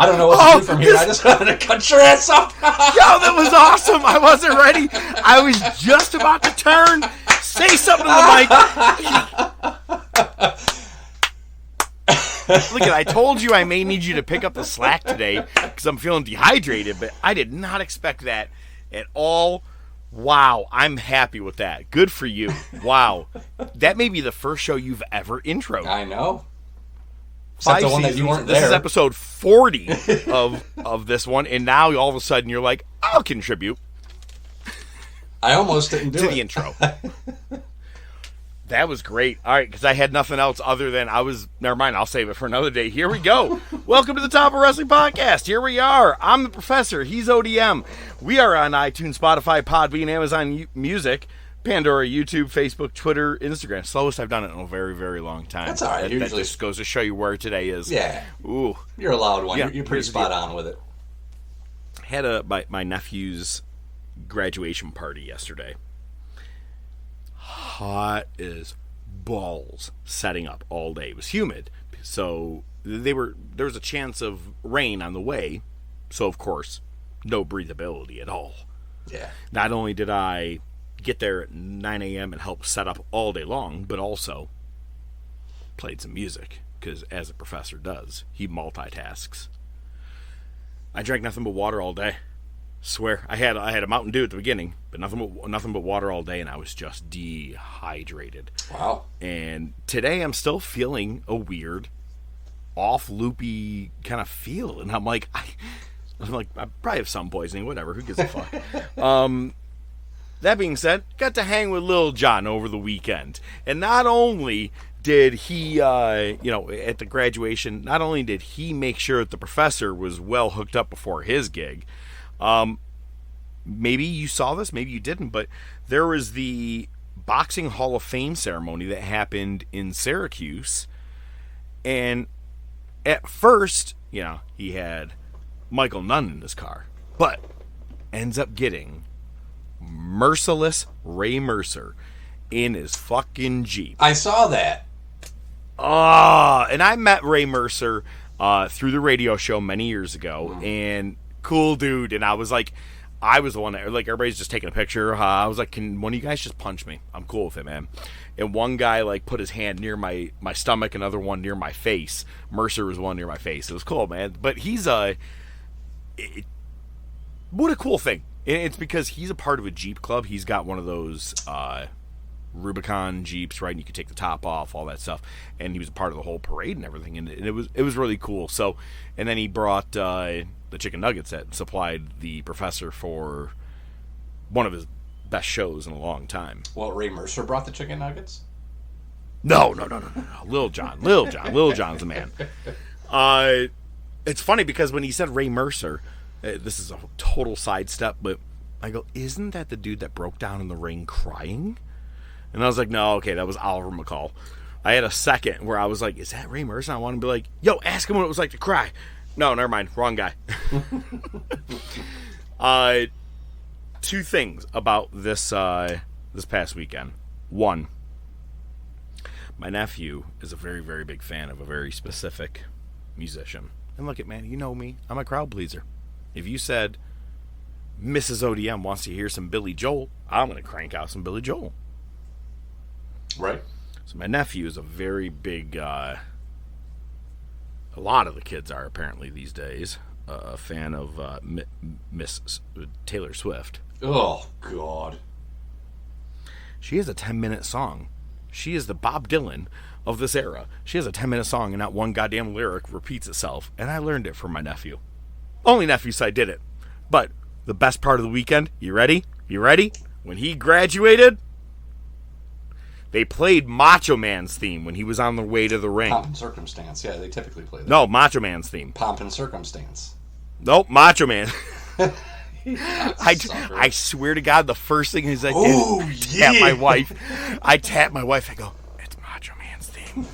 I don't know what to do from here. I just wanted to cut your ass off. Yo, that was awesome. I wasn't ready. I was just about to turn, say something to the mic. Look, I told you I may need you to pick up the slack today because I'm feeling dehydrated, but I did not expect that at all. Wow, I'm happy with that. Good for you. Wow. That may be the first show you've ever introed. I know. Except the one that you weren't there. This is episode 40 of this one, and now all of a sudden you're like, I'll contribute. I almost didn't do it. To the intro. That was great. All right, because I had nothing else other than never mind, I'll save it for another day. Here we go. Welcome to the Top of Wrestling Podcast. Here we are. I'm the Professor. He's ODM. We are on iTunes, Spotify, Podbean, Amazon Music, Pandora, YouTube, Facebook, Twitter, Instagram. Slowest I've done it in a very, very long time. That's all right. That just goes to show you where today is. Yeah. Ooh. You're a loud one. Yeah, you're pretty spot on with it. Had my nephew's graduation party yesterday. Hot as balls, setting up all day. It was humid, so there was a chance of rain on the way, so of course no breathability at all. Yeah. Not only did I get there at 9 a.m. and help set up all day long, but also played some music, because as a professor does, he multitasks. I drank nothing but water all day. Swear, I had a Mountain Dew at the beginning, but nothing but water all day, and I was just dehydrated. Wow. And today I'm still feeling a weird, off loopy kind of feel, and I'm like, I probably have sun poisoning, whatever. Who gives a fuck? That being said, got to hang with Lil Jon over the weekend, and not only did he, at the graduation, not only did he make sure that the professor was well hooked up before his gig. Maybe you saw this, maybe you didn't, but there was the Boxing Hall of Fame ceremony that happened in Syracuse, and at first, he had Michael Nunn in his car, but ends up getting merciless Ray Mercer in his fucking Jeep. I saw that. And I met Ray Mercer through the radio show many years ago, and cool dude, and I was the one that, everybody's just taking a picture. I was like, can one of you guys just punch me? I'm cool with it, man. And one guy, put his hand near my stomach, another one near my face. Mercer was one near my face. It was cool, man. But he's, what a cool thing. And it's because he's a part of a Jeep club. He's got one of those, Rubicon Jeeps, right? And you could take the top off, all that stuff. And he was a part of the whole parade and everything. And it was really cool. So, and then he brought, the chicken nuggets that supplied the professor for one of his best shows in a long time. Well, Ray Mercer brought the chicken nuggets? No. Lil Jon's the man. It's funny because when he said Ray Mercer, this is a total sidestep, but I go, isn't that the dude that broke down in the ring crying? And I was like, no, okay, that was Oliver McCall. I had a second where I was like, is that Ray Mercer? I want to be like, yo, ask him what it was like to cry. No, never mind. Wrong guy. Two things about this past weekend. One, my nephew is a very, very big fan of a very specific musician. And look at, man, you know me. I'm a crowd pleaser. If you said Mrs. ODM wants to hear some Billy Joel, I'm going to crank out some Billy Joel. Right. So my nephew is a very big... a lot of the kids are apparently these days a fan of Miss Taylor Swift. Oh, God. She has a 10-minute song. She is the Bob Dylan of this era. She has a 10-minute song and not one goddamn lyric repeats itself. And I learned it from my nephew. Only nephew side did it. But the best part of the weekend, you ready? When he graduated, they played Macho Man's theme when he was on the way to the ring. Pomp and Circumstance. Yeah, they typically play that. No, Macho Man's theme. Pomp and Circumstance. Nope, Macho Man. I swear to God, the first thing he's like, tap my wife. I tap my wife. I go, it's Macho Man's theme.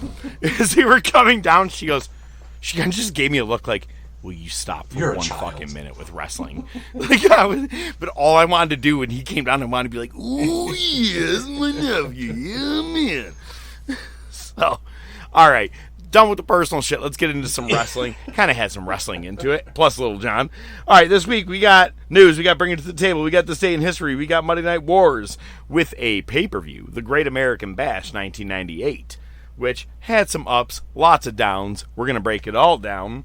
As they were coming down, she kind of just gave me a look like, will you stop for one fucking minute with wrestling? But all I wanted to do when he came down, I wanted to be like, ooh, yes, my nephew, yeah, man. So, all right. done with the personal shit. Let's get into some wrestling. Kind of had some wrestling into it, plus Little John. All right, this week we got news. We got Bring It to the Table. We got This Day in History. We got Monday Night Wars with a pay-per-view, The Great American Bash 1998, which had some ups, lots of downs. We're going to break it all down.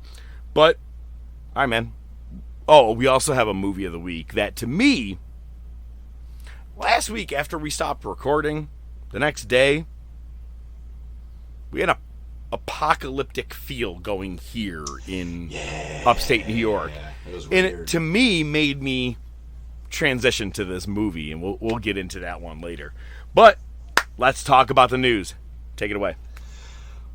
But, all right, man. Oh, we also have a movie of the week that, to me, last week after we stopped recording, the next day, we had a apocalyptic feel going here in upstate New York. It was and weird. it, to me, made me transition to this movie, and we'll get into that one later. But let's talk about the news. Take it away.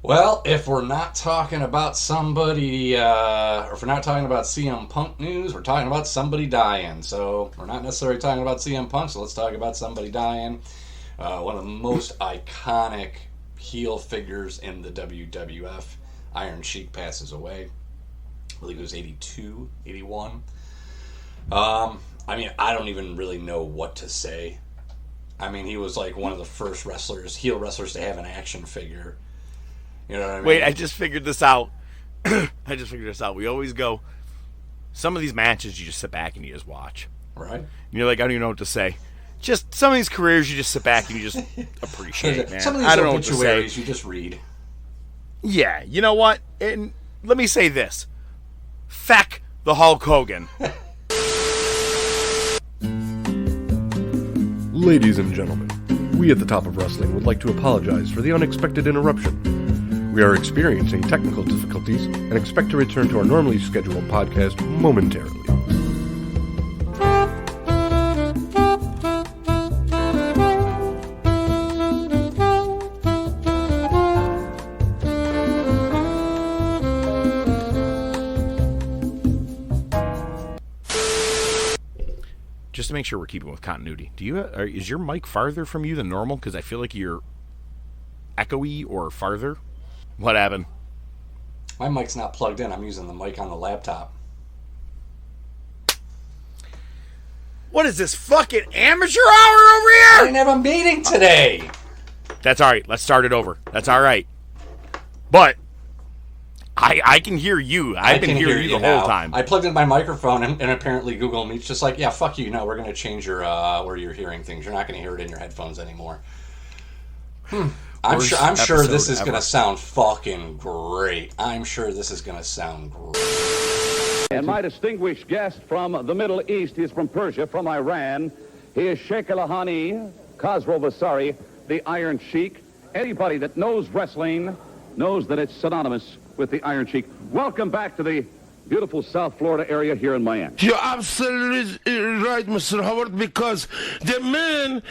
Well, if we're not talking about somebody, or if we're not talking about CM Punk news, we're talking about somebody dying. So we're not necessarily talking about CM Punk, so let's talk about somebody dying. One of the most iconic heel figures in the WWF, Iron Sheik, passes away. I believe it was 82, 81. I mean, I don't even really know what to say. I mean, he was like one of the first heel wrestlers to have an action figure. You know what I mean? Wait, I just figured this out. We always go, some of these matches you just sit back and you just watch. Right. And you're like, I don't even know what to say. Just some of these careers you just sit back and you just appreciate, man. Some of these I don't know what to say. obituaries you just read. Yeah, you know what? And let me say this. Feck the Hulk Hogan. Ladies and gentlemen, we at the Top of Wrestling would like to apologize for the unexpected interruption. We are experiencing technical difficulties and expect to return to our normally scheduled podcast momentarily. Just to make sure we're keeping with continuity, is your mic farther from you than normal? Because I feel like you're echoey or farther. What happened? My mic's not plugged in. I'm using the mic on the laptop. What is this fucking amateur hour over I here? didn't have a meeting today. That's all right. Let's start it over. That's all right. But I can hear you. I can hear you the now. whole time. I plugged in my microphone, and apparently Google Meet's just like, yeah, fuck you. No, we're going to change your where you're hearing things. You're not going to hear it in your headphones anymore. I'm sure this is going to sound fucking great. I'm sure this is going to sound great. And my distinguished guest from the Middle East, he's from Persia, from Iran. He is Sheikh Al-Hani Khosrow Vasari, the Iron Sheik. Anybody that knows wrestling knows that it's synonymous with the Iron Sheik. Welcome back to the beautiful South Florida area here in Miami. You're absolutely right, Mr. Howard, because the man,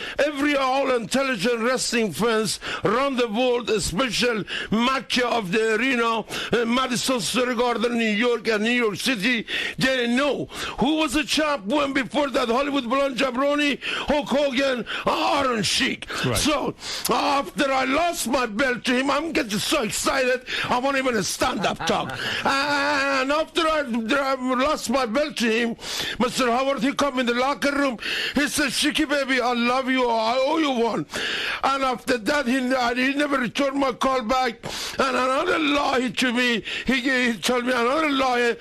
all intelligent wrestling fans around the world, especially match of the arena, Madison Square Garden, New York, and New York City, they know who was the champion before that, Hollywood Blonde Jabroni, Hulk Hogan, Iron Sheik. Right. So, after I lost my belt to him, I'm getting so excited, I won't even stand up talk. And after I lost my belt to him, Mr. Howard, he come in the locker room. He said, Shiki baby, I love you. I owe you one. And after that, he never returned my call back. And another lie to me, he told me another lie.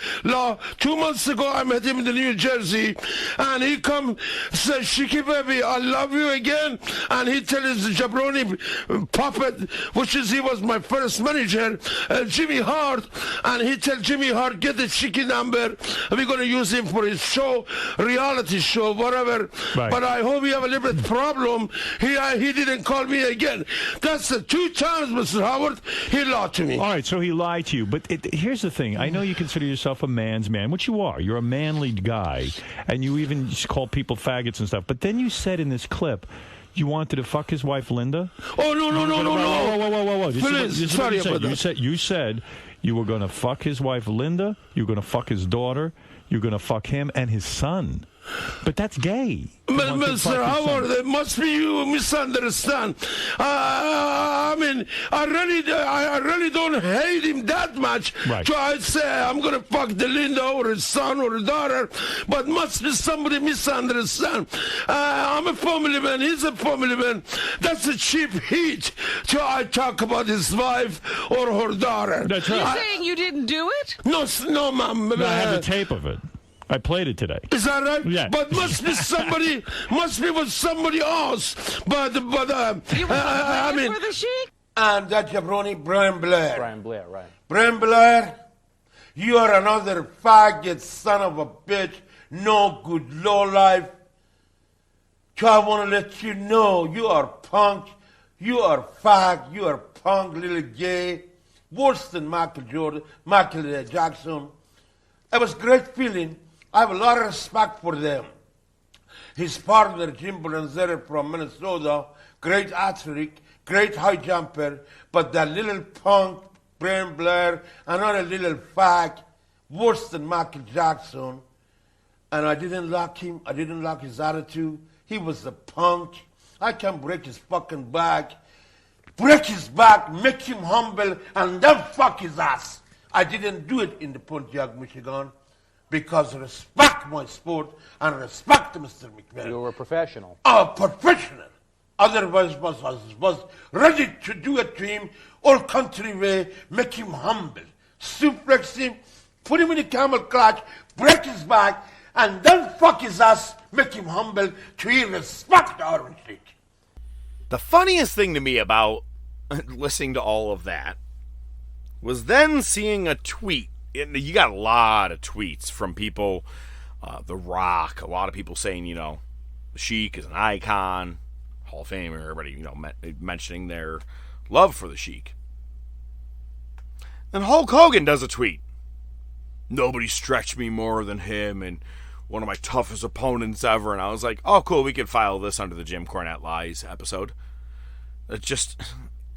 2 months ago, I met him in the New Jersey. And he come, said, Shiki baby, I love you again. And he tell his jabroni puppet, he was my first manager, Jimmy Hart. And he tell Jimmy Hart, get the Shiki number. We're going to use him for his show, reality show, whatever. Right. But I hope you have a little bit problem. He didn't call me again. That's the 2 times, Mr. Howard, he lied to me. All right, so he lied to you. But here's the thing. I know you consider yourself a man's man, which you are. You're a manly guy. And you even call people faggots and stuff. But then you said in this clip, you wanted to fuck his wife, Linda? Oh, no. Whoa. Please, sorry about that. You said you were going to fuck his wife, Linda. You were going to fuck his daughter. You're going to fuck him and his son. But that's gay. Mr. Howard, it must be you misunderstand. I mean, I really don't hate him that much. Right. So I say I'm gonna fuck the Linda or his son or daughter, but must be somebody misunderstand. I'm a family man. He's a family man. That's a cheap heat. So I talk about his wife or her daughter. That's You're right. saying you didn't do it? No, ma'am. No, I have the tape of it. I played it today. Is that right? Yeah. But must be somebody, must be with somebody else. But You were I mean, for the Sheik? and that jabroni, Brian Blair. Brian Blair, right. Brian Blair, you are another faggot son of a bitch, no good lowlife. So I want to let you know, you are punk, you are fag, you are punk, little gay, worse than Michael Jackson. It was great feeling. I have a lot of respect for them. His partner, Jim Brunzera from Minnesota, great athlete, great high jumper, but that little punk, Brian Blair, another little fag, worse than Michael Jackson. And I didn't like him. I didn't like his attitude. He was a punk. I can break his fucking back, make him humble, and then fuck his ass. I didn't do it in the Pontiac, Michigan, because respect my sport and respect Mr. McMillan. You were a professional. A professional. Otherwise, was ready to do it to him all country way, make him humble, suplex him, put him in a camel clutch, break his back, and then fuck his ass, make him humble to he respect the Orange League. The funniest thing to me about listening to all of that was then seeing a tweet. You got a lot of tweets from people, The Rock, a lot of people saying, the Sheik is an icon, Hall of Famer, everybody, mentioning their love for the Sheik. Then Hulk Hogan does a tweet. Nobody stretched me more than him, and one of my toughest opponents ever. And I was like, oh, cool, we could file this under the Jim Cornette Lies episode. It just,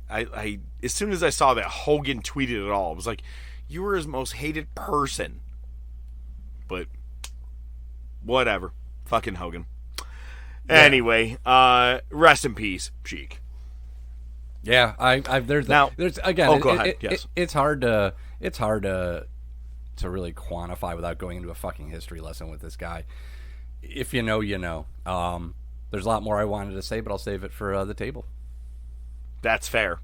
I as soon as I saw that Hogan tweeted it all, I was like, you were his most hated person. But whatever. Fucking Hogan. Yeah. Anyway, rest in peace, Sheik. Yeah, there's again. Oh, go ahead. Yes. It's hard to really quantify without going into a fucking history lesson with this guy. If you know, you know. There's a lot more I wanted to say, but I'll save it for the table. That's fair.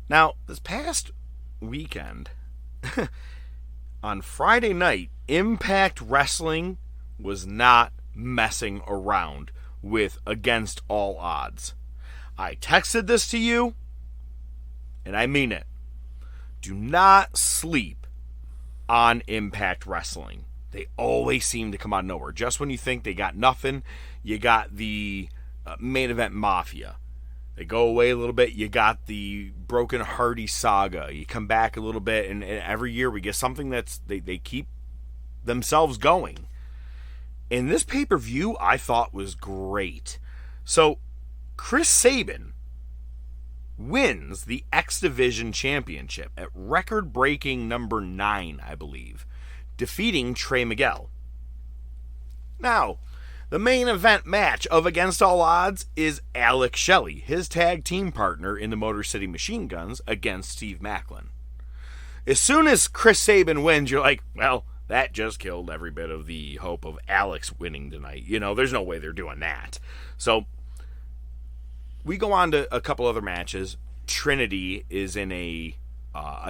Now, this past weekend, on Friday night, Impact Wrestling was not messing around with Against All Odds. I texted this to you, and I mean it. Do not sleep on Impact Wrestling. They always seem to come out of nowhere. Just when you think they got nothing, you got the Main Event Mafia. They go away a little bit, you got the Broken Hardy Saga. You come back a little bit, and every year we get something that's they keep themselves going. And this pay-per-view I thought was great. So Chris Sabin wins the X Division Championship at record-breaking number 9, I believe, defeating Trey Miguel. Now, the main event match of Against All Odds is Alex Shelley, his tag team partner in the Motor City Machine Guns, against Steve Macklin. As soon as Chris Sabin wins, you're like, well, that just killed every bit of the hope of Alex winning tonight. There's no way they're doing that. So we go on to a couple other matches. Trinity is in a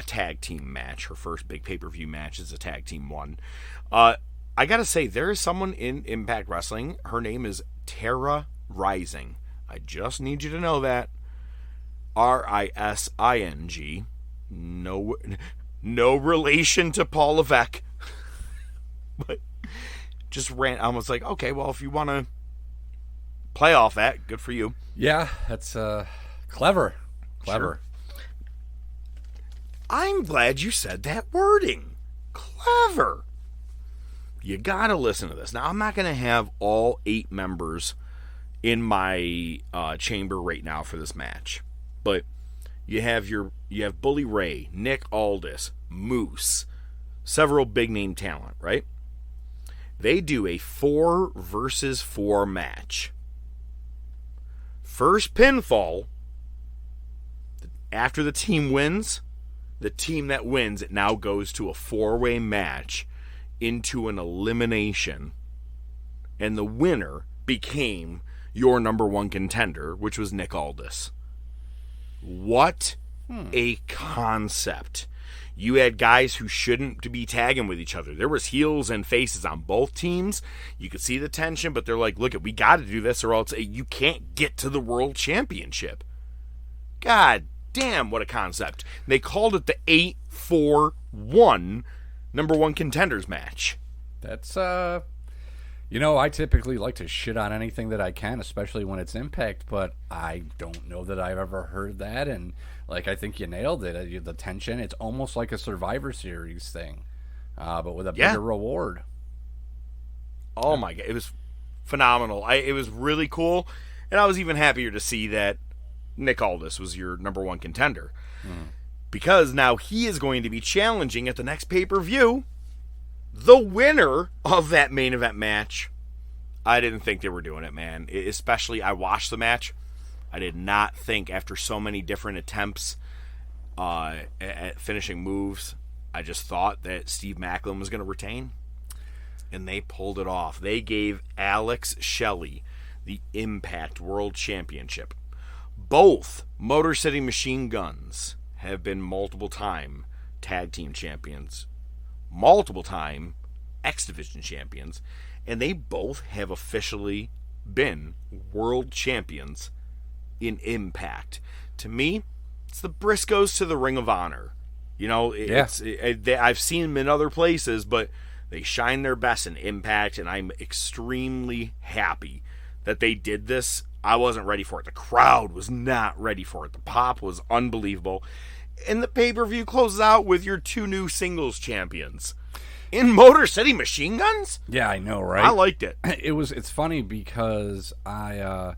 tag team match. Her first big pay-per-view match is a tag team one. I gotta say, there is someone in Impact Wrestling. Her name is Tara Rising. I just need you to know that. Rising. No relation to Paul Levesque. But just I was like, okay, well, if you want to play off that, good for you. Yeah, that's clever. Sure. I'm glad you said that wording. Clever. You gotta listen to this. Now, I'm not gonna have all 8 members in my chamber right now for this match, but you have Bully Ray, Nick Aldis, Moose, several big name talent, right? They do a 4 versus 4 match. First pinfall, after the team wins, the team that wins, it now goes to a 4-way match into an elimination. And the winner became your number 1 contender, which was Nick Aldis. What a concept. You had guys who shouldn't be tagging with each other. There was heels and faces on both teams. You could see the tension, but they're like, look, we got to do this or else you can't get to the world championship. God damn, what a concept. They called it the 8-4-1 number 1 contenders match. That's, I typically like to shit on anything that I can, especially when it's Impact, but I don't know that I've ever heard that, and I think you nailed it. The tension, it's almost like a Survivor Series thing, but with a bigger reward. Oh my God, it was phenomenal. It was really cool, and I was even happier to see that Nick Aldis was your number 1 contender, because now he is going to be challenging at the next pay-per-view the winner of that main event match. I didn't think they were doing it, man. Especially, I watched the match. I did not think, after so many different attempts at finishing moves, I just thought that Steve Macklin was going to retain. And they pulled it off. They gave Alex Shelley the Impact World Championship. Both Motor City Machine Guns have been multiple-time tag team champions, multiple-time X Division champions, and they both have officially been world champions in Impact. To me, it's the Briscoes to the Ring of Honor. I've seen them in other places, but they shine their best in Impact, and I'm extremely happy that they did this. I wasn't ready for it. The crowd was not ready for it. The pop was unbelievable. And the pay-per-view closes out with your 2 new singles champions in Motor City Machine Guns. Yeah, I know, right? I liked it. It's funny because I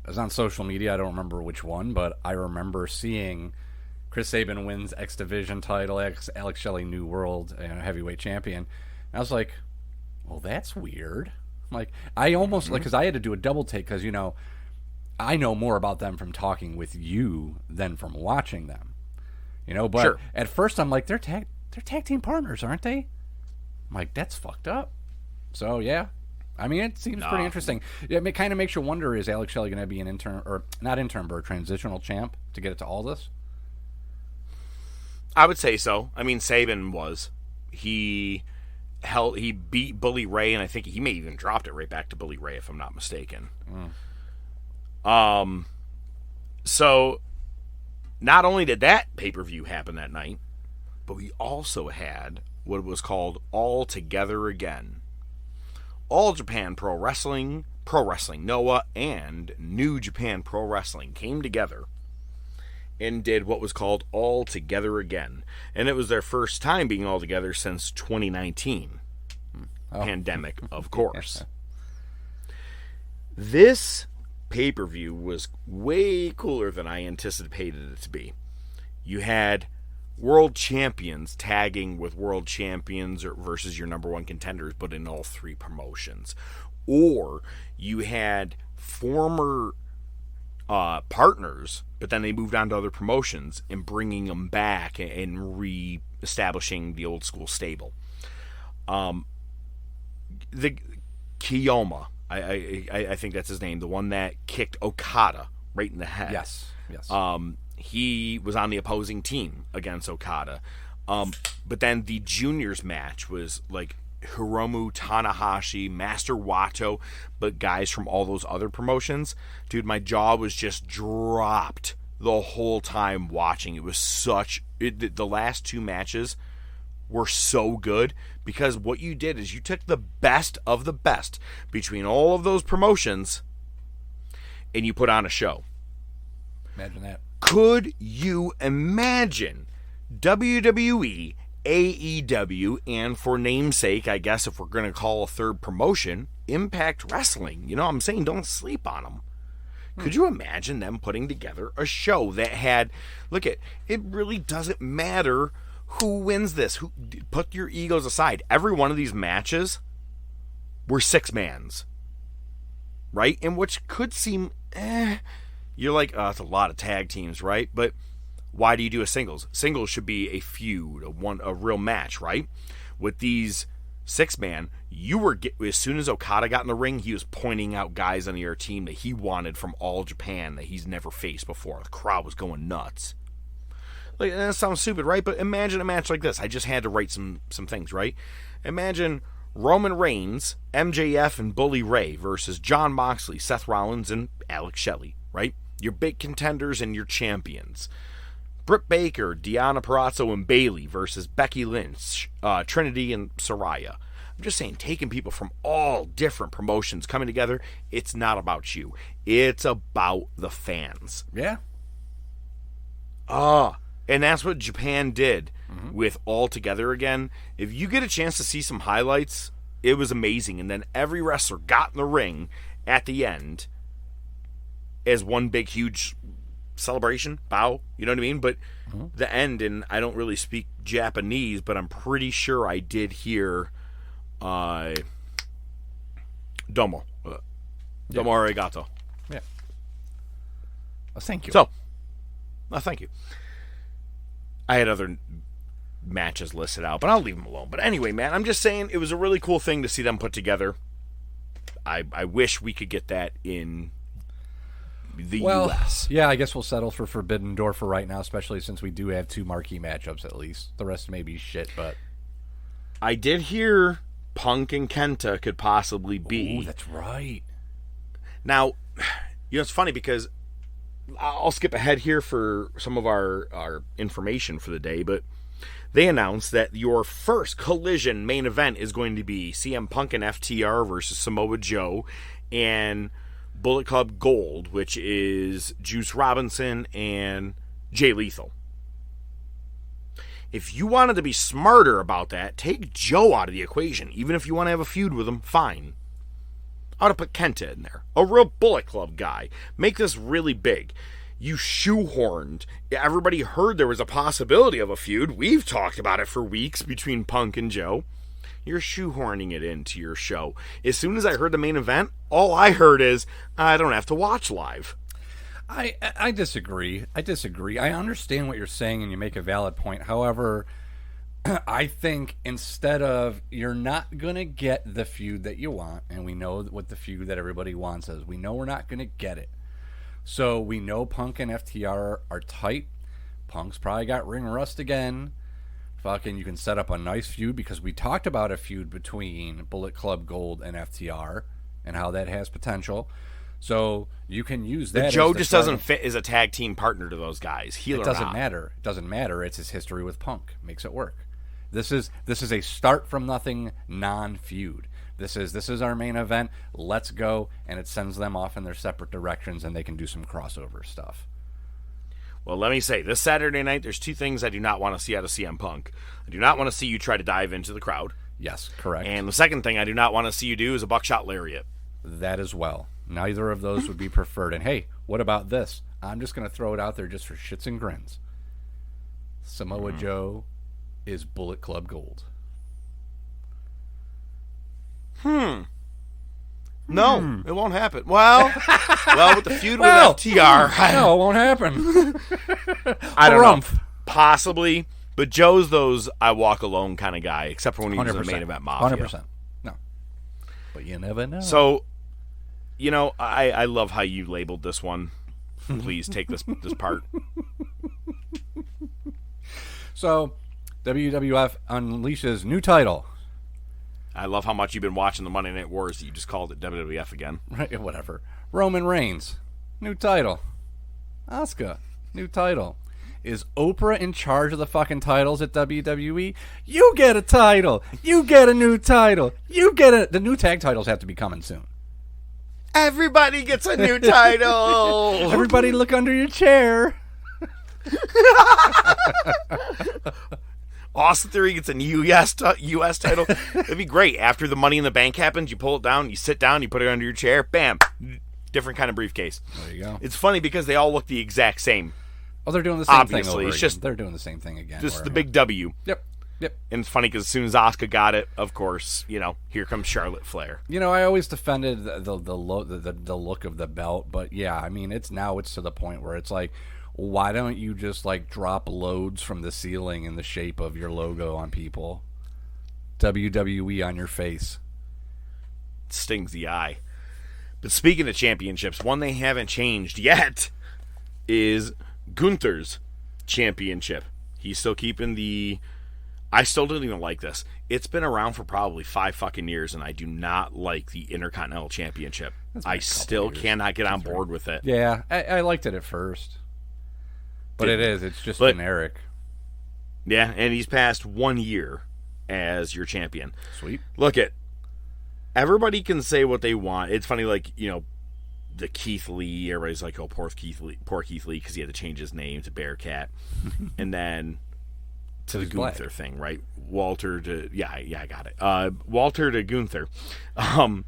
was on social media. I don't remember which one, but I remember seeing Chris Sabin wins X Division title, Alex Shelley new world heavyweight champion. And I was like, well, that's weird. I almost because I had to do a double take because I know more about them from talking with you than from watching them. But sure. At first I'm like, they're tag team partners, aren't they? I'm like, that's fucked up. So yeah, it seems pretty interesting. It kind of makes you wonder: is Alex Shelley going to be an intern or not intern, but a transitional champ to get it to Aldis? I would say so. Sabin was. He beat Bully Ray, and I think he may even dropped it right back to Bully Ray, if I'm not mistaken. So not only did that pay-per-view happen that night, but we also had what was called All Together Again. All Japan Pro Wrestling Noah, and New Japan Pro Wrestling came together and did what was called All Together Again. And it was their first time being all together since 2019. Pandemic, of course. This pay-per-view was way cooler than I anticipated it to be. You had world champions tagging with world champions versus your number 1 contenders, but in all 3 promotions. Or you had former partners, but then they moved on to other promotions and bringing them back and re-establishing the old school stable. The Kiyoma, I think that's his name, the one that kicked Okada right in the head. Yes. He was on the opposing team against Okada. But then the juniors match was like Hiromu Tanahashi, Master Wato, but guys from all those other promotions. Dude, my jaw was just dropped the whole time watching. It was the last 2 matches were so good because what you did is you took the best of the best between all of those promotions and you put on a show. Imagine that. Could you imagine WWE, AEW, and for namesake, I guess if we're going to call a third promotion, Impact Wrestling? You know what I'm saying? Don't sleep on them. Could you imagine them putting together a show that had, it really doesn't matter who wins this. Put your egos aside. Every one of these matches were 6-mans, right? And which could seem, you're like, oh, that's a lot of tag teams, right? But why do you do a singles? Singles should be a feud, a real match, right? With these 6-man, as soon as Okada got in the ring, he was pointing out guys on your team that he wanted from All Japan that he's never faced before. The crowd was going nuts. Like, that sounds stupid, right? But imagine a match like this. I just had to write some things, right? Imagine Roman Reigns, MJF, and Bully Ray versus Jon Moxley, Seth Rollins, and Alex Shelley, right? Your big contenders and your champions. Britt Baker, Deonna Purrazzo, and Bayley versus Becky Lynch, Trinity, and Saraya. I'm just saying, taking people from all different promotions coming together, it's not about you. It's about the fans. Yeah. And that's what Japan did with All Together again. If you get a chance to see some highlights, it was amazing. And then every wrestler got in the ring at the end as one big, huge celebration, bow, you know what I mean? But the end, and I don't really speak Japanese, but I'm pretty sure I did hear domo. Domo arigato. Yeah. Oh, thank you. So, thank you. I had other matches listed out, but I'll leave them alone. But anyway, man, I'm just saying it was a really cool thing to see them put together. I wish we could get that in the U.S. Yeah, I guess we'll settle for Forbidden Door for right now, especially since we do have 2 marquee matchups at least. The rest may be shit, but I did hear Punk and Kenta could possibly be. Ooh, that's right. Now, it's funny because I'll skip ahead here for some of our information for the day, but they announced that your first Collision main event is going to be CM Punk and FTR versus Samoa Joe and Bullet Club Gold, which is Juice Robinson and Jay Lethal. If you wanted to be smarter about that, take Joe out of the equation. Even if you want to have a feud with him, fine. I would have put Kenta in there. A real Bullet Club guy. Make this really big. You shoehorned. Everybody heard there was a possibility of a feud. We've talked about it for weeks between Punk and Joe. You're shoehorning it into your show. As soon as I heard the main event, all I heard is, I don't have to watch live. I disagree. I understand what you're saying, and you make a valid point. However, I think instead of, you're not going to get the feud that you want, and we know what the feud that everybody wants is. We know we're not going to get it. So we know Punk and FTR are tight. Punk's probably got ring rust again. Fucking, you can set up a nice feud, because we talked about a feud between Bullet Club Gold and FTR and how that has potential. So you can use that. But Joe just doesn't fit as a tag team partner to those guys. It doesn't matter. It doesn't matter. It's his history with Punk makes it work. This is a start from nothing non-feud. This is our main event. Let's go, and it sends them off in their separate directions, and they can do some crossover stuff. Well, let me say, this Saturday night, there's 2 things I do not want to see out of CM Punk. I do not want to see you try to dive into the crowd. Yes, correct. And the second thing I do not want to see you do is a buckshot lariat. That as well. Neither of those would be preferred. And hey, what about this? I'm just going to throw it out there just for shits and grins. Samoa Joe is Bullet Club Gold. No, it won't happen. Well, with the feud with FTR, no, it won't happen. I don't know. Possibly, but Joe's those I walk alone kind of guy, except for when he was in the main event Mafia. 100%. No, but you never know. So, I love how you labeled this one. Please take this part. So, WWF unleashes new title. I love how much you've been watching the Monday Night Wars that you just called it WWF again. Right, whatever. Roman Reigns, new title. Asuka, new title. Is Oprah in charge of the fucking titles at WWE? You get a title. You get a new title. The new tag titles have to be coming soon. Everybody gets a new title. Everybody look under your chair. Austin Theory gets a U.S. title. It'd be great. After the Money in the Bank happens, you pull it down, you sit down, you put it under your chair, bam, different kind of briefcase. There you go. It's funny because they all look the exact same. Oh, they're doing the same Obviously, thing over it's again. just they're doing the same thing again. Just the big W. Yep. Yep. And it's funny because as soon as Asuka got it, of course, here comes Charlotte Flair. I always defended the look of the belt, but yeah, I mean, it's to the point where it's like, why don't you just like drop loads from the ceiling in the shape of your logo on people? WWE on your face. It stings the eye. But speaking of championships, one they haven't changed yet is Gunther's championship. He's still keeping the... I still don't even like this. It's been around for probably 5 fucking years, and I do not like the Intercontinental Championship. I still cannot get on board with it. Yeah, I liked it at first. But it's just generic. Yeah, and he's passed 1 year as your champion. Sweet. Look at... Everybody can say what they want. It's funny, like, the Keith Lee, everybody's like, oh, poor Keith Lee, because he had to change his name to Bearcat. And then to the Gunther thing, right? Walter to... Yeah, I got it. Walter to Gunther. Fuck,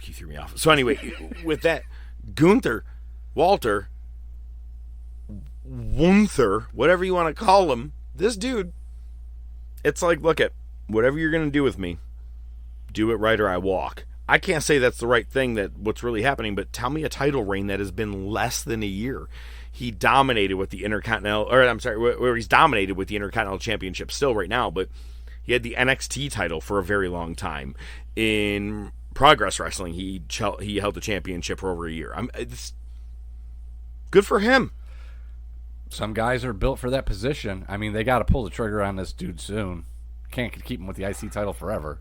you threw me off. So anyway, with that, Gunther, Walter, Gunther, whatever you want to call him, this dude, it's like, look at, whatever you're going to do with me, do it right or I walk. I can't say that's the right thing, that what's really happening, but tell me a title reign that has been less than a year. He dominated with the Intercontinental, where he's dominated with the Intercontinental Championship still right now, but he had the NXT title for a very long time. In Progress Wrestling, he held the championship for over a year. It's good for him. Some guys are built for that position. I mean, they got to pull the trigger on this dude soon. Can't keep him with the IC title forever.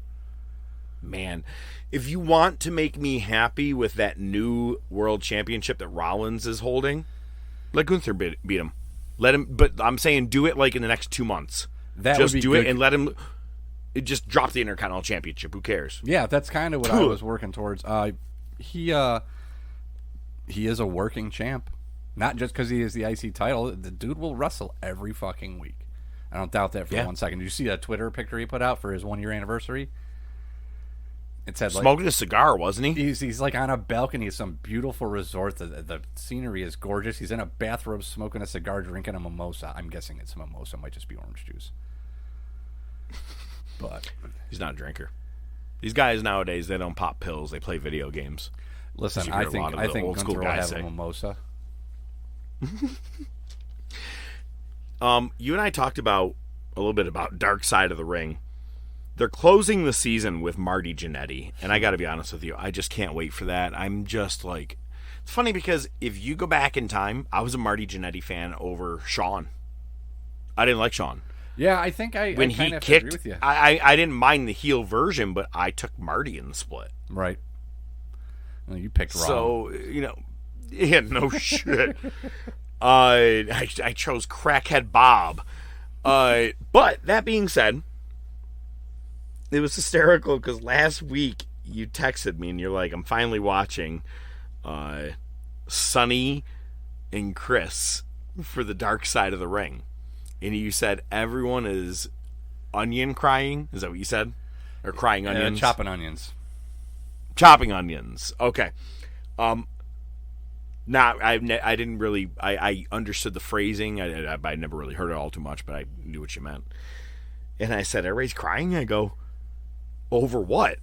Man, if you want to make me happy with that new world championship that Rollins is holding, let Gunther beat him. Let him, but I'm saying do it like in the next 2 months. Just do it and let him just drop the Intercontinental Championship. Who cares? Yeah, that's kind of what I was working towards. He is a working champ. Not just because he is the IC title. The dude will wrestle every fucking week. I don't doubt that for 1 second. Did you see that Twitter picture he put out for his 1 year anniversary? It said smoking a cigar, wasn't he? He's like on a balcony of some beautiful resort. The scenery is gorgeous. He's in a bathrobe smoking a cigar, drinking a mimosa. I'm guessing it's a mimosa. It might just be orange juice. But he's not a drinker. These guys nowadays, they don't pop pills. They play video games. Listen, I think Gunther will have a mimosa. You and I talked a little bit about Dark Side of the Ring. They're closing the season with Marty Jannetty, and I got to be honest with you, I just can't wait for that. I'm just like, it's funny because if you go back in time, I was a Marty Jannetty fan over Shawn. I didn't like Shawn. Yeah, I think when he kicked, agree with you. I didn't mind the heel version, but I took Marty in the split. Right. Well, you picked wrong. So yeah, no shit. I chose Crackhead Bob. But that being said, it was hysterical because last week you texted me and you're like, I'm finally watching Sonny and Chris for the Dark Side of the Ring. And you said everyone is onion crying. Is that what you said? Or crying onions? Chopping onions. Chopping onions. Okay. I didn't really... I understood the phrasing. I never really heard it all too much, but I knew what you meant. And I said, everybody's crying? I go, over what?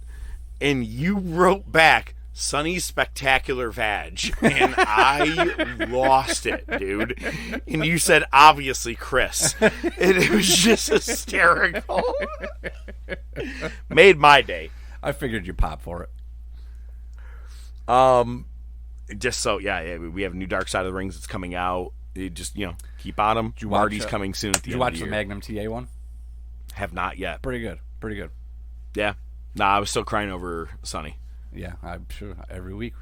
And you wrote back, Sonny's Spectacular Vag. And I lost it, dude. And you said, obviously, Chris. And it was just hysterical. Made my day. I figured you'd pop for it. Just so, yeah, we have a new Dark Side of the Rings that's coming out. You just, keep on them. Marty's coming soon at the end of the year. Did you watch the Magnum TA one? Have not yet. Pretty good. Yeah. Nah, I was still crying over Sonny. Yeah, I'm sure every week.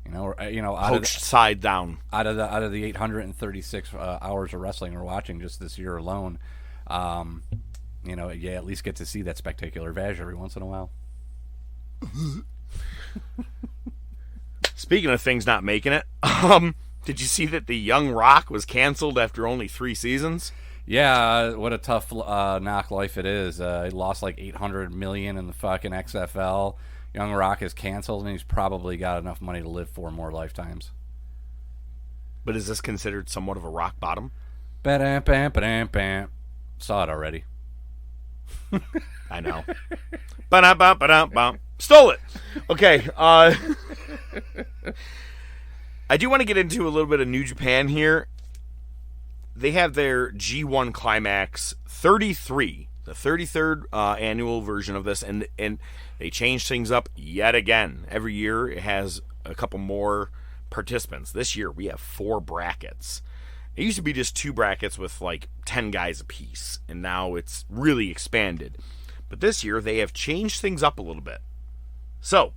Poached side down. Out of the 836 hours of wrestling we're watching just this year alone, you at least get to see that Spectacular Vag every once in a while. Speaking of things not making it, did you see that the Young Rock was canceled after only 3 seasons? Yeah, what a tough knock life it is. He lost like $800 million in the fucking XFL. Young Rock is canceled, and he's probably got enough money to live 4 more lifetimes. But is this considered somewhat of a rock bottom? Ba-dam, bam, ba-dam, bam. Saw it already. I know. Ba-dum-bum. Stole it. Okay. I do want to get into a little bit of New Japan here. They have their G1 Climax 33, the 33rd annual version of this, and they changed things up yet again. Every year it has a couple more participants. This year we have 4 brackets. It used to be just 2 brackets with like 10 guys apiece, and now it's really expanded. But this year they have changed things up a little bit. So,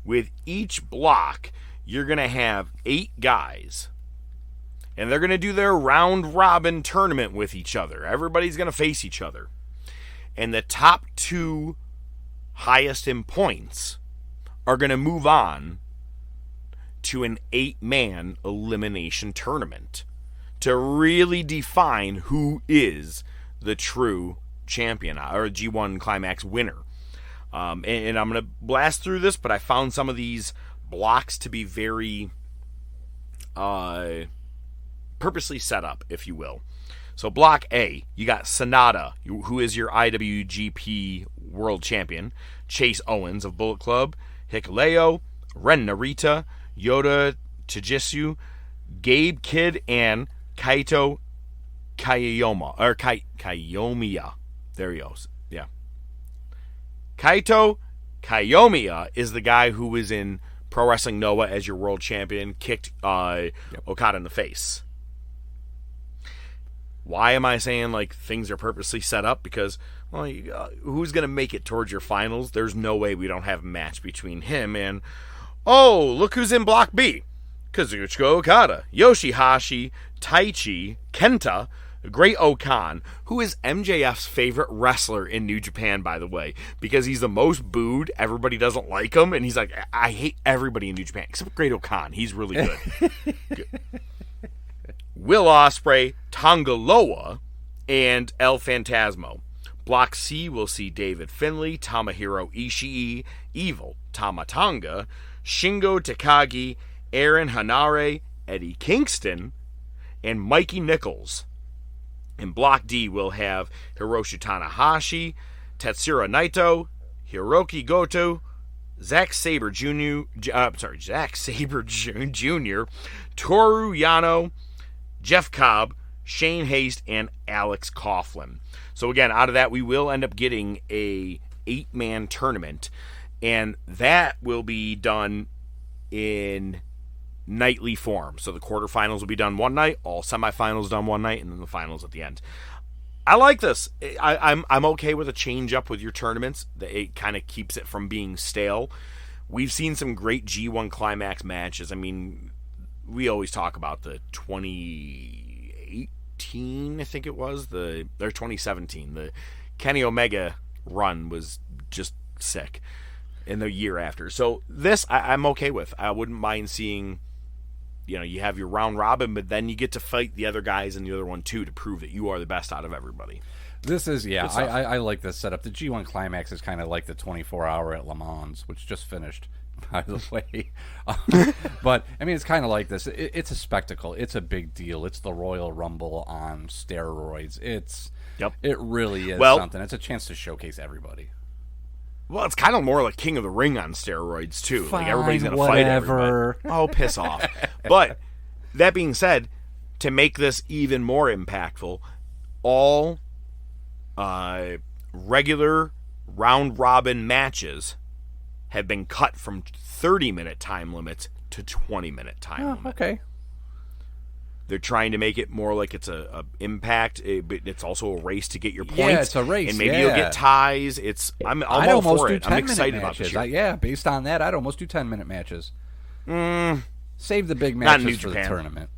with each block, you're going to have 8 guys. And they're going to do their round-robin tournament with each other. Everybody's going to face each other. And the top 2 highest in points are going to move on to an 8-man elimination tournament to really define who is the true champion or G1 Climax winner. And I'm going to blast through this, but I found some of these blocks to be very purposely set up, if you will. So block A, you got Sonata, who is your IWGP World Champion, Chase Owens of Bullet Club, Hikuleo, Ren Narita, Yoda Tajisu, Gabe Kidd, and Kaito Kiyomiya. There he goes. Yeah. Kaito Kiyomiya is the guy who was in Pro Wrestling Noah as your world champion, kicked Okada in the face. Why am I saying like things are purposely set up? Because, well, who's going to make it towards your finals? There's no way we don't have a match between him and, oh, look who's in Block B. Kazuchika Okada, Yoshihashi, Taichi, Kenta, Great Okan, who is MJF's favorite wrestler in New Japan, by the way, because he's the most booed. Everybody doesn't like him, and he's like, I hate everybody in New Japan except Great Okan. He's really good. Good. Will Ospreay, Tonga Loa, and El Phantasmo. Block C will see David Finlay, Tomohiro Ishii, Evil, Tama Tonga, Shingo Takagi, Aaron Hanare, Eddie Kingston, and Mikey Nichols. In Block D, we'll have Hiroshi Tanahashi, Tetsuro Naito, Hiroki Goto, Zack Sabre Jr., Toru Yano, Jeff Cobb, Shane Haste, and Alex Coughlin. So again, out of that, we will end up getting a 8-man tournament, and that will be done in nightly form. So the quarterfinals will be done one night, all semifinals done one night, and then the finals at the end. I like this. I'm okay with a change up with your tournaments. It kind of keeps it from being stale. We've seen some great G1 Climax matches. I mean, we always talk about the 2018, I think it was, or 2017. The Kenny Omega run was just sick in the year after. So this I'm okay with. I wouldn't mind seeing, you have your round robin, but then you get to fight the other guys in the other one too to prove that you are the best out of everybody. This is, I like this setup. The G1 Climax is kind of like the 24-hour at Le Mans, which just finished, by the way. But, I mean, it's kind of like this. It's a spectacle. It's a big deal. It's the Royal Rumble on steroids. It really is something. It's a chance to showcase everybody. Well, it's kind of more like King of the Ring on steroids, too. Fine, like, everybody's going to fight everybody. Oh, piss off. But, that being said, to make this even more impactful, all regular round-robin matches have been cut from 30-minute time limits to 20-minute time limit. Okay. They're trying to make it more like it's a impact, but it's also a race to get your points. Yeah, it's a race, and maybe you'll get ties. I'm all for it. I'm excited about this year. Based on that, I'd almost do 10-minute matches. Save the big matches for the tournament.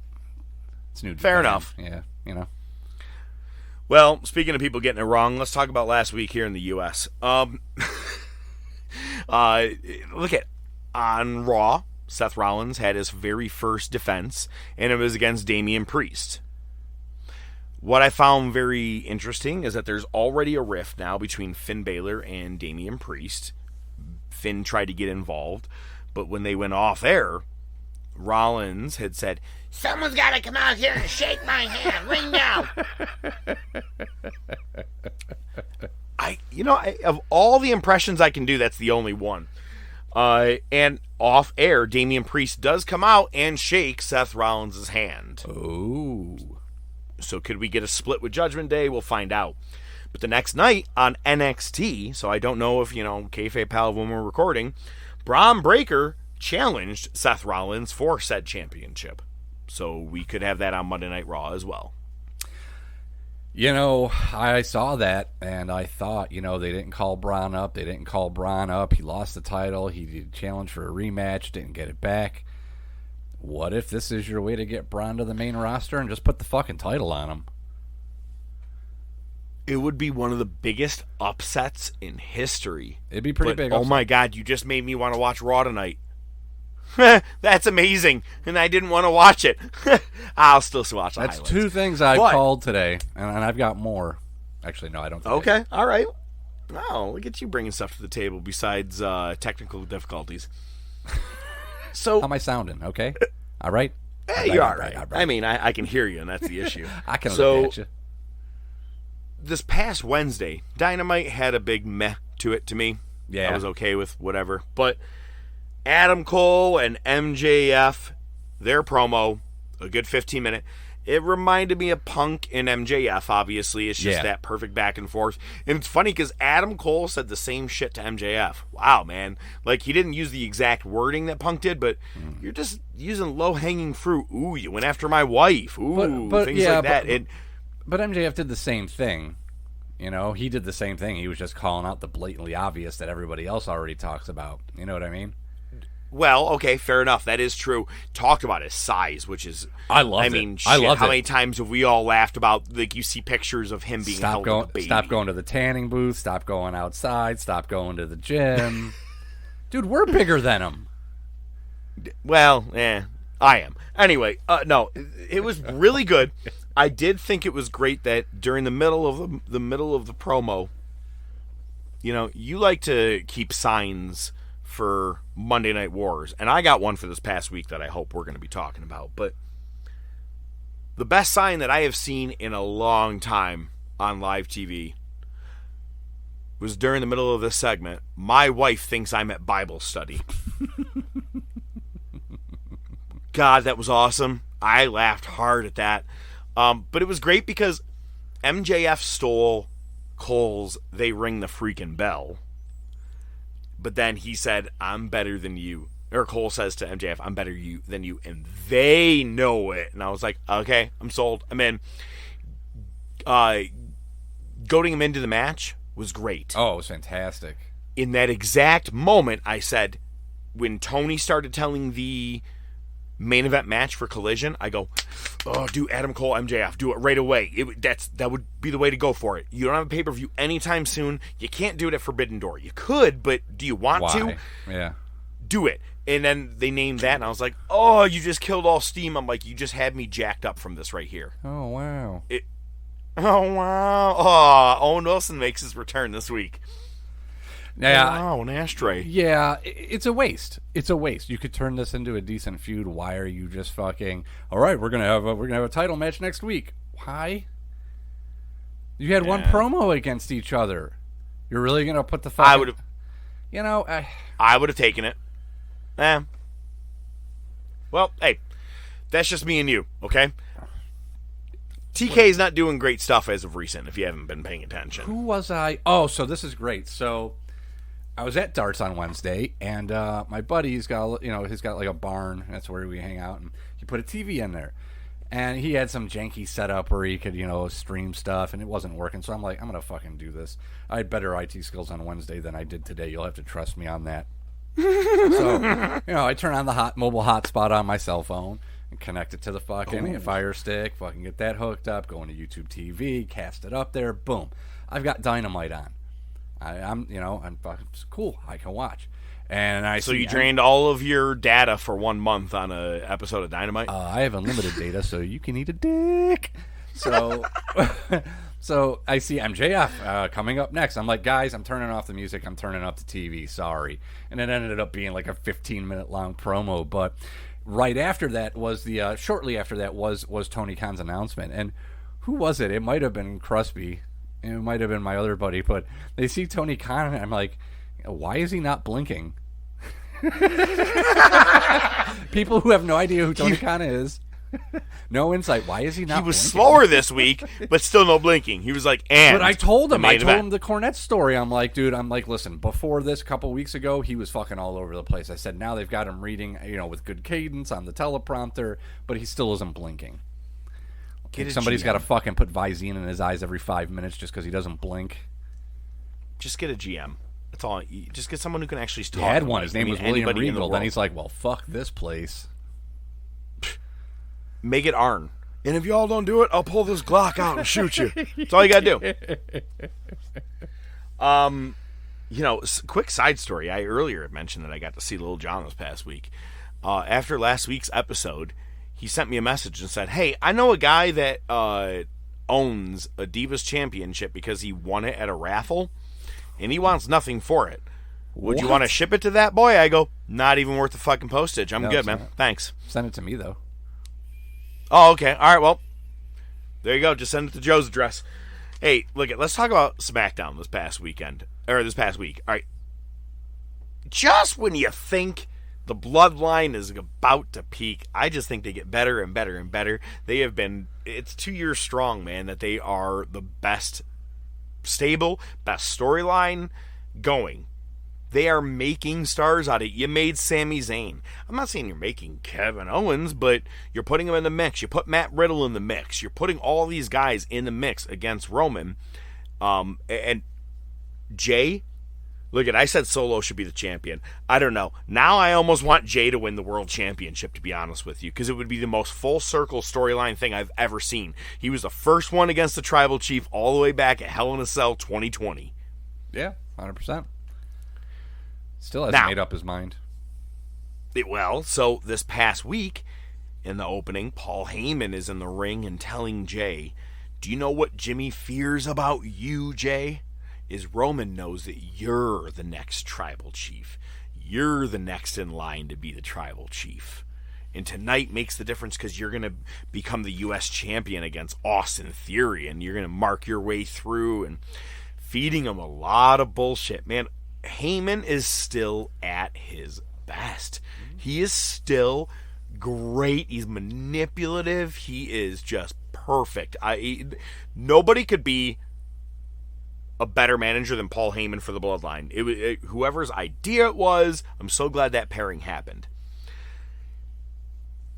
It's New Japan. Fair enough. Yeah, Well, speaking of people getting it wrong, let's talk about last week here in the U.S. Look at on Raw, Seth Rollins had his very first defense, and it was against Damian Priest. What I found very interesting is that there's already a rift now between Finn Balor and Damian Priest. Finn tried to get involved, but when they went off air, Rollins had said, "Someone's got to come out here and shake my hand. Ring now." Of all the impressions I can do, that's the only one. And off air, Damian Priest does come out and shake Seth Rollins' hand. Oh. So could we get a split with Judgment Day? We'll find out. But the next night on NXT, so I don't know if, Kayfabe Pal, when we're recording, Braun Breaker challenged Seth Rollins for said championship. So we could have that on Monday Night Raw as well. I saw that, and I thought, they didn't call Braun up. They didn't call Braun up. He lost the title. He did challenge for a rematch, didn't get it back. What if this is your way to get Braun to the main roster and just put the fucking title on him? It would be one of the biggest upsets in history. It'd be pretty big. Oh my God, you just made me want to watch Raw tonight. That's amazing, and I didn't want to watch it. I'll still watch the highlights. That's two things I've called today, and I've got more. Actually, no, I don't think Okay, all right. Oh, look at you bringing stuff to the table besides technical difficulties. So, how am I sounding? Okay? All right? Hey, you're all right. I mean, I can hear you, and that's the issue. I can look at you. This past Wednesday, Dynamite had a big meh to it to me. Yeah. I was okay with whatever. But Adam Cole and MJF, their promo, a good 15-minute. It reminded me of Punk and MJF, obviously. It's just that perfect back and forth. And it's funny because Adam Cole said the same shit to MJF. Wow, man. Like, he didn't use the exact wording that Punk did, but you're just using low-hanging fruit. Ooh, you went after my wife. Ooh, things like that. But MJF did the same thing. He did the same thing. He was just calling out the blatantly obvious that everybody else already talks about. You know what I mean? Well, okay, fair enough. That is true. Talked about his size, which is... I love it. I mean, shit, how many times have we all laughed about, like, you see pictures of him being held like a baby. Stop going to the tanning booth. Stop going outside. Stop going to the gym. Dude, we're bigger than him. Well, I am. Anyway, no, it was really good. I did think it was great that during the middle of the promo, you like to keep signs for Monday Night Wars, and I got one for this past week that I hope we're going to be talking about. But the best sign that I have seen in a long time on live TV was during the middle of this segment. My wife thinks I'm at Bible study. God, that was awesome. I laughed hard at that. But it was great because MJF stole Cole's "They Ring the Freaking Bell." But then he said, "I'm better than you." Or Cole says to MJF, "I'm better than you." And they know it. And I was like, okay, I'm sold. I'm in. Goading him into the match was great. Oh, it was fantastic. In that exact moment, I said, when Tony started telling the main event match for Collision, I go, oh, do Adam Cole, MJF. Do it right away. That would be the way to go for it. You don't have a pay-per-view anytime soon. You can't do it at Forbidden Door. You could, but do you want to? Yeah. Do it. And then they named that, and I was like, oh, you just killed all steam. I'm like, you just had me jacked up from this right here. Oh, wow. Oh, wow. Oh, Owen Wilson makes his return this week. Yeah. Wow, an ashtray. Yeah, it's a waste. It's a waste. You could turn this into a decent feud. Why are you just fucking? All right, we're gonna have a title match next week. Why? You had one promo against each other. You're really gonna put the fucking? I would have. I would have taken it. Well, hey, that's just me and you, okay? TK's not doing great stuff as of recent. If you haven't been paying attention. Who was I? Oh, so this is great. So I was at Darts on Wednesday, and my buddy's got, he's got like a barn. That's where we hang out, and he put a TV in there, and he had some janky setup where he could, stream stuff, and it wasn't working. So I'm like, I'm gonna fucking do this. I had better IT skills on Wednesday than I did today. You'll have to trust me on that. So, I turn on the mobile hotspot on my cell phone and connect it to the fucking Fire Stick. Fucking get that hooked up. Go into YouTube TV, cast it up there. Boom, I've got Dynamite on. I'm fucking cool. I can watch. And so you drained all of your data for 1 month on a episode of Dynamite? I have unlimited data, so you can eat a dick. So, so I see MJF coming up next. I'm like, guys, I'm turning off the music. I'm turning up the TV. Sorry. And it ended up being like a 15-minute long promo. But right after that was the shortly after that was Tony Khan's announcement. And who was it? It might have been Crosby. It might have been my other buddy. But they see Tony Khan, and I'm like, why is he not blinking? People who have no idea who Tony Khan is. No insight. Why is he not? He was blinking? slower this week, but still no blinking. He was like, and. But I told him event. the Cornette story. I'm like, dude, listen, before this, a couple weeks ago, he was fucking all over the place. I said, now they've got him reading, with good cadence on the teleprompter, but he still isn't blinking. Somebody's got to fucking put Visine in his eyes every 5 minutes just because he doesn't blink. Just get a GM. That's all. Just get someone who can actually talk. He had one. His name was William Regal. Then he's like, well, fuck this place. Make it Arn. And if y'all don't do it, I'll pull this Glock out and shoot you. That's all you got to do. Quick side story. I earlier had mentioned that I got to see Lil Jon this past week. After last week's episode, he sent me a message and said, hey, I know a guy that owns a Divas Championship because he won it at a raffle, and he wants nothing for it. Would you want to ship it to that boy? I go, not even worth the fucking postage. I'm good, man. Thanks. Send it to me, though. Oh, okay. All right, well, there you go. Just send it to Joe's address. Hey, let's talk about SmackDown this past week. All right. Just when you think the bloodline is about to peak, I just think they get better and better and better. It's 2 years strong, man, that they are the best stable, best storyline going. They are making stars out of it. You made Sami Zayn. I'm not saying you're making Kevin Owens, but you're putting him in the mix. You put Matt Riddle in the mix. You're putting all these guys in the mix against Roman. And Jay, I said Solo should be the champion. I don't know. Now I almost want Jay to win the world championship, to be honest with you, because it would be the most full circle storyline thing I've ever seen. He was the first one against the Tribal Chief all the way back at Hell in a Cell 2020. Yeah, 100%. Still hasn't made up his mind. So this past week, in the opening, Paul Heyman is in the ring and telling Jay, do you know what Jimmy fears about you, Jay? Is Roman knows that you're the next Tribal Chief. You're the next in line to be the Tribal Chief. And tonight makes the difference because you're going to become the U.S. champion against Austin Theory, and you're going to mark your way through, and feeding him a lot of bullshit. Man, Heyman is still at his best. He is still great. He's manipulative. He is just perfect. Nobody could be a better manager than Paul Heyman for the Bloodline. Whoever's idea it was, I'm so glad that pairing happened.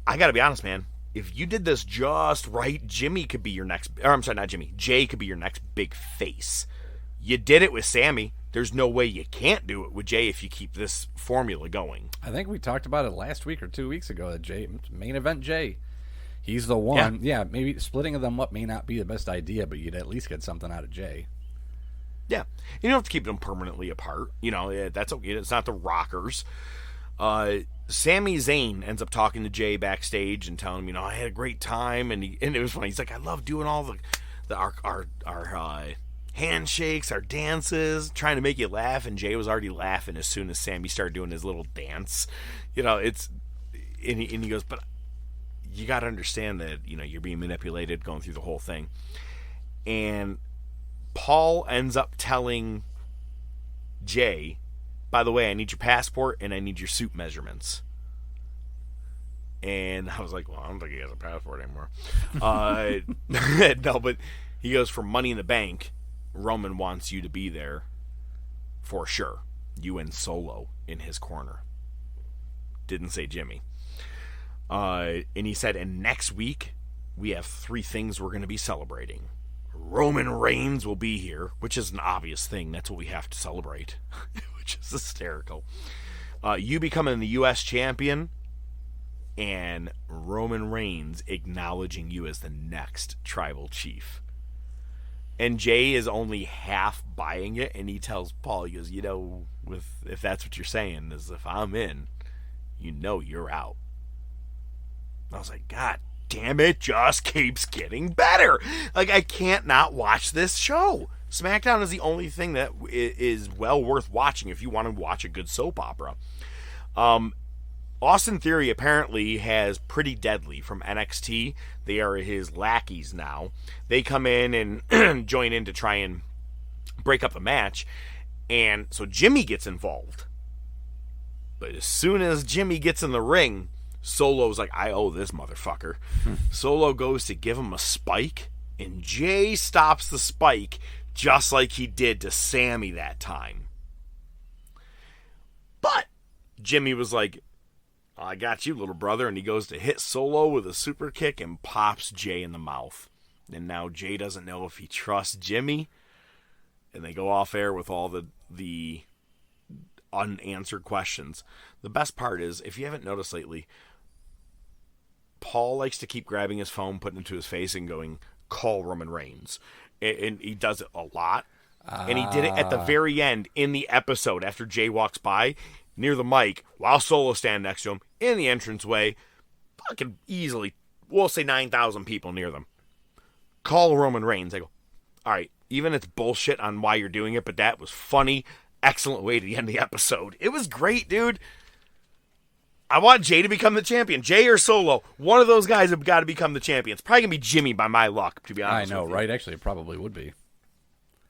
I got to be honest, man. If you did this just right, Jay could be your next big face. You did it with Sammy. There's no way you can't do it with Jay if you keep this formula going. I think we talked about it last week or 2 weeks ago. That Jay, main event Jay, he's the one. Yeah, maybe splitting them up may not be the best idea, but you'd at least get something out of Jay. Yeah, you don't have to keep them permanently apart. That's okay. It's not the Rockers. Sami Zayn ends up talking to Jay backstage and telling him, I had a great time, and it was funny. He's like, I love doing all our handshakes, our dances, trying to make you laugh, and Jay was already laughing as soon as Sammy started doing his little dance. And he goes, but you got to understand that you're being manipulated, going through the whole thing. And Paul ends up telling Jay, by the way, I need your passport and I need your suit measurements. And I was like, well, I don't think he has a passport anymore. No, but he goes, for Money in the Bank, Roman wants you to be there for sure. You and Solo in his corner. Didn't say Jimmy. And he said, and next week, we have 3 things we're going to be celebrating. Roman Reigns will be here, which is an obvious thing. That's what we have to celebrate, which is hysterical. You becoming the U.S. champion, and Roman Reigns acknowledging you as the next Tribal Chief. And Jay is only half buying it, and he tells Paul, he goes, if that's what you're saying, is if I'm in, you're out. I was like, God damn it, just keeps getting better. I can't not watch this show. SmackDown is the only thing that is well worth watching if you want to watch a good soap opera. Austin Theory apparently has Pretty Deadly from NXT. They are his lackeys now. They come in and join in to try and break up the match. And so Jimmy gets involved. But as soon as Jimmy gets in the ring, Solo's like, I owe this motherfucker. Solo goes to give him a spike, and Jay stops the spike just like he did to Sammy that time. But Jimmy was like, I got you, little brother, and he goes to hit Solo with a super kick and pops Jay in the mouth. And now Jay doesn't know if he trusts Jimmy, and they go off air with all the unanswered questions. The best part is, if you haven't noticed lately, Paul likes to keep grabbing his phone, putting it to his face, and going, call Roman Reigns. And he does it a lot. And he did it at the very end in the episode after Jay walks by near the mic while Solo standing next to him in the entranceway. Fucking easily, we'll say 9,000 people near them. Call Roman Reigns. I go, all right, even it's bullshit on why you're doing it, but that was funny. Excellent way to end the episode. It was great, dude. I want Jay to become the champion. Jay or Solo. One of those guys have got to become the champion. It's probably going to be Jimmy by my luck, to be honest. I know, with you. right? Actually, it probably would be.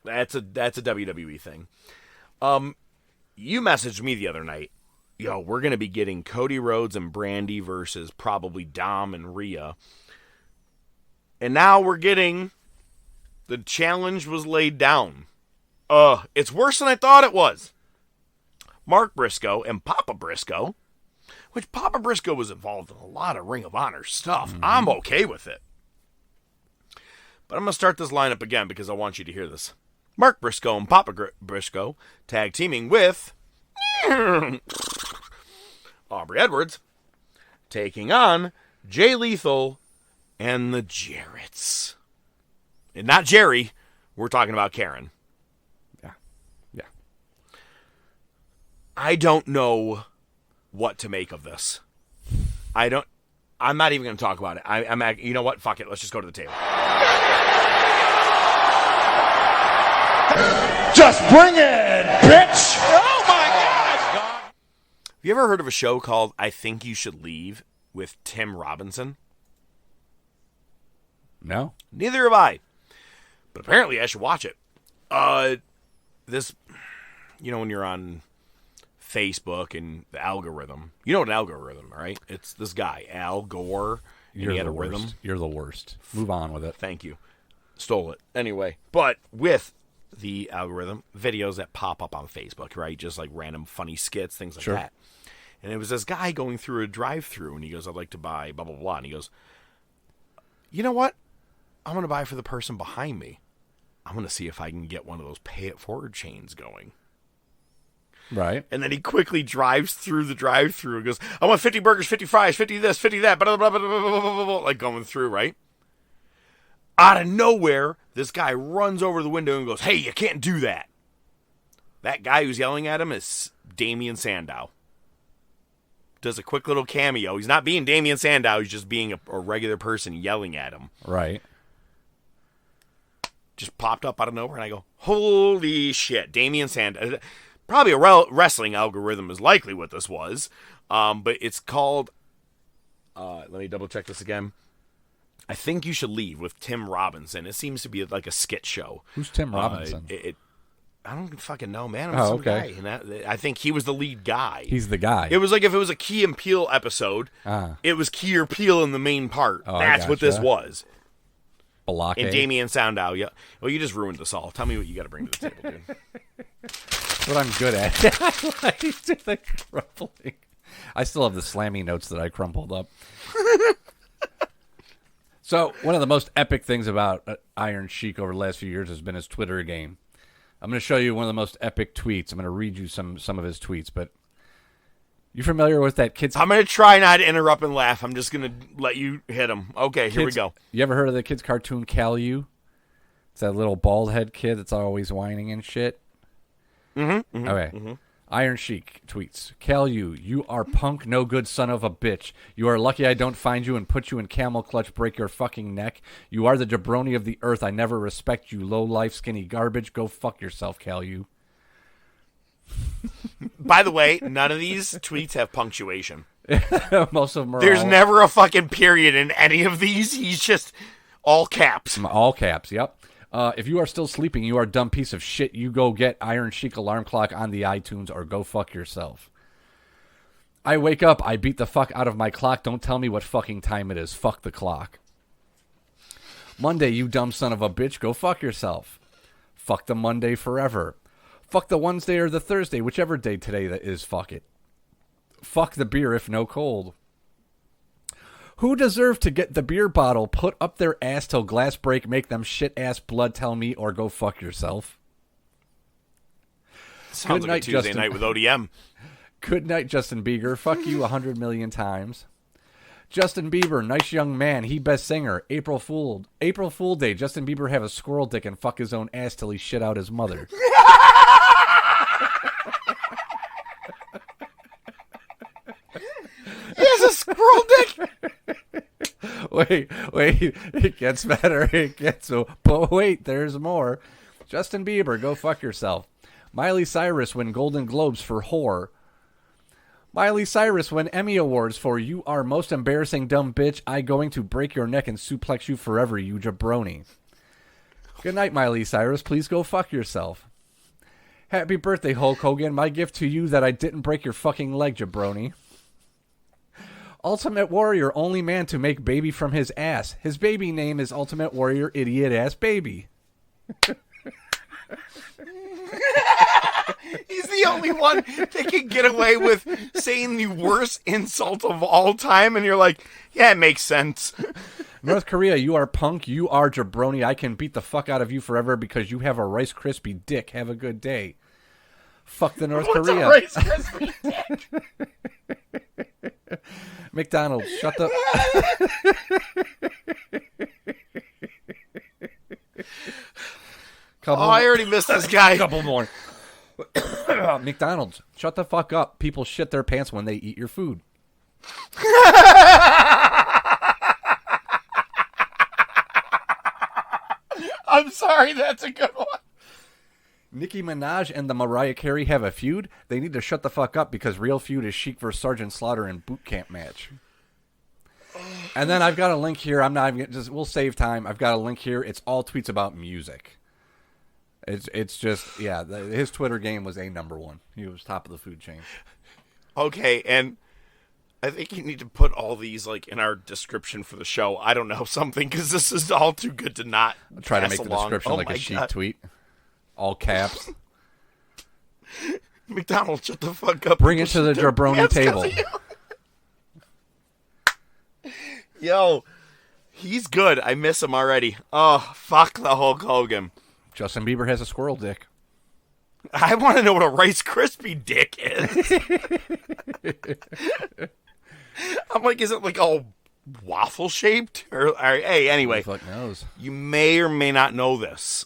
That's a WWE thing. You messaged me the other night. Yo, we're going to be getting Cody Rhodes and Brandy versus probably Dom and Rhea. And now we're getting... The challenge was laid down. It's worse than I thought it was. Mark Briscoe and Papa Briscoe, which Papa Briscoe was involved in a lot of Ring of Honor stuff. Mm-hmm. I'm okay with it. But I'm going to start this lineup again because I want you to hear this. Mark Briscoe and Papa Briscoe tag teaming with Aubrey Edwards, taking on Jay Lethal and the Jarretts. And not Jerry, we're talking about Karen. Yeah. I don't know what to make of this. I'm not even going to talk about it. You know what? Fuck it. Let's just go to the table. Just bring it, bitch! Oh my God! Have you ever heard of a show called I Think You Should Leave with Tim Robinson? No. Neither have I. But apparently I should watch it. This, when you're on Facebook and the algorithm. You know what an algorithm, right? It's this guy, Al Gore. You're he had the a worst. rhythm. You're the worst. Move on with it. Thank you. Stole it. Anyway, but with the algorithm, videos that pop up on Facebook, right? Just like random funny skits, things like that. And it was this guy going through a drive-thru, and he goes, I'd like to buy blah, blah, blah. And he goes, you know what? I'm going to buy for the person behind me. I'm going to see if I can get one of those pay-it-forward chains going. Right. And then he quickly drives through the drive-thru and goes, I want 50 burgers, 50 fries, 50 this, 50 that, blah, blah, blah, blah, blah, blah, blah, like going through, right? Out of nowhere, this guy runs over to the window and goes, hey, you can't do that. That guy who's yelling at him is Damian Sandow. Does a quick little cameo. He's not being Damian Sandow. He's just being a regular person yelling at him. Right. Just popped up out of nowhere, and I go, holy shit, Damian Sandow. Probably a wrestling algorithm is likely what this was. But it's called, let me double check this again. I Think You Should Leave with Tim Robinson. It seems to be like a skit show. Who's Tim Robinson? I don't fucking know, man. I'm some guy. And I think he was the lead guy. He's the guy. It was like if it was a Key and Peele episode, it was Key or Peele in the main part. That's what this was. Balake. And Damian Sandow. Yeah. Well, you just ruined us all. Tell me what you got to bring to the table, dude. What I'm good at. I like the crumpling. I still have the slammy notes that I crumpled up. So, one of the most epic things about Iron Sheik over the last few years has been his Twitter game. I'm going to show you one of the most epic tweets. I'm going to read you some of his tweets, but you familiar with that kid's... I'm going to try not to interrupt and laugh. I'm just going to let you hit him. Okay, here we go. You ever heard of the kid's cartoon, Cal-U? It's that little bald head kid that's always whining and shit. Mm-hmm. Okay. Mm-hmm. Iron Sheik tweets, Cal-U, you are punk, no good son of a bitch. You are lucky I don't find you and put you in camel clutch, break your fucking neck. You are the jabroni of the earth. I never respect you, low-life, skinny garbage. Go fuck yourself, Cal-U. By the way, none of these tweets have punctuation. Most of them are. There's never a fucking period in any of these. He's just all caps. All caps. Yep. If you are still sleeping, you are a dumb piece of shit. You go get Iron Sheik alarm clock on the iTunes or go fuck yourself. I wake up. I beat the fuck out of my clock. Don't tell me what fucking time it is. Fuck the clock. Monday, you dumb son of a bitch. Go fuck yourself. Fuck the Monday forever. Fuck the Wednesday or the Thursday, whichever day today that is. Fuck it. Fuck the beer if no cold. Who deserved to get the beer bottle put up their ass till glass break, make them shit-ass blood tell me, or go fuck yourself? Sounds Good like night, a Tuesday Justin. night with ODM. Good night, Justin Bieber. Fuck you 100 million times. Justin Bieber, nice young man. He best singer. April Fool Day. Justin Bieber have a squirrel dick and fuck his own ass till he shit out his mother. He has a squirrel dick. Wait. It gets better. But wait, there's more. Justin Bieber, go fuck yourself. Miley Cyrus win Golden Globes for whore. Miley Cyrus win Emmy Awards for You Are Most Embarrassing Dumb Bitch. I going to break your neck and suplex you forever, you jabroni. Good night, Miley Cyrus. Please go fuck yourself. Happy birthday, Hulk Hogan. My gift to you that I didn't break your fucking leg, jabroni. Ultimate Warrior, only man to make baby from his ass. His baby name is Ultimate Warrior, idiot ass baby. He's the only one that can get away with saying the worst insult of all time, and you're like, yeah, it makes sense. North Korea, you are punk, you are jabroni. I can beat the fuck out of you forever because you have a Rice Krispie dick. Have a good day. Fuck the North What's Korea. a Rice Krispie dick? McDonald's, shut the... I already missed this guy. Couple more. McDonald's, shut the fuck up. People shit their pants when they eat your food. I'm sorry, that's a good one. Nicki Minaj and the Mariah Carey have a feud. They need to shut the fuck up because real feud is Sheik vs. Sergeant Slaughter in boot camp match. And then I've got a link here. I'm not even just. We'll save time. I've got a link here. It's all tweets about music. It's just his Twitter game was number one. He was top of the food chain. Okay, and I think you need to put all these like in our description for the show. I don't know something because this is all too good to not Try to pass make the along. description like a Sheik tweet, all caps. McDonald's, shut the fuck up. Bring it to the jabroni table. Yo, he's good. I miss him already. Oh, fuck the Hulk Hogan. Justin Bieber has a squirrel dick. I want to know what a Rice Krispie dick is. I'm like, is it like all waffle shaped? Or hey, anyway, Who the fuck knows? You may or may not know this.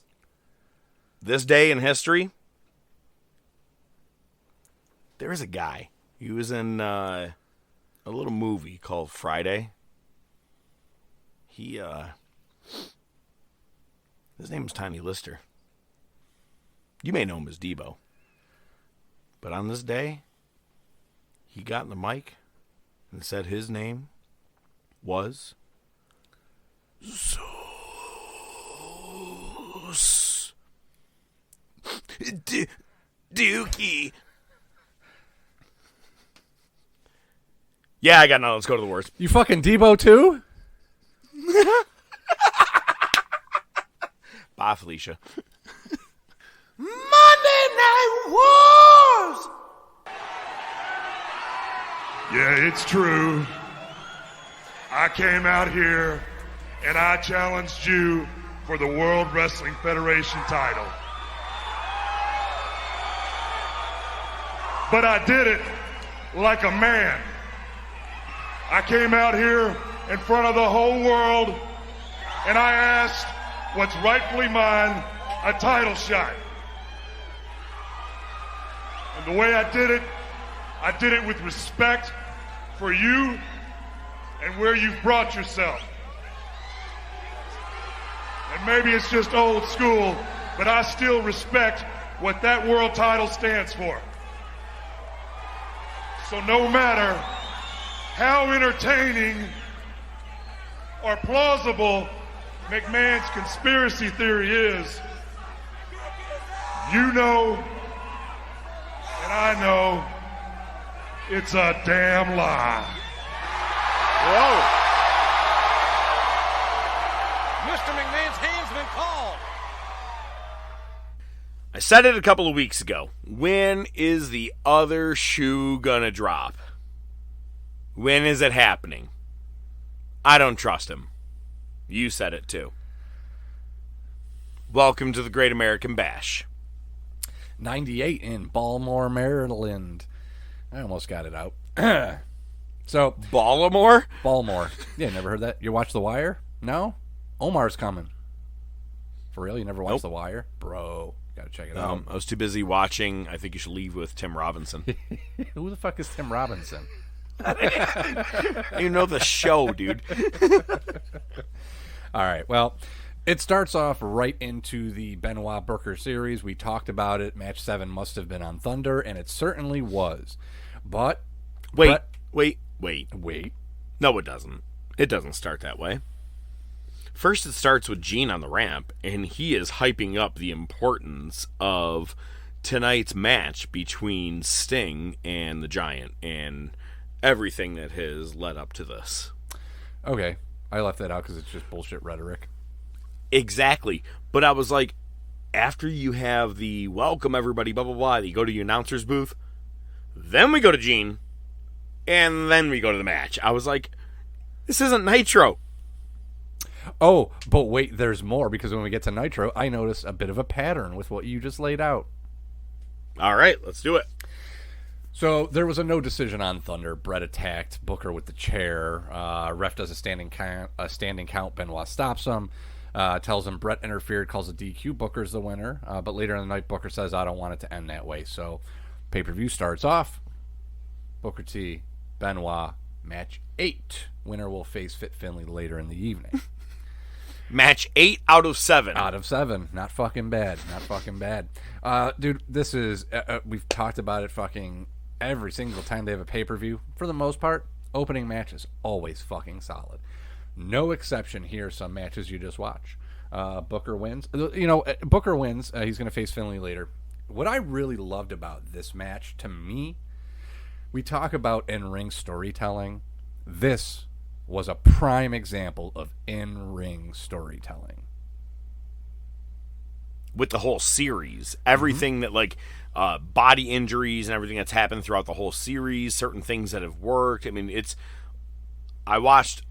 This day in history, there is a guy. He was in a little movie called Friday. His name is Tiny Lister. You may know him as Debo. But on this day, he got in the mic and said his name was Zeus. Dookie. Yeah, I got nothing. Let's go to the worst. You fucking Debo too? Bye, Felicia. Monday Night Wars! Yeah, it's true. I came out here and I challenged you for the World Wrestling Federation title. But I did it like a man. I came out here in front of the whole world and I asked what's rightfully mine, a title shot. And the way I did it with respect for you and where you've brought yourself. And maybe it's just old school, but I still respect what that world title stands for. So no matter how entertaining or plausible McMahon's conspiracy theory is. You know, and I know, it's a damn lie. Whoa. Mr. McMahon's hand's been called. I said it a couple of weeks ago. When is the other shoe gonna drop? When is it happening? I don't trust him. You said it too. Welcome to the Great American Bash. 98 in Baltimore, Maryland. I almost got it out. So, Baltimore? Baltimore. Yeah, never heard that? You watch The Wire? No? Omar's coming. For real? You never watched The Wire? Bro, gotta check it out. I was too busy watching I Think You Should Leave with Tim Robinson. Who the fuck is Tim Robinson? You know the show, dude. All right, well, it starts off right into the Benoit Booker series. We talked about it. Match 7 must have been on Thunder, and it certainly was. But... Wait. No, it doesn't. It doesn't start that way. First, it starts with Gene on the ramp, and he is hyping up the importance of tonight's match between Sting and the Giant and everything that has led up to this. Okay, I left that out because it's just bullshit rhetoric. Exactly. But I was like, after you have the welcome everybody, blah, blah, blah, you go to your announcer's booth, then we go to Gene, and then we go to the match. I was like, this isn't Nitro. Oh, but wait, there's more, because when we get to Nitro, I notice a bit of a pattern with what you just laid out. All right, let's do it. So there was a no decision on Thunder. Brett attacked Booker with the chair. Ref does a standing count. Benoit stops him. Tells him Brett interfered, calls a DQ. Booker's the winner. But later in the night, Booker says, I don't want it to end that way. So pay-per-view starts off. Booker T, Benoit, match 8. Winner will face Fit Finlay later in the evening. Match 8 out of 7. Out of 7. Not fucking bad. Not fucking bad. Dude, this is... we've talked about it fucking every single time they have a pay-per-view. For the most part, opening match is always fucking solid. No exception here. Some matches you just watch. Booker wins. Booker wins. He's going to face Finlay later. What I really loved about this match, to me, we talk about in-ring storytelling. This was a prime example of in-ring storytelling. With the whole series. Everything that, like, body injuries and everything that's happened throughout the whole series, certain things that have worked. I mean, I watched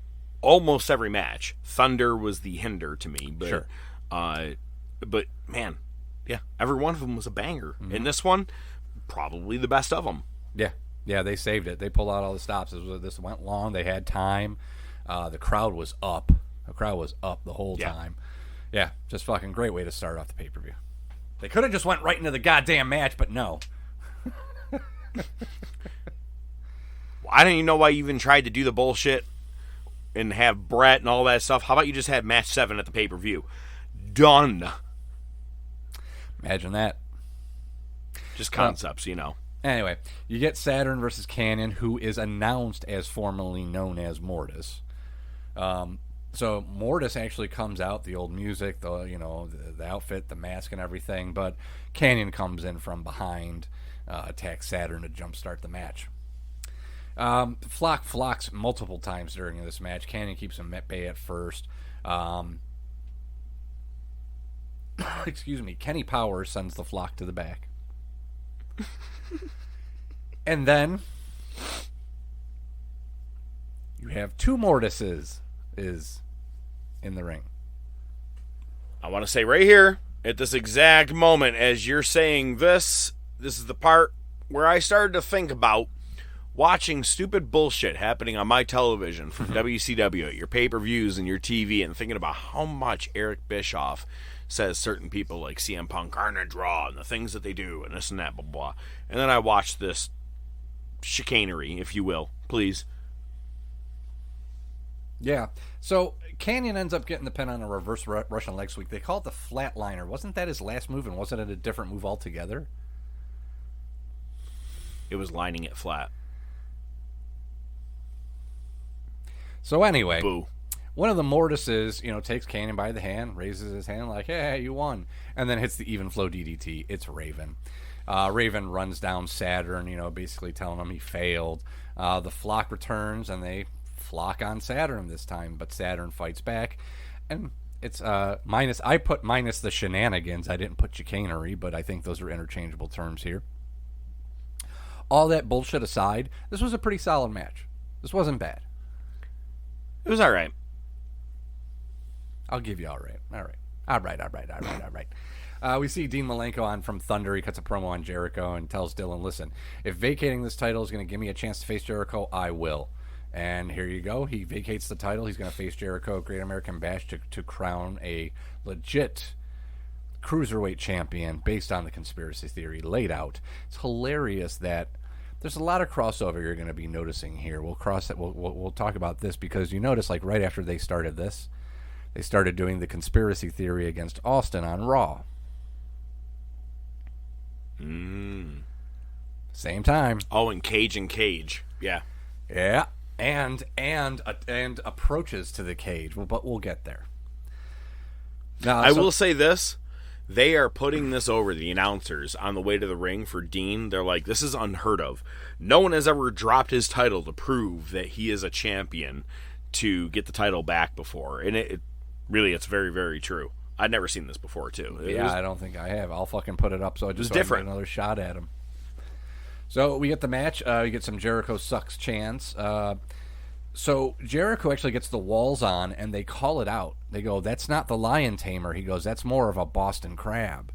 almost every match. Thunder was the hinder to me. But, sure. But, man, yeah, every one of them was a banger. Mm-hmm. And this one, probably the best of them. Yeah. Yeah, they saved it. They pulled out all the stops. This went long. They had time. The crowd was up. The crowd was up the whole time. Yeah, just fucking great way to start off the pay-per-view. They could have just went right into the goddamn match, but no. I don't even know why you even tried to do the bullshit and have Brett and all that stuff. How about you just had match 7 at the pay-per-view? Done. Imagine that. Just concepts, you know. Anyway, you get Saturn versus Canyon, who is announced as formerly known as Mortis. So Mortis actually comes out, the old music, the outfit, the mask, and everything. But Canyon comes in from behind, attacks Saturn to jumpstart the match. Flock flocks multiple times during this match. Canyon keeps him at bay at first. Excuse me. Kenny Powers sends the flock to the back. And then you have 2 Mortises is in the ring. I want to say right here, at this exact moment, as you're saying this is the part where I started to think about watching stupid bullshit happening on my television from WCW at your pay-per-views and your TV, and thinking about how much Eric Bischoff says certain people like CM Punk aren't a draw and the things that they do and this and that, blah, blah. And then I watched this chicanery, if you will, please. Yeah. So Canyon ends up getting the pin on a reverse Russian leg sweep. They call it the flatliner. Wasn't that his last move, and wasn't it a different move altogether? It was lining it flat. So anyway, Boo. one of the Mortises, takes Canyon by the hand, raises his hand like, hey, you won, and then hits the even flow DDT. It's Raven. Raven runs down Saturn, basically telling him he failed. The flock returns, and they flock on Saturn this time, but Saturn fights back, and it's minus. I put minus the shenanigans. I didn't put chicanery, but I think those are interchangeable terms here. All that bullshit aside, this was a pretty solid match. This wasn't bad. It was all right. I'll give you all right. We see Dean Malenko on from Thunder. He cuts a promo on Jericho and tells Dylan, listen, if vacating this title is going to give me a chance to face Jericho, I will. And here you go. He vacates the title. He's going to face Jericho at Great American Bash to crown a legit cruiserweight champion based on the conspiracy theory laid out. It's hilarious that there's a lot of crossover you're going to be noticing here. We'll talk about this because you notice, like, right after they started this, they started doing the conspiracy theory against Austin on Raw. Same time. Oh, and Cage. Yeah. Yeah. And approaches to the cage. But we'll get there. Now, I will say this. They are putting this over, the announcers, on the way to the ring for Dean. They're like, this is unheard of. No one has ever dropped his title to prove that he is a champion to get the title back before. And it really, it's very, very true. I'd never seen this before, too. I don't think I have. I'll fucking put it up so I just different. Get another shot at him. So we get the match. We get some Jericho sucks chants. So Jericho actually gets the walls on, and they call it out. They go, that's not the lion tamer. He goes, that's more of a Boston crab.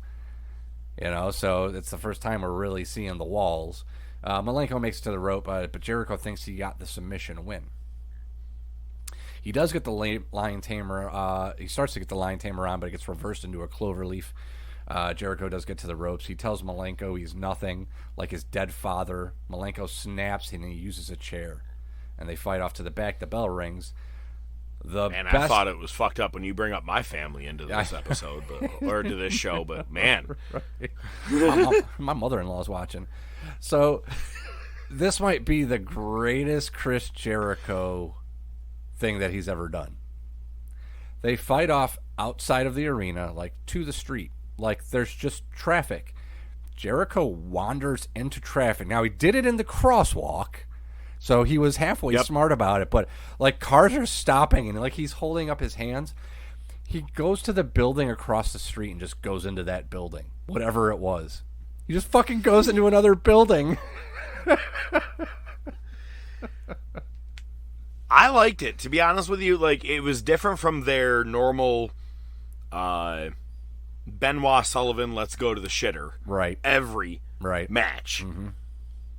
So it's the first time we're really seeing the walls. Malenko makes it to the rope, but Jericho thinks he got the submission win. He does get the lion tamer. He starts to get the lion tamer on, but it gets reversed into a cloverleaf. Jericho does get to the ropes. He tells Malenko he's nothing, like his dead father. Malenko snaps, and he uses a chair. And they fight off to the back. The bell rings. I thought it was fucked up when you bring up my family into this episode, or to this show. But man, my mother-in-law's watching. So this might be the greatest Chris Jericho thing that he's ever done. They fight off outside of the arena, like to the street, like there's just traffic. Jericho wanders into traffic. Now he did it in the crosswalk. So he was halfway smart about it, but like cars are stopping and like he's holding up his hands. He goes to the building across the street and just goes into that building, whatever it was. He just fucking goes into another building. I liked it, to be honest with you. Like, it was different from their normal Benoit Sullivan, let's go to the shitter. Right. Every match. Mm-hmm.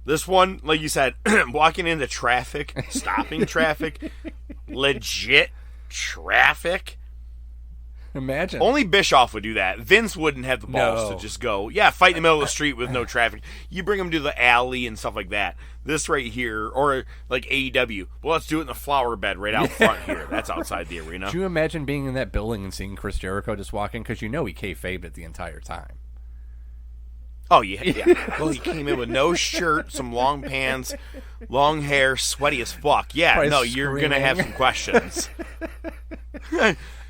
This one, like you said, walking into traffic, stopping traffic, legit traffic. Imagine. Only Bischoff would do that. Vince wouldn't have the balls to just go, fight in the middle of the street with no traffic. You bring him to the alley and stuff like that. This right here, or like AEW, well, let's do it in the flower bed right out front here. That's outside the arena. Could you imagine being in that building and seeing Chris Jericho just walking? Because he kayfabed it the entire time. Oh, yeah. Well, he came in with no shirt, some long pants, long hair, sweaty as fuck. Yeah, Probably you're going to have some questions.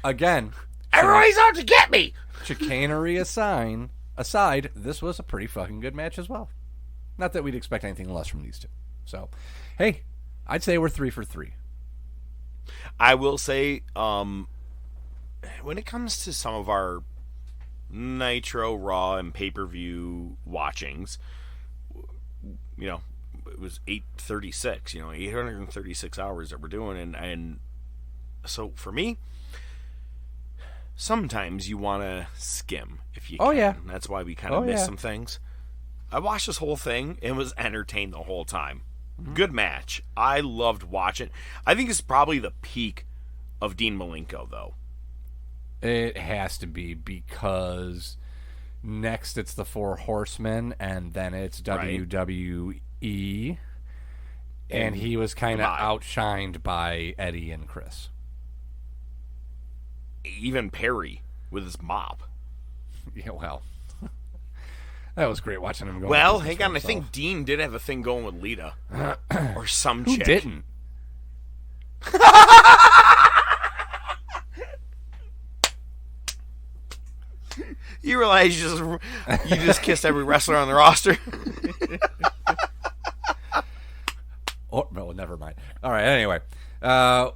Again, everybody's out to get me! Chicanery aside, this was a pretty fucking good match as well. Not that we'd expect anything less from these two. So, hey, I'd say we're 3 for 3. I will say, when it comes to some of our Nitro, Raw, and pay-per-view watchings, it was 836, 836 hours that we're doing, and so for me, sometimes you want to skim if you can. Oh, yeah. That's why we kind of miss some things. I watched this whole thing and was entertained the whole time. Mm-hmm. Good match. I loved watching. I think it's probably the peak of Dean Malenko, though. It has to be, because next it's the Four Horsemen, and then it's WWE, and he was kind of outshined by Eddie and Chris. Even Perry with his mop. Yeah, well, that was great watching him go. Well, hang on, I think Dean did have a thing going with Lita. Or some chick. Who didn't? You realize you just kissed every wrestler on the roster? Oh, no, never mind. All right, anyway.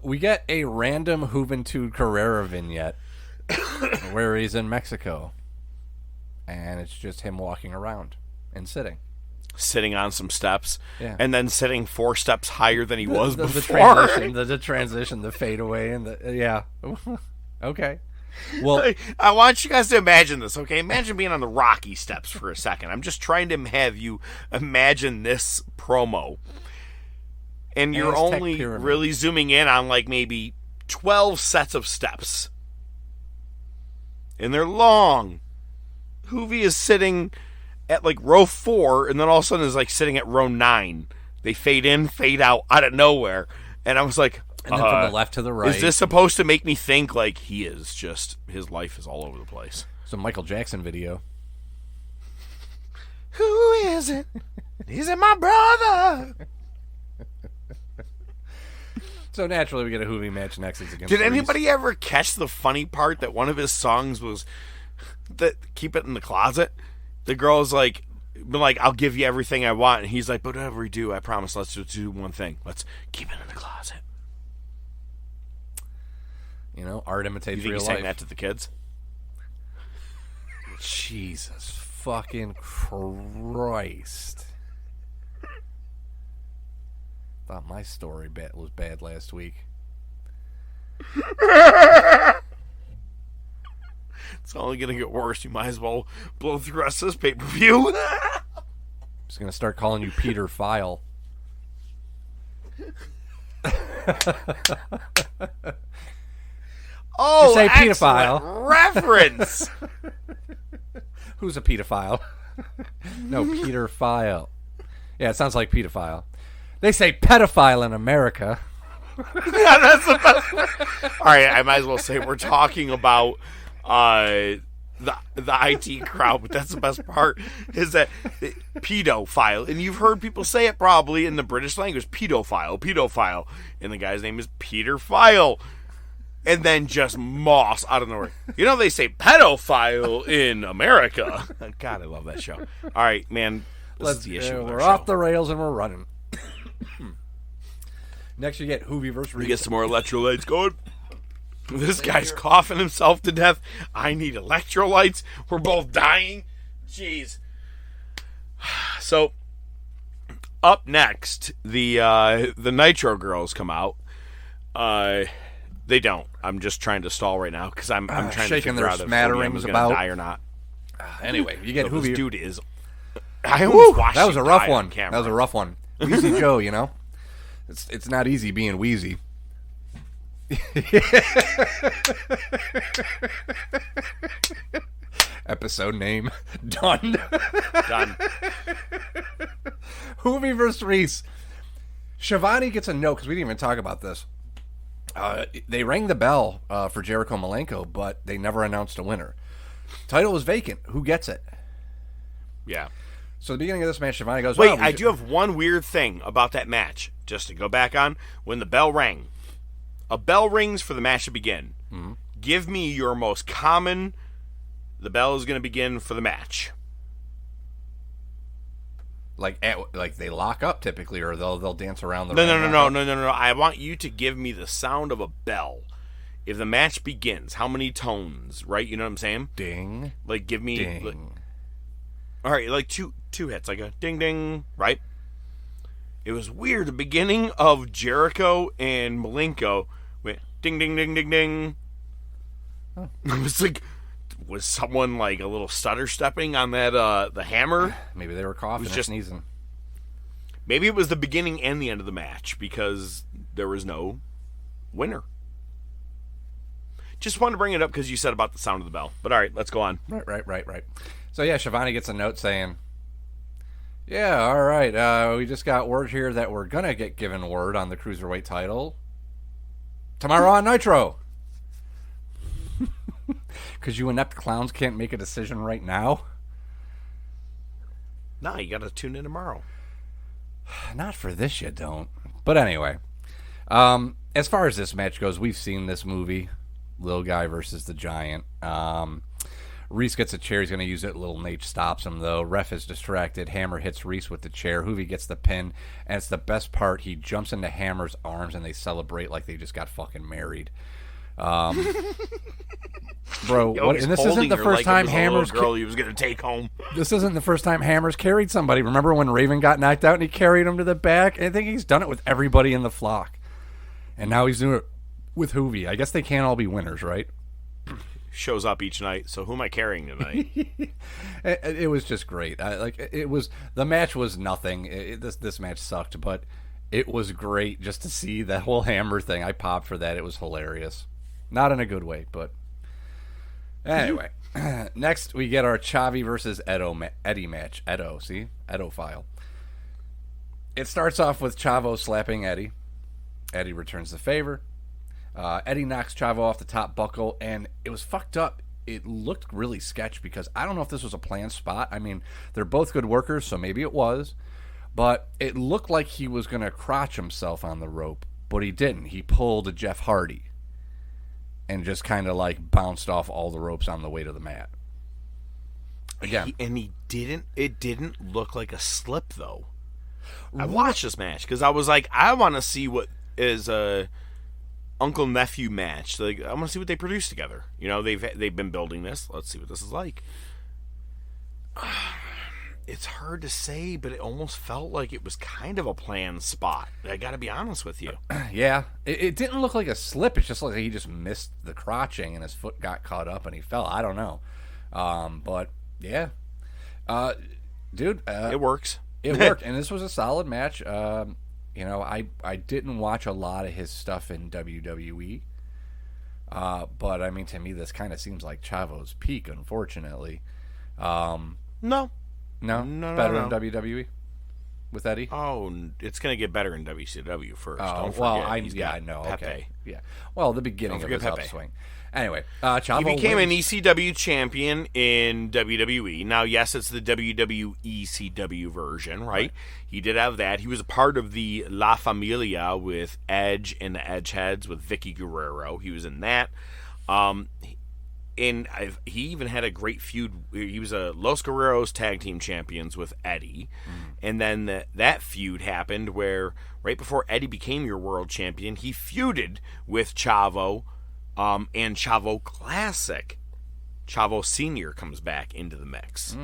We get a random Juventud Carrera vignette where he's in Mexico. And it's just him walking around and sitting. Sitting on some steps. Yeah. And then sitting 4 steps higher than he was before. The transition, the fade away, and yeah. Okay. Well, I want you guys to imagine this, okay? Imagine being on the Rocky steps for a second. I'm just trying to have you imagine this promo. And you're Aztec only pyramid. really zooming in on like maybe 12 sets of steps. And they're long. Hoovy is sitting at like row 4, and then all of a sudden is like sitting at row 9. They fade in, fade out of nowhere. And I was like, and then from the left to the right. is this supposed to make me think like he is just, his life is all over the place? It's a Michael Jackson video. Who is it? Is it my brother? So naturally we get a Hoovy match next. It's against Did Reese. anybody ever catch the funny part that one of his songs was that keep it in the closet? The girl's like, I'll give you everything I want. And he's like, but whatever we do, I promise, let's just do one thing. Let's keep it in the closet. You know, art imitates You think real he's saying life. that to the kids? Jesus fucking Christ. Thought my story was bad last week. It's only going to get worse. You might as well blow through the rest of this pay-per-view. Just going to start calling you Peter File. Oh, You say excellent pedophile. reference. Who's a pedophile? No, Peter File. Yeah, it sounds like pedophile. They say pedophile in America. Yeah, that's the best. All right, I might as well say we're talking about the IT crowd, but that's the best part is that pedophile, and you've heard people say it probably in the British language, pedophile, and the guy's name is Peter File, and then just Moss out of nowhere. You know they say pedophile in America. God, I love that show. All right, man, this is the issue. with our We're show. off the rails and we're running. Next, you get Hoovy versus We Reese. get some more electrolytes going. This guy's coughing himself to death. I need electrolytes. We're both dying. Jeez. So, up next, the Nitro Girls come out. They don't. I'm just trying to stall right now because I'm trying to shaking figure their out if smatterings was about- going to die or not. Anyway, you get So this Hoovy. dude is. I almost watched That was a him rough die on one. camera. That was a rough one. Wheezy Joe, you know? It's not easy being Wheezy. Episode name done. Done. Hoovy versus Reese. Shivani gets a note because we didn't even talk about this. They rang the bell for Jericho Malenko, but they never announced a winner. Title was vacant. Who gets it? Yeah. So the beginning of this match, Shivani goes, Wait, "Well, I do have one weird thing about that match. Just to go back on, when the bell rang. A bell rings for the match to begin. Mm-hmm. Give me your most common, the bell is going to begin for the match. like they lock up typically, or they'll dance around the No, ring. no. I want you to give me the sound of a bell. If the match begins, how many tones, right? You know what I'm saying? Ding. Like, give me... Ding. Like, all right, like two hits, like a ding, ding, right? It was weird. The beginning of Jericho and Malenko went ding, ding, ding, ding, ding. Oh. It was like, was someone like a little stutter stepping on that the hammer? Maybe they were coughing It was or just- sneezing. Maybe it was the beginning and the end of the match because there was no winner. Just wanted to bring it up because you said about the sound of the bell. But all right, let's go on. Right. So yeah, Shivani gets a note saying, "Yeah, all right. We just got word here that we're gonna get given word on the cruiserweight title tomorrow on Nitro." Because you inept clowns can't make a decision right now. No, you got to tune in tomorrow. Not for this, you don't. But anyway, as far as this match goes, we've seen this movie, Little Guy versus the Giant. Reese gets a chair. He's going to use it. Little Nate stops him, though. Ref is distracted. Hammer hits Reese with the chair. Hoovy gets the pin. And it's the best part. He jumps into Hammer's arms, and they celebrate like they just got fucking married. Bro, and this isn't the first time Hammer's girl he was going to take home. This isn't the first time Hammer's carried somebody. Remember when Raven got knocked out and he carried him to the back? I think he's done it with everybody in the flock. And now he's doing it with Hoovy. I guess they can't all be winners, right? Shows up each night, so who am I carrying tonight? It was just great. The match was nothing. This match sucked, but it was great just to see that whole Hammer thing. I popped for that. It was hilarious. Not in a good way, but anyway. Next, we get our Chavi versus Eddie match. Edo file. It starts off with Chavo slapping Eddie. Eddie returns the favor. Eddie knocks Chavo off the top buckle, and it was fucked up. It looked really sketch because I don't know if this was a planned spot. I mean, they're both good workers, so maybe it was. But it looked like he was going to crotch himself on the rope, but he didn't. He pulled a Jeff Hardy and just kind of like bounced off all the ropes on the way to the mat. Again. It didn't look like a slip, though. I watched this match because I was like, I want to see what is a uncle-nephew match. Like, I want to see what they produce together. You know, they've been building this. Let's see what this is like. It's hard to say, but it almost felt like it was kind of a planned spot. I got to be honest with you. Yeah, it didn't look like a slip. It's just like he just missed the crotching and his foot got caught up and he fell. I don't know. But yeah, dude, it works. It worked, and this was a solid match. You know, I didn't watch a lot of his stuff in WWE, but I mean, to me, this kind of seems like Chavo's peak. Unfortunately, No, better than WWE with Eddie. Oh, it's gonna get better in WCW first. Oh, Don't forget. well, I know. Pepe. Okay, yeah. Well, the beginning of his Pepe. upswing. Anyway, Chavo He became an wins. ECW champion in WWE. Now, yes, it's the WWE ECW version, right? He did have that. He was a part of the La Familia with Edge and the Edgeheads with Vicky Guerrero. He was in that. And he even had a great feud. He was a Los Guerreros tag team champions with Eddie. And then that feud happened where right before Eddie became your world champion, he feuded with Chavo. And Chavo Classic. Chavo Sr. comes back into the mix.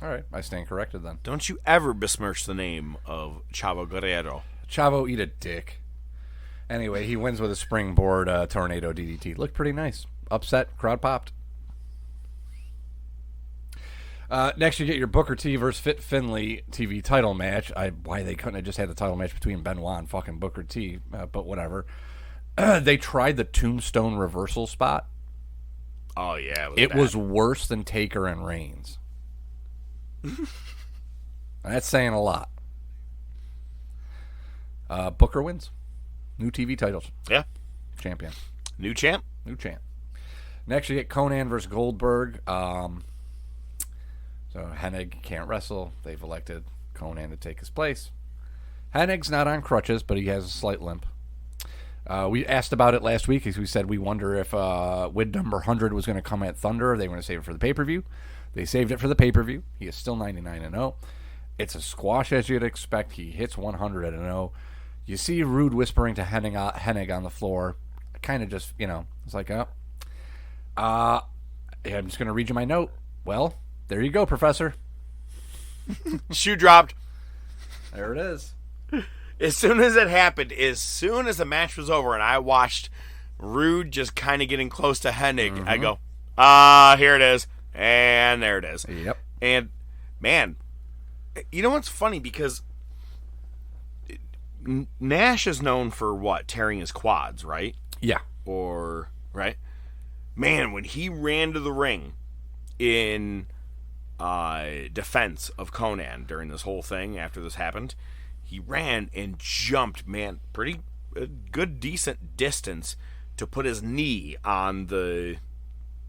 All right, I stand corrected then. Don't you ever besmirch the name of Chavo Guerrero. Chavo, eat a dick. Anyway, he wins with a springboard tornado DDT. Looked pretty nice. Upset, crowd popped. Next, you get your Booker T versus Fit Finlay TV title match. Why they couldn't have just had the title match between Benoit and fucking Booker T, but whatever. They tried the tombstone reversal spot. Oh, yeah. It was worse than Taker and Reigns. That's saying a lot. Booker wins. New TV titles. Yeah. Champion. New champ. New champ. Next, you get Conan versus Goldberg. So Hennig can't wrestle. They've elected Conan to take his place. Hennig's not on crutches, but he has a slight limp. We asked about it last week as we said we wonder if win number 100 was going to come at Thunder or they were going to save it for the pay-per-view. They saved it for the pay-per-view. He is still 99-0. It's a squash as you'd expect. He hits 100-0. You see Rude whispering to Hennig on the floor. Kind of just, it's like, I'm just going to read you my note. Well, there you go, Professor. Shoe dropped. There it is. As soon as it happened, as soon as the match was over and I watched Rude just kind of getting close to Hennig, I go, here it is. And there it is. Yep. And, man, you know what's funny? Because Nash is known for what? Tearing his quads, right? Yeah. Right? Man, when he ran to the ring in defense of Conan during this whole thing after this happened, he ran and jumped, man, pretty good, decent distance to put his knee on the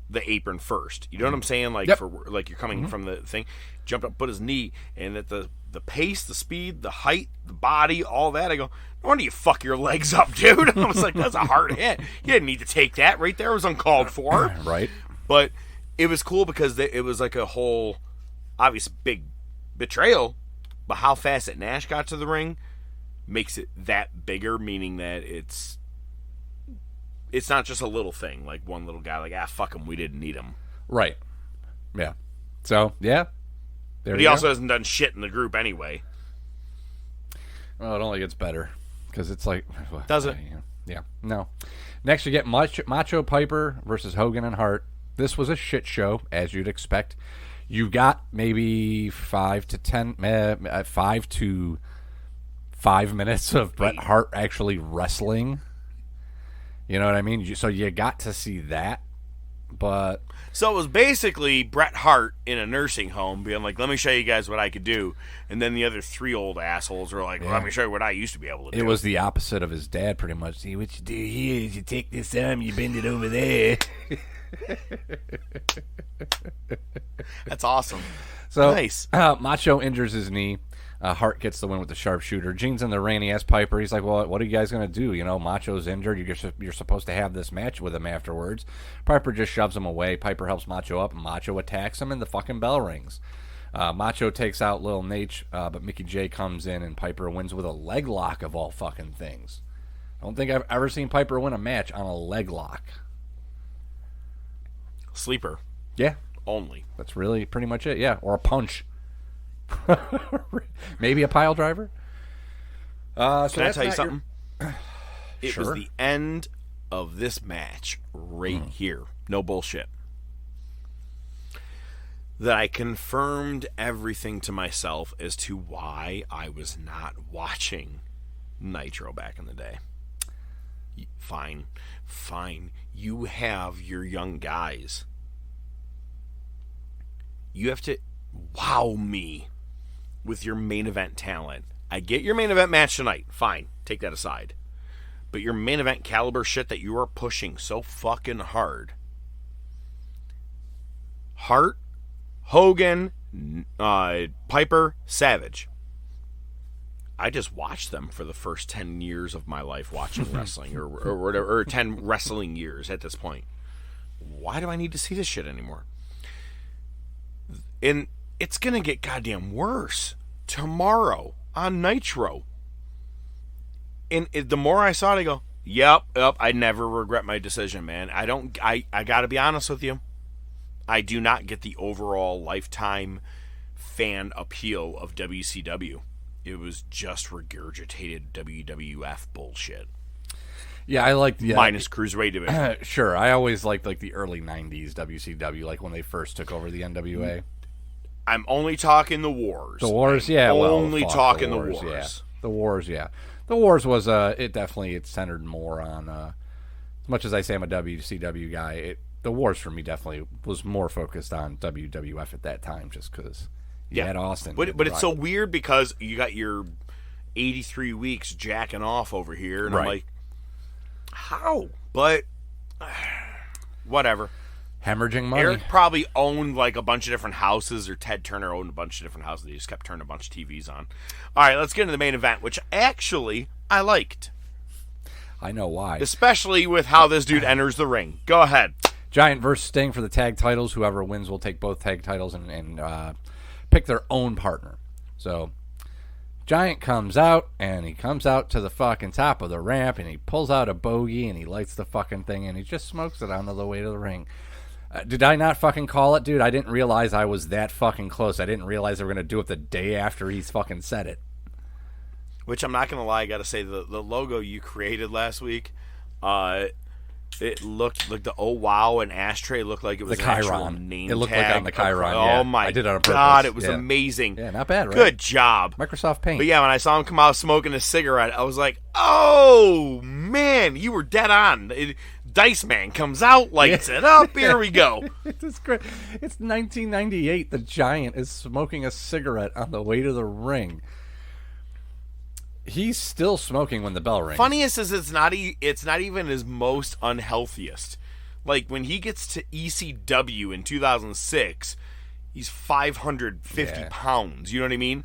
the apron first. You know what I'm saying? Like Yep. for like you're coming from the thing, jumped up, put his knee, and at the pace, the speed, the height, the body, all that. I go, no wonder you fuck your legs up, dude. I was like, that's a hard hit. You didn't need to take that right there. It was uncalled for. Right. But it was cool because it was like a whole, obvious big betrayal. But how fast that Nash got to the ring makes it that bigger, meaning that it's not just a little thing, like one little guy, like, fuck him, we didn't need him. Right. Yeah. So, yeah. There But you he also go. hasn't done shit in the group anyway. Well, it only gets better because it's like... Does it? Yeah. No. Next, you get Macho Piper versus Hogan and Hart. This was a shit show, as you'd expect. You got maybe 5 to 5 minutes of Bret Hart actually wrestling. You know what I mean? So you got to see that, but... So it was basically Bret Hart in a nursing home being like, let me show you guys what I could do. And then the other 3 old assholes were like, let me show you what I used to be able to do. It was the opposite of his dad, pretty much. See, what you do here is you take this arm, you bend it over there. That's awesome. So nice. Macho injures his knee. Hart gets the win with the sharpshooter. Gene's in the ring. He asks Piper. He's like, well, what are you guys going to do? You know, Macho's injured. You're supposed to have this match with him afterwards. Piper just shoves him away. Piper helps Macho up, and Macho attacks him, and the fucking bell rings. Macho takes out Lil Nate, but Mickey J comes in, and Piper wins with a leg lock of all fucking things. I don't think I've ever seen Piper win a match on a leg lock. Sleeper. Yeah. Only. That's really pretty much it, yeah. Or a punch. Maybe a pile driver. So Can I tell you something? It Sure. was the end of this match right here. No bullshit. That I confirmed everything to myself as to why I was not watching Nitro back in the day. Fine. You have your young guys. You have to wow me with your main event talent. I get your main event match tonight. Fine. Take that aside. But your main event caliber shit that you are pushing so fucking hard. Hart, Hogan, Piper, Savage. I just watched them for the first 10 years of my life watching wrestling, or whatever, or 10 wrestling years at this point. Why do I need to see this shit anymore? And it's going to get goddamn worse tomorrow on Nitro. And the more I saw it, I go, yep, I never regret my decision, man. I got to be honest with you. I do not get the overall lifetime fan appeal of WCW. It was just regurgitated WWF bullshit. Yeah, I like the minus Cruiserweight division. Sure, I always liked like the early '90s WCW, like when they first took over the NWA. I'm only talking the Wars. The Wars, yeah. Only fuck, talking the Wars. Wars. Yeah. The Wars, yeah. The Wars was it centered more on as much as I say I'm a WCW guy. The Wars for me definitely was more focused on WWF at that time, just because you had Austin. But it's so weird because you got your 83 weeks jacking off over here, and I'm like, how? But whatever. Hemorrhaging money. Eric probably owned like a bunch of different houses, or Ted Turner owned a bunch of different houses. He just kept turning a bunch of TVs on. All right, let's get into the main event, which actually I liked. I know why. Especially with how this dude enters the ring. Go ahead. Giant versus Sting for the tag titles. Whoever wins will take both tag titles and pick their own partner. So Giant comes out, and he comes out to the fucking top of the ramp, and he pulls out a bogey, and he lights the fucking thing, and he just smokes it on the way to the ring. Did I not fucking call it, dude? I didn't realize I was that fucking close. I didn't realize they were going to do it the day after he's fucking said it. Which I'm not going to lie, I got to say, the logo you created last week, it looked like the Oh Wow and ashtray looked like it was the an actual Chiron. name It looked tag. like on the Chiron. Oh my I did it on purpose. God, it was Yeah. amazing. Yeah, not bad, right? Good job. Microsoft Paint. But yeah, when I saw him come out smoking a cigarette, I was like, oh man, you were dead on. Dice Man comes out, lights it up, here we go. It's great. It's 1998. The Giant is smoking a cigarette on the way to the ring. He's still smoking when the bell rings. Funniest is it's not even his most unhealthiest. Like, when he gets to ECW in 2006, he's 550 pounds. You know what I mean?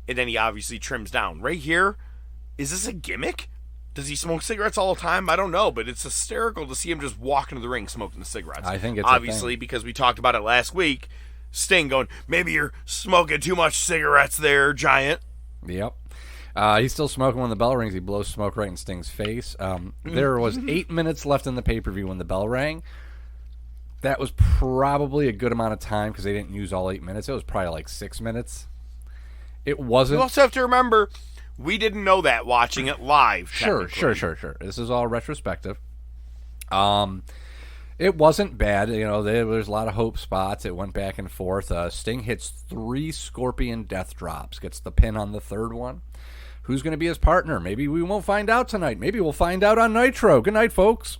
And then he obviously trims down. Right here, is this a gimmick? Does he smoke cigarettes all the time? I don't know, but it's hysterical to see him just walk into the ring smoking the cigarettes. I think it's obviously because we talked about it last week. Sting going, maybe you're smoking too much cigarettes there, Giant. Yep. He's still smoking when the bell rings. He blows smoke right in Sting's face. There was 8 minutes left in the pay-per-view when the bell rang. That was probably a good amount of time because they didn't use all 8 minutes. It was probably like 6 minutes. It wasn't. You also have to remember, we didn't know that watching it live. Sure. This is all retrospective. It wasn't bad. You know, there was a lot of hope spots. It went back and forth. Sting hits 3 Scorpion death drops. Gets the pin on the third one. Who's going to be his partner? Maybe we won't find out tonight. Maybe we'll find out on Nitro. Good night, folks.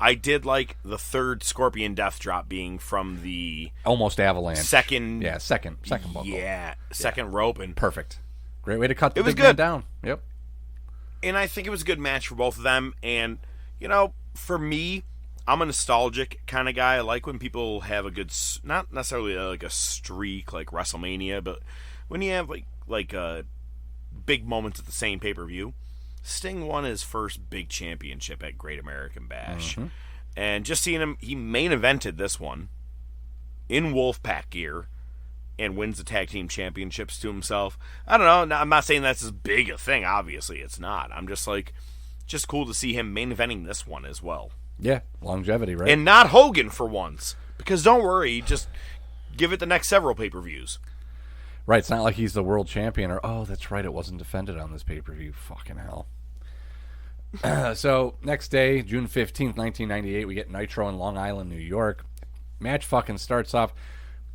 I did like the third Scorpion death drop being from the almost avalanche. Second buckle. Yeah, second rope. And perfect. Great way to cut the big man down. Yep. And I think it was a good match for both of them. And, you know, for me, I'm a nostalgic kind of guy. I like when people have a good, not necessarily like a streak like WrestleMania, but when you have like big moments at the same pay-per-view. Sting won his first big championship at Great American Bash. Mm-hmm. And just seeing him, he main evented this one in Wolfpack gear and wins the tag team championships to himself. I don't know. I'm not saying that's as big a thing. Obviously, it's not. I'm just like, just cool to see him main eventing this one as well. Yeah, longevity, right? And not Hogan for once. Because don't worry, just give it the next several pay-per-views. Right, it's not like he's the world champion or, oh, that's right, it wasn't defended on this pay-per-view. Fucking hell. So, next day, June 15th, 1998, we get Nitro in Long Island, New York. Match fucking starts off.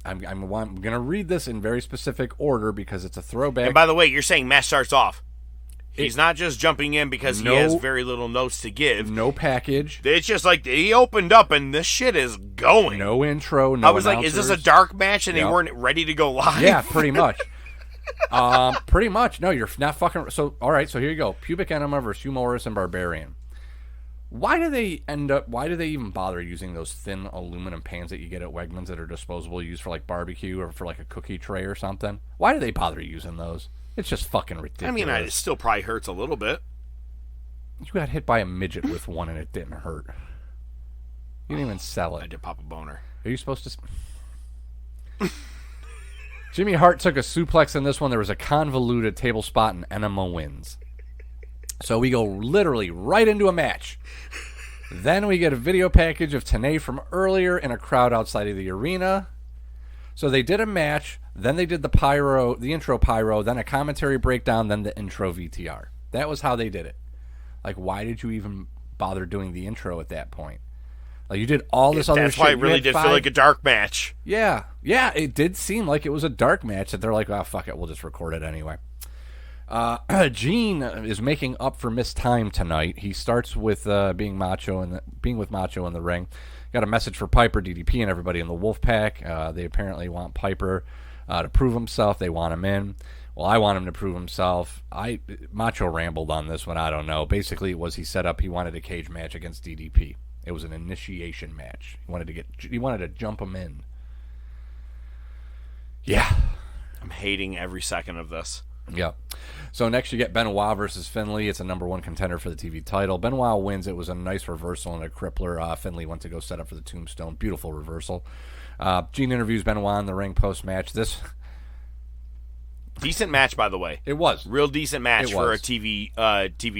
I'm going to read this in very specific order because it's a throwback. And by the way, you're saying match starts off. He's not just jumping in because he has very little notes to give. No package. It's just like he opened up and this shit is going. No intro, no I was announcers. like, is this a dark match and they weren't ready to go live? Yeah, pretty much. Pretty much. No, you're not fucking... So, all right, so here you go. Pubic Enema versus Hugh Morris and Barbarian. Why do they even bother using those thin aluminum pans that you get at Wegmans that are disposable, used for like barbecue or for like a cookie tray or something? Why do they bother using those? It's just fucking ridiculous. I mean, it still probably hurts a little bit. You got hit by a midget with one and it didn't hurt. You didn't even sell it. I did pop a boner. Are you supposed to... Jimmy Hart took a suplex in this one. There was a convoluted table spot and Enema wins. So we go literally right into a match. Then we get a video package of Tenay from earlier in a crowd outside of the arena. So they did a match, then they did the intro pyro, then a commentary breakdown, then the intro VTR. That was how they did it. Like, why did you even bother doing the intro at that point? Like, you did all this other shit. That's why it really did feel like a dark match. Yeah, it did seem like it was a dark match that they're like, oh, fuck it, we'll just record it anyway. Gene is making up for missed time tonight. He starts with being with Macho in the ring. Got a message for Piper, DDP, and everybody in the Wolfpack. They apparently want Piper to prove himself. They want him in. Well, I want him to prove himself. Macho rambled on this one. I don't know. Basically, it was he wanted a cage match against DDP. It was an initiation match. He wanted to jump him in. Yeah. I'm hating every second of this. Yeah. So next you get Benoit versus Finlay. It's a number 1 contender for the TV title. Benoit wins. It was a nice reversal and a crippler. Finlay went to go set up for the tombstone. Beautiful reversal. Gene interviews Benoit in the ring post-match. This... Decent match, by the way. It was. Real decent match for a TV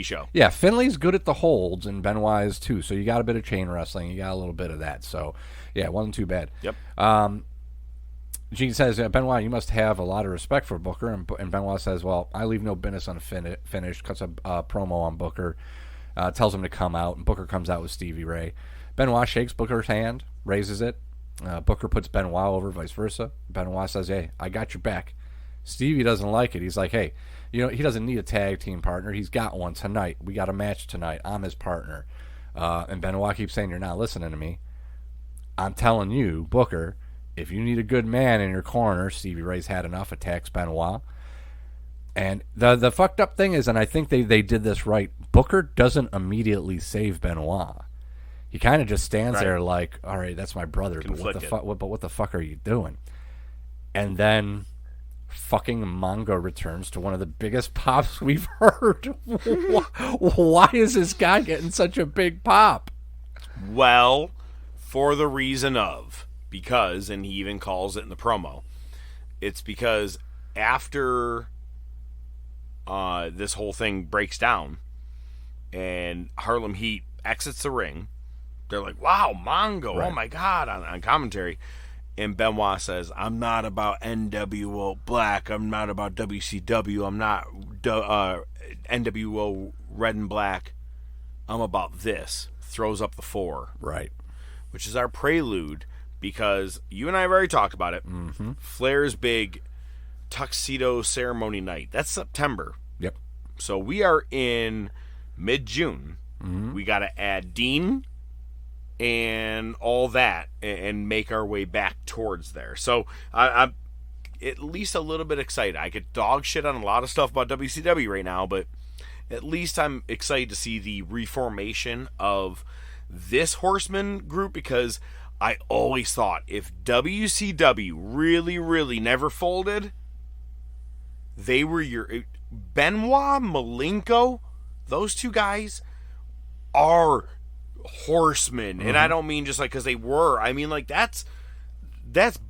show. Yeah, Finlay's good at the holds, and Benoit is too. So you got a bit of chain wrestling. You got a little bit of that. So, yeah, it wasn't too bad. Yep. Gene says, Benoit, you must have a lot of respect for Booker. And Benoit says, well, I leave no business unfinished. Cuts a promo on Booker. Tells him to come out. And Booker comes out with Stevie Ray. Benoit shakes Booker's hand, raises it. Booker puts Benoit over, vice versa. Benoit says, hey, I got your back. Stevie doesn't like it. He's like, hey, he doesn't need a tag team partner. He's got one tonight. We got a match tonight. I'm his partner. And Benoit keeps saying, you're not listening to me. I'm telling you, Booker, if you need a good man in your corner, Stevie Ray's had enough, attacks Benoit. And the fucked up thing is, and I think they did this right, Booker doesn't immediately save Benoit. He kind of just stands there like, all right, that's my brother, but Conflicted. what the fuck are you doing? And then fucking Mongo returns to one of the biggest pops we've heard. Why is this guy getting such a big pop? Well, for the reason of, because, and he even calls it in the promo, it's because after this whole thing breaks down and Harlem Heat exits the ring, they're like, wow, Mongo, oh my God, on commentary. And Benoit says, I'm not about NWO Black, I'm not about WCW, I'm not NWO Red and Black, I'm about this. Throws up the 4. Right. Which is our prelude, because you and I have already talked about it. Mm-hmm. Flair's big tuxedo ceremony night. That's September. Yep. So we are in mid-June. Mm-hmm. We got to add Dean and all that and make our way back towards there. So I'm at least a little bit excited. I could dog shit on a lot of stuff about WCW right now, but at least I'm excited to see the reformation of this Horseman group, because I always thought if WCW really, really never folded, they were your Benoit, Malenko, those two guys are Horsemen. And I don't mean just like because they were. I mean like that's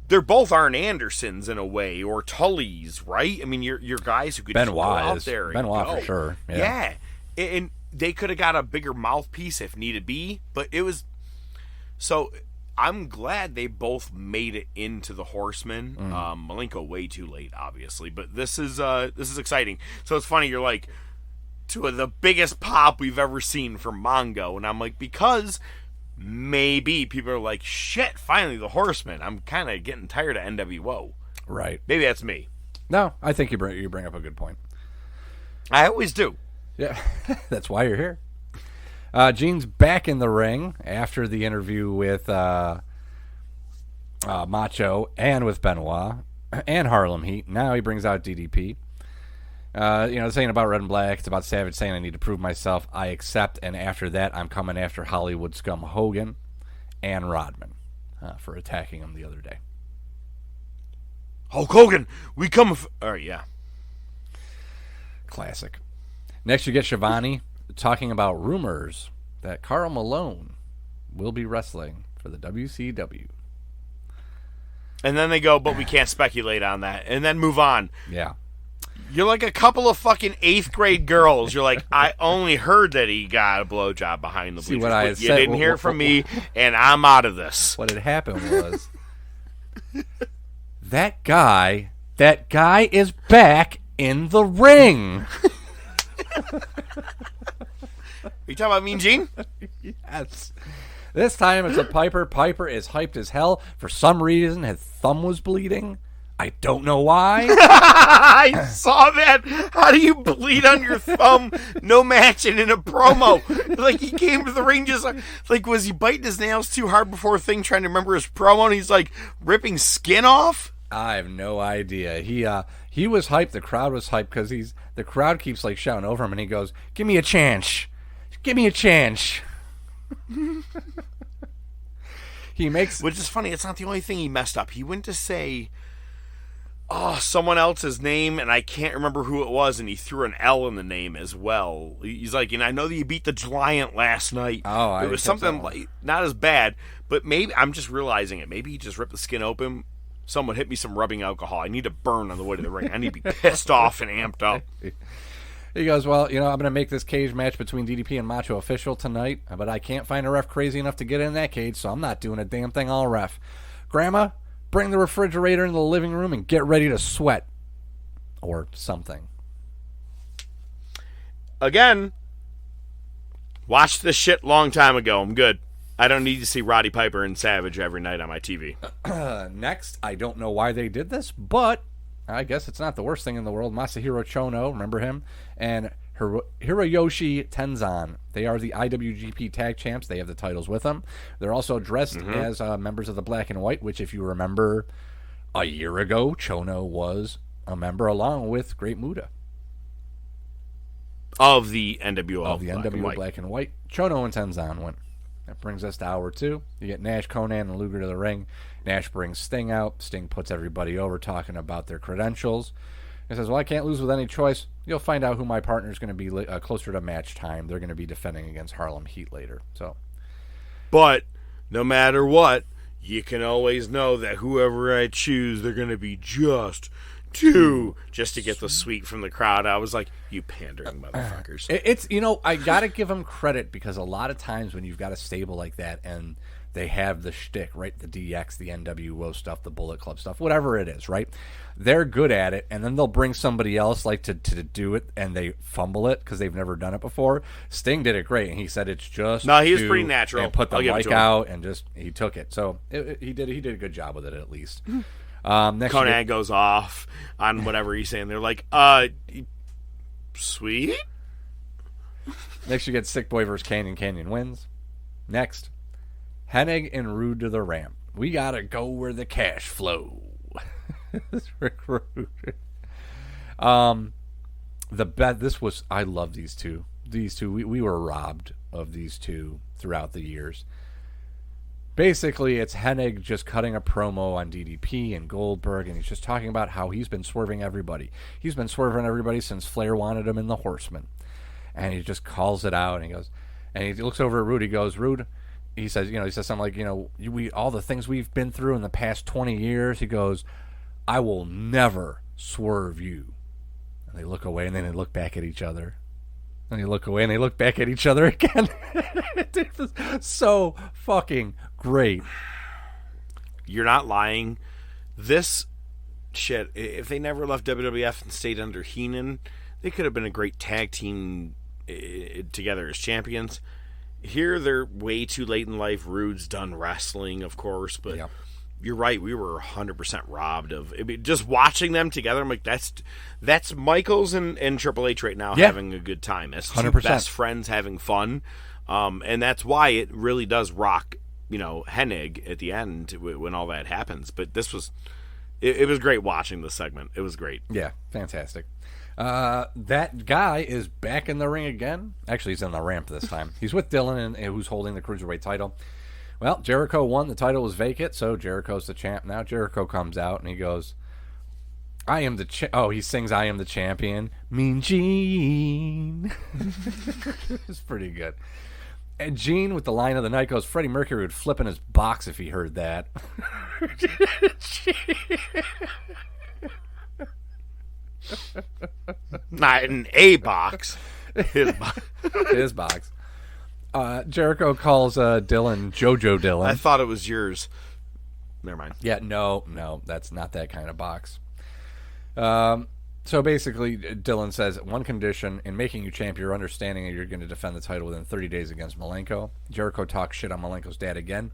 they're both Arn Andersons in a way, or Tullys, right? I mean you're guys who could just go out there and Benoit go. for sure. Yeah. And they could have got a bigger mouthpiece if needed be, but it was so. I'm glad they both made it into the Horsemen. Malenko way too late, obviously, but this is exciting. So it's funny, you're like, two of the biggest pop we've ever seen from Mongo, and I'm like, because maybe people are like, shit, finally the Horsemen. I'm kind of getting tired of NWO. Right. Maybe that's me. No, I think you bring up a good point. I always do. Yeah, that's why you're here. Gene's back in the ring after the interview with Macho and with Benoit and Harlem Heat. Now he brings out DDP. Saying about Red and Black, it's about Savage saying I need to prove myself. I accept, and after that, I'm coming after Hollywood scum Hogan and Rodman for attacking him the other day. Hulk Hogan, we come. All right, yeah. Classic. Next, you get Shivani talking about rumors that Karl Malone will be wrestling for the WCW. And then they go, but we can't speculate on that. And then move on. Yeah. You're like a couple of fucking 8th grade girls. You're like, I only heard that he got a blowjob behind the bleachers. What I but you said, didn't hear it from me, and I'm out of this. What had happened was that guy is back in the ring. Are you talking about Mean Gene? Yes. This time it's a Piper. Piper is hyped as hell. For some reason, his thumb was bleeding. I don't know why. I saw that. How do you bleed on your thumb? No matching in a promo. Like he came to the ring just like was he biting his nails too hard before a thing trying to remember his promo, and he's like ripping skin off? I have no idea. He was hyped. The crowd was hyped because the crowd keeps like shouting over him, and he goes, "Give me a chance. Give me a chance." Which is funny. It's not the only thing he messed up. He went to say someone else's name, and I can't remember who it was, and he threw an L in the name as well. He's like, and I know that you beat the Giant last night. It was something like not as bad, but maybe I'm just realizing it. Maybe he just ripped the skin open. Someone hit me some rubbing alcohol. I need to burn on the way to the ring. I need to be pissed off and amped up. He goes, well, I'm going to make this cage match between DDP and Macho official tonight, but I can't find a ref crazy enough to get in that cage, so I'm not doing a damn thing all ref. Grandma, bring the refrigerator into the living room and get ready to sweat. Or something. Again, watched this shit long time ago. I'm good. I don't need to see Roddy Piper and Savage every night on my TV. Next, I don't know why they did this, but I guess it's not the worst thing in the world. Masahiro Chono, remember him? And Hiroyoshi Tenzan. They are the IWGP Tag Champs. They have the titles with them. They're also dressed as members of the Black and White, which, if you remember, a year ago, Chono was a member along with Great Muta. Of the NWO. Of the NWO Black and White. Chono and Tenzan went. That brings us to hour 2. You get Nash, Konnan, and Luger to the ring. Nash brings Sting out. Sting puts everybody over, talking about their credentials. He says, well, I can't lose with any choice. You'll find out who my partner is going to be closer to match time. They're going to be defending against Harlem Heat later. But no matter what, you can always know that whoever I choose, they're going to be just to get the sweet from the crowd. I was like, you pandering motherfuckers. It's, I got to give them credit, because a lot of times when you've got a stable like that and they have the shtick, right? The DX, the NWO stuff, the Bullet Club stuff, whatever it is, right? They're good at it, and then they'll bring somebody else like to do it, and they fumble it because they've never done it before. Sting did it great, and he said it's just no, he was pretty natural. And put the mic out, and just he took it. So he did a good job with it, at least. Next Konnan goes off on whatever he's saying. They're like, sweet. Next you get Sick Boy versus Canyon. Canyon wins. Next, Hennig and Rude to the ramp. We gotta go where the cash flow. Rick Rude. I love these two. These two, we were robbed of these two throughout the years. Basically, it's Hennig just cutting a promo on DDP and Goldberg, and he's just talking about how he's been swerving everybody. He's been swerving everybody since Flair wanted him in the Horseman. And he just calls it out, and he goes, and he looks over at Rude. He goes, Rude, he says something like, we all the things we've been through in the past 20 years. He goes, I will never swerve you. And they look away, and then they look back at each other. And they look away, and they look back at each other again. It was so fucking great. You're not lying. This shit, if they never left WWF and stayed under Heenan, they could have been a great tag team together as champions. Here, they're way too late in life. Rude's done wrestling, of course, but you're right. We were 100% robbed of. I mean, just watching them together, I'm like, that's Michaels and Triple H right now having a good time. That's 100%. Best friends having fun, and that's why it really does rock. Hennig at the end when all that happens. But this was, it was great watching this segment. It was great. Yeah, fantastic. That guy is back in the ring again. Actually, he's on the ramp this time. He's with Dylan, and who's holding the Cruiserweight title. Well, Jericho won. The title was vacant, so Jericho's the champ now. Jericho comes out, and he goes, I am the he sings I am the champion. Mean Gene. It's pretty good. And Gene, with the line of the night, goes, Freddie Mercury would flip in his box if he heard that. Not in a box. His box. His box. Jericho calls Dylan Jojo Dylan. I thought it was yours. Never mind. Yeah, no, that's not that kind of box. So basically, Dylan says, one condition, in making you champ, you're understanding that you're going to defend the title within 30 days against Malenko. Jericho talks shit on Malenko's dad again.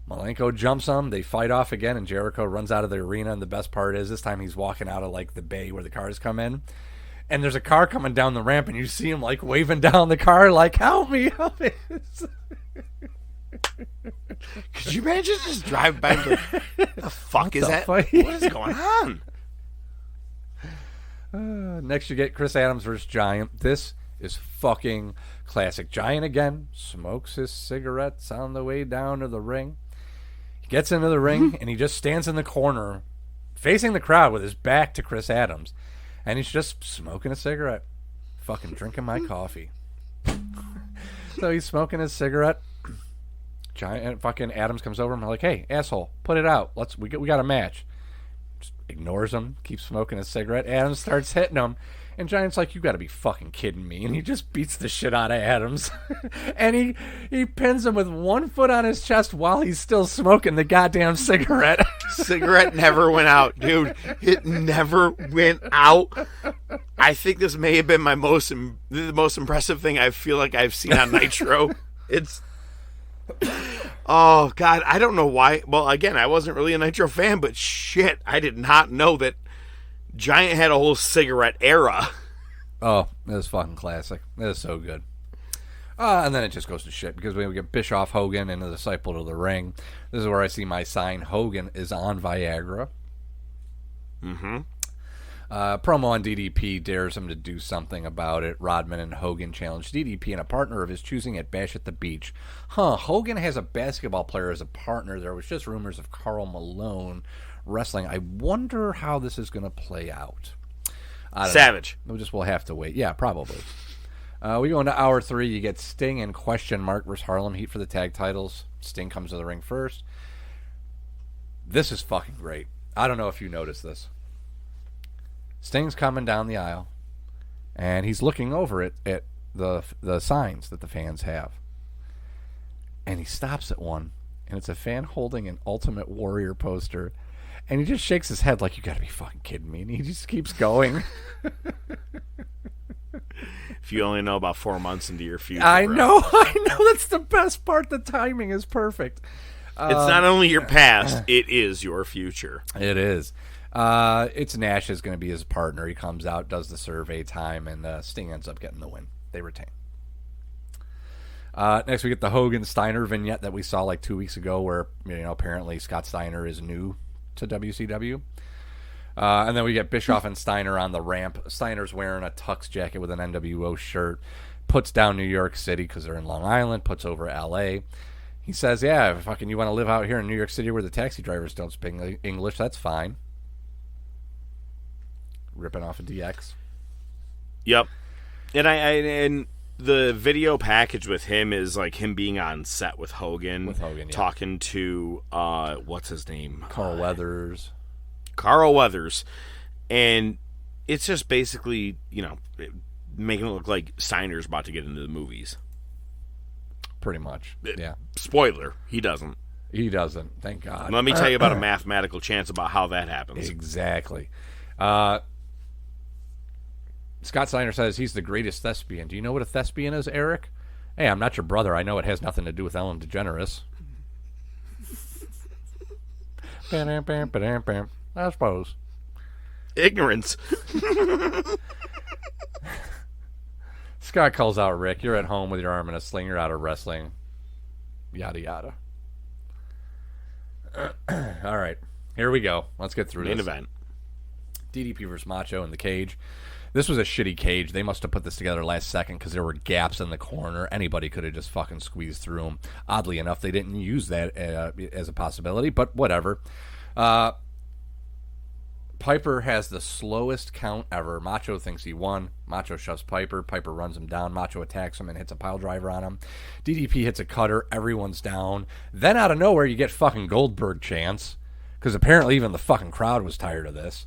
Malenko jumps him. They fight off again, and Jericho runs out of the arena. And the best part is, this time he's walking out of the bay where the cars come in. And there's a car coming down the ramp, and you see him waving down the car help me, help me. Could you imagine just drive by and the fuck is that? What is going on? Next you get Chris Adams versus Giant. This is fucking classic. Giant again smokes his cigarettes on the way down to the ring. He gets into the ring and he just stands in the corner facing the crowd with his back to Chris Adams. And he's just smoking a cigarette. Fucking drinking my coffee. So he's smoking his cigarette. Giant fucking Adams comes over and I'm like, hey, asshole, put it out. We got a match. Just ignores him, keeps smoking his cigarette. Adams starts hitting him, and Giant's like, you got to be fucking kidding me. And he just beats the shit out of Adams. And he pins him with one foot on his chest while he's still smoking the goddamn cigarette. Cigarette never went out, dude. It never went out. I think this may have been the most impressive thing I feel like I've seen on Nitro. It's... Oh, God, I don't know why. Well, again, I wasn't really a Nitro fan, but shit, I did not know that Giant had a whole cigarette era. Oh, it was fucking classic. It is so good. And then it just goes to shit because we get Bischoff, Hogan, and the Disciple to the ring. This is where I see my sign, Hogan is on Viagra. Mm-hmm. Promo on DDP dares him to do something about it. Rodman and Hogan challenge DDP and a partner of his choosing at Bash at the Beach. Hogan has a basketball player as a partner. There was just rumors of Karl Malone wrestling. I wonder how this is going to play out. Savage. We'll have to wait. Yeah, probably. We go into hour 3. You get Sting and Question Mark versus Harlem Heat for the tag titles. Sting comes to the ring first. This is fucking great. I don't know if you noticed this. Sting's coming down the aisle, and he's looking over at the signs that the fans have. And he stops at one, and it's a fan holding an Ultimate Warrior poster. And he just shakes his head like, you got to be fucking kidding me. And he just keeps going. If you only know about 4 months into your future. I know. That's the best part. The timing is perfect. It's not only your past, it is your future. It is. It's Nash is going to be his partner. He comes out, does the survey time, and Sting ends up getting the win. They retain. Next, we get the Hogan Steiner vignette that we saw like 2 weeks ago, where apparently Scott Steiner is new to WCW. And then we get Bischoff and Steiner on the ramp. Steiner's wearing a tux jacket with an NWO shirt. Puts down New York City because they're in Long Island. Puts over L.A. He says, "Yeah, fucking, you want to live out here in New York City where the taxi drivers don't speak English? That's fine." Ripping off a DX. Yep. And the video package with him is like him being on set with Hogan. Yeah. Talking to what's his name? Carl Weathers. And it's just basically, making it look like Steiner's about to get into the movies. Pretty much. Yeah. Spoiler, he doesn't. He doesn't. Thank God. Let me tell you about a mathematical chance about how that happens. Exactly. Scott Steiner says he's the greatest thespian. Do you know what a thespian is, Eric? Hey, I'm not your brother. I know it has nothing to do with Ellen DeGeneres. I suppose. Ignorance. Scott calls out Rick. You're at home with your arm in a sling. You're out of wrestling. Yada, yada. All right. Here we go. Let's get through Main this. event. DDP versus Macho in the cage. This was a shitty cage. They must have put this together last second because there were gaps in the corner. Anybody could have just fucking squeezed through them. Oddly enough, they didn't use that as a possibility, but whatever. Piper has the slowest count ever. Macho thinks he won. Macho shoves Piper. Piper runs him down. Macho attacks him and hits a pile driver on him. DDP hits a cutter. Everyone's down. Then out of nowhere, you get fucking Goldberg chants because apparently even the fucking crowd was tired of this.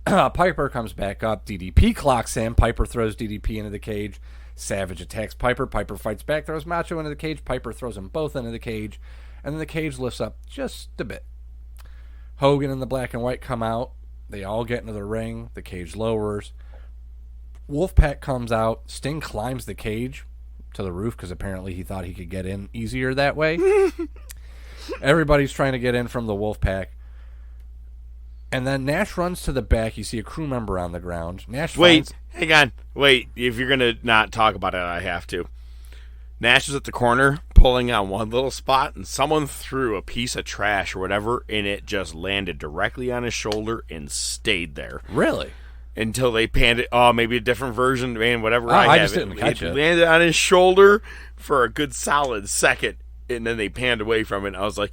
Piper comes back up. DDP clocks him. Piper throws DDP into the cage. Savage attacks Piper. Piper fights back, throws Macho into the cage. Piper throws them both into the cage. And then the cage lifts up just a bit. Hogan and the Black and White come out. They all get into the ring. The cage lowers. Wolfpack comes out. Sting climbs the cage to the roof because apparently he thought he could get in easier that way. Everybody's trying to get in from the Wolfpack. And then Nash runs to the back. You see a crew member on the ground. Hang on. Wait, if you're going to not talk about it, I have to. Nash is at the corner pulling on one little spot, and someone threw a piece of trash or whatever, and it just landed directly on his shoulder and stayed there. Really? Until they panned it. Oh, maybe a different version, man, whatever I just didn't catch it. It landed on his shoulder for a good solid second, and then they panned away from it, and I was like,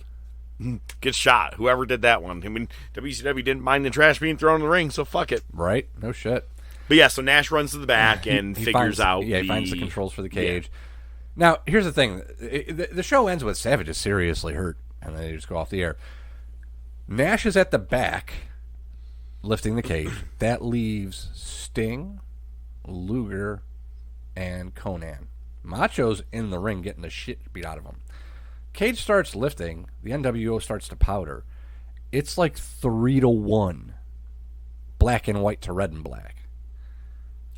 good shot. Whoever did that one. I mean, WCW didn't mind the trash being thrown in the ring, so fuck it. Right? No shit. But yeah, so Nash runs to the back and figures out. Yeah, he finds the controls for the cage. Yeah. Now, here's the thing. The show ends with Savage is seriously hurt, and then they just go off the air. Nash is at the back, lifting the cage. That leaves Sting, Luger, and Conan. Macho's in the ring getting the shit beat out of him. Cage starts lifting. The NWO starts to powder. It's like 3-1. Black and white to red and black.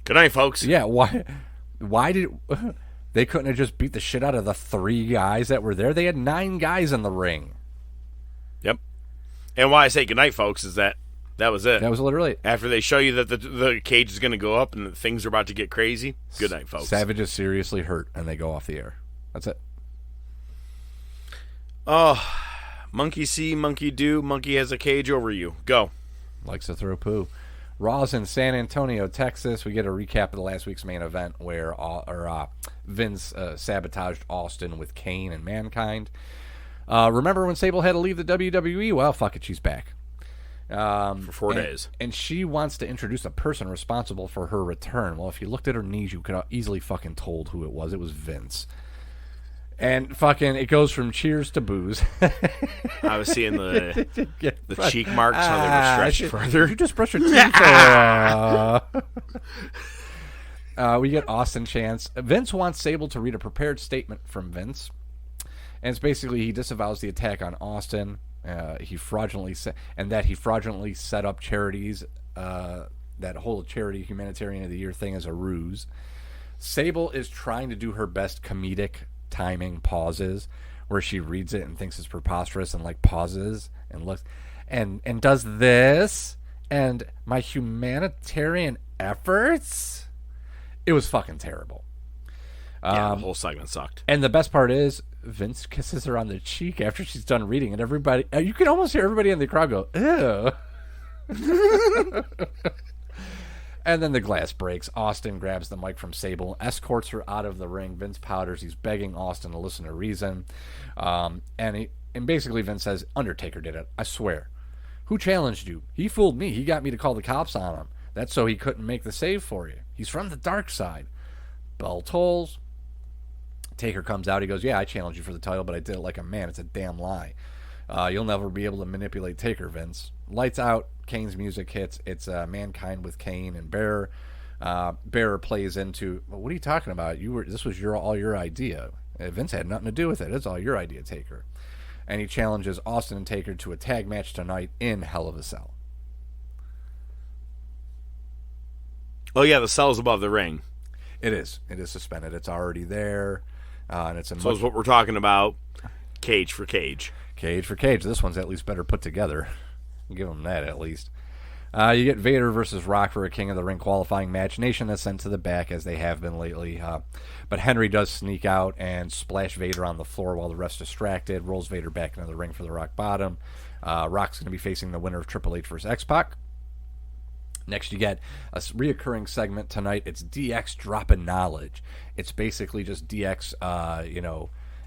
Good night, folks. Yeah, why did... They couldn't have just beat the shit out of the 3 guys that were there. They had 9 guys in the ring. Yep. And why I say goodnight, folks, is that was it. That was literally it. After they show you that the cage is going to go up and that things are about to get crazy, good night, folks. Savage is seriously hurt, and they go off the air. That's it. Oh, monkey see, monkey do. Monkey has a cage over you. Go. Likes to throw poo. Raw's in San Antonio, Texas. We get a recap of the last week's main event where Vince sabotaged Austin with Kane and Mankind. Remember when Sable had to leave the WWE? Well, fuck it, she's back. For 4 days. And she wants to introduce a person responsible for her return. Well, if you looked at her knees, you could have easily fucking told who it was. It was Vince. And fucking, it goes from cheers to booze. I was seeing the cheek marks how they were stretched further. You just brush your teeth. We get Austin chants. Vince wants Sable to read a prepared statement from Vince. And it's basically he disavows the attack on Austin. He fraudulently set up charities. That whole charity humanitarian of the year thing is a ruse. Sable is trying to do her best comedic timing pauses where she reads it and thinks it's preposterous and like pauses and looks and does this and my humanitarian efforts. It was fucking terrible. Yeah, the whole segment sucked. And the best part is Vince kisses her on the cheek after she's done reading, and everybody, you can almost hear everybody in the crowd go, ew. And then the glass breaks. Austin grabs the mic from Sable, escorts her out of the ring. Vince powders. He's begging Austin to listen to reason. And basically Vince says, Undertaker did it. I swear. Who challenged you? He fooled me. He got me to call the cops on him. That's so he couldn't make the save for you. He's from the dark side. Bell tolls. Taker comes out. He goes, yeah, I challenged you for the title, but I did it like a man. It's a damn lie. You'll never be able to manipulate Taker, Vince. Lights out. Kane's music hits. It's Mankind with Kane and Bearer. Bearer plays into, well, what are you talking about? This was all your idea. Vince had nothing to do with it. It's all your idea, Taker. And he challenges Austin and Taker to a tag match tonight in Hell of a Cell. Oh yeah, the cell's above the ring. It is. It is suspended. It's already there. And it's so it's what we're talking about. Cage for cage. Cage for cage. This one's at least better put together. Give them that at least. You get Vader versus Rock for a King of the Ring qualifying match. Nation is sent to the back as they have been lately. But Henry does sneak out and splash Vader on the floor while the ref's distracted. Rolls Vader back into the ring for the Rock Bottom. Rock's going to be facing the winner of Triple H versus X-Pac. Next, you get a reoccurring segment tonight. It's DX dropping knowledge. It's basically just DX,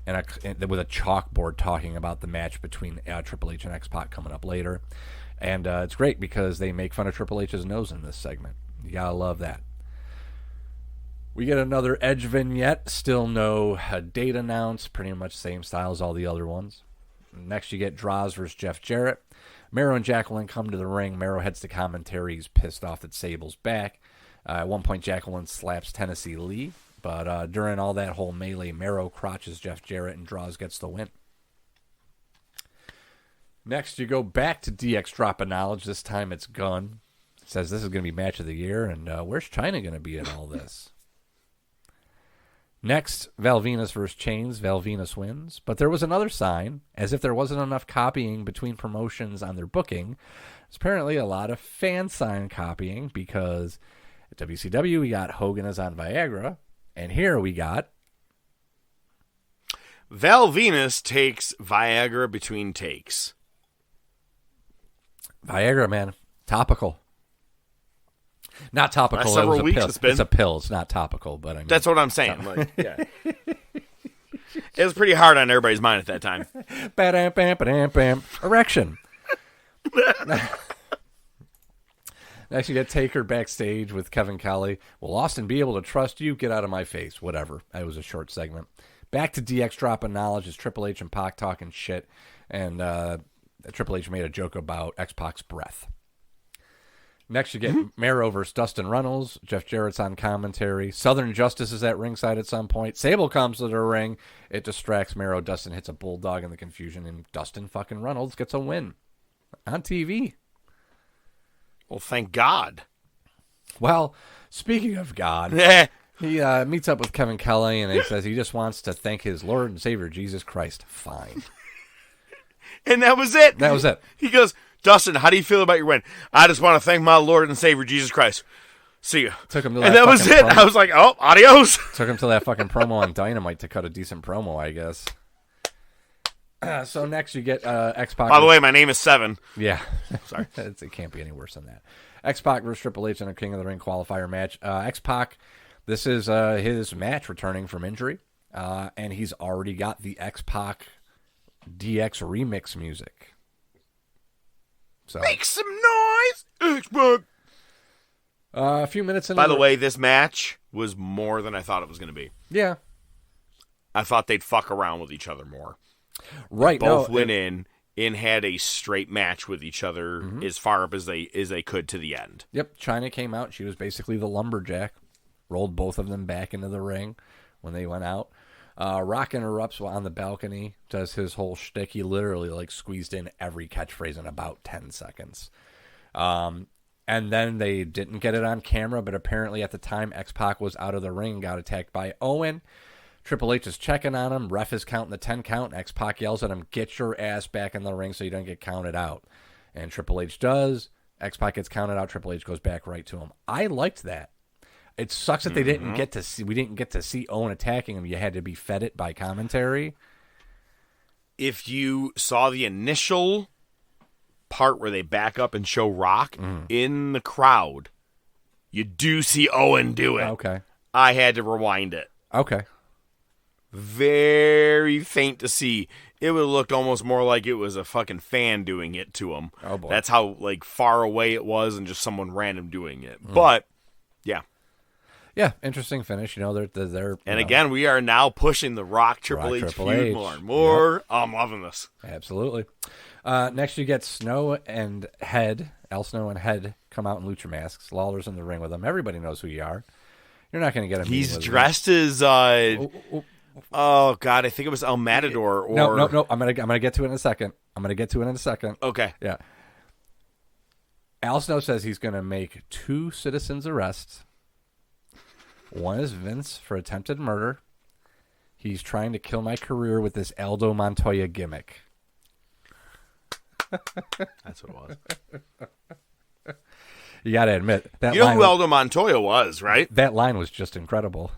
with a chalkboard talking about the match between Triple H and X-Pac coming up later. And it's great because they make fun of Triple H's nose in this segment. You gotta love that. We get another Edge vignette. Still no date announced. Pretty much same style as all the other ones. Next, you get Droz versus Jeff Jarrett. Mero and Jacqueline come to the ring. Mero heads to commentary. He's pissed off that Sable's back. At one point, Jacqueline slaps Tennessee Lee. But during all that whole melee, Mero crotches Jeff Jarrett and Droz gets the win. Next, you go back to DX Drop of Knowledge. This time it's Gunn. It says this is going to be match of the year. And where's China going to be in all this? Next, Val Venus versus Chains. Val Venus wins. But there was another sign, as if there wasn't enough copying between promotions on their booking. There's apparently a lot of fan sign copying because at WCW we got Hogan is on Viagra. And here we got Val Venus takes Viagra between takes. Viagra, man. Topical. Not topical. Several weeks pill. It's a pill. It's not topical, but I mean, that's what I'm saying. Like, yeah. It was pretty hard on everybody's mind at that time. Bam, bam, bam, bam. Erection. Next, you get Taker backstage with Kevin Kelly. Will Austin be able to trust you? Get out of my face. Whatever. That was a short segment. Back to DX dropping knowledge is Triple H and Pac talking shit. And Triple H made a joke about X-Pac's breath. Next, you get Mero versus Dustin Runnels. Jeff Jarrett's on commentary. Southern Justice is at ringside at some point. Sable comes to the ring. It distracts Mero. Dustin hits a bulldog in the confusion, and Dustin fucking Runnels gets a win on TV. Well, thank God. Well, speaking of God, he meets up with Kevin Kelly, and he says he just wants to thank his Lord and Savior, Jesus Christ. Fine. And that was it. That was it. He goes, Dustin, how do you feel about your win? I just want to thank my Lord and Savior, Jesus Christ. See you. Took him to and that was it. Promo. I was like, oh, adios. Took him to that fucking promo on Dynamite to cut a decent promo, I guess. So next you get X-Pac. By the way, my name is Seven. Yeah. Sorry. It can't be any worse than that. X-Pac versus Triple H in a King of the Ring qualifier match. X-Pac, this is his match returning from injury, and he's already got the X-Pac DX remix music. So Make some noise, X-Pac. A few minutes into By the way, this match was more than I thought it was going to be. Yeah. I thought they'd fuck around with each other more. Right. Both went in and had a straight match with each other Mm-hmm. as far up as they could to the end. Yep. Chyna came out. She was basically the lumberjack. Rolled both of them back into the ring when they went out. Rock interrupts on the balcony, does his whole shtick. He literally squeezed in every catchphrase in about 10 seconds. And then they didn't get it on camera, but apparently at the time X-Pac was out of the ring, got attacked by Owen. Triple H is checking on him. Ref is counting the 10 count. X-Pac yells at him, "Get your ass back in the ring so you don't get counted out." And Triple H does. X-Pac gets counted out. Triple H goes back right to him. I liked that. It sucks that they didn't get to see. We didn't get to see Owen attacking him. You had to be fed it by commentary. If you saw the initial part where they back up and show Rock in the crowd, you do see Owen do it. Okay. I had to rewind it. Okay. Very faint to see. It would have looked almost more like it was a fucking fan doing it to him. Oh, boy. That's how far away it was and just someone random doing it. But yeah. Yeah, interesting finish. They're And again, we are now pushing the Rock Triple Rock, H Triple feud H. more and more. Yep. I'm loving this. Absolutely. Next, you get Snow and Head. Al Snow and Head come out in lucha masks. Lawler's in the ring with them. Everybody knows who you are. You're not going to get him. He's dressed as oh god, I think it was El Matador. Or no. I'm gonna get to it in a second. Okay. Yeah. Al Snow says he's going to make 2 citizens' arrests. One is Vince for attempted murder. He's trying to kill my career with this Aldo Montoya gimmick. That's what it was. You got to admit that You know line who Aldo Montoya was, right? that line was just incredible.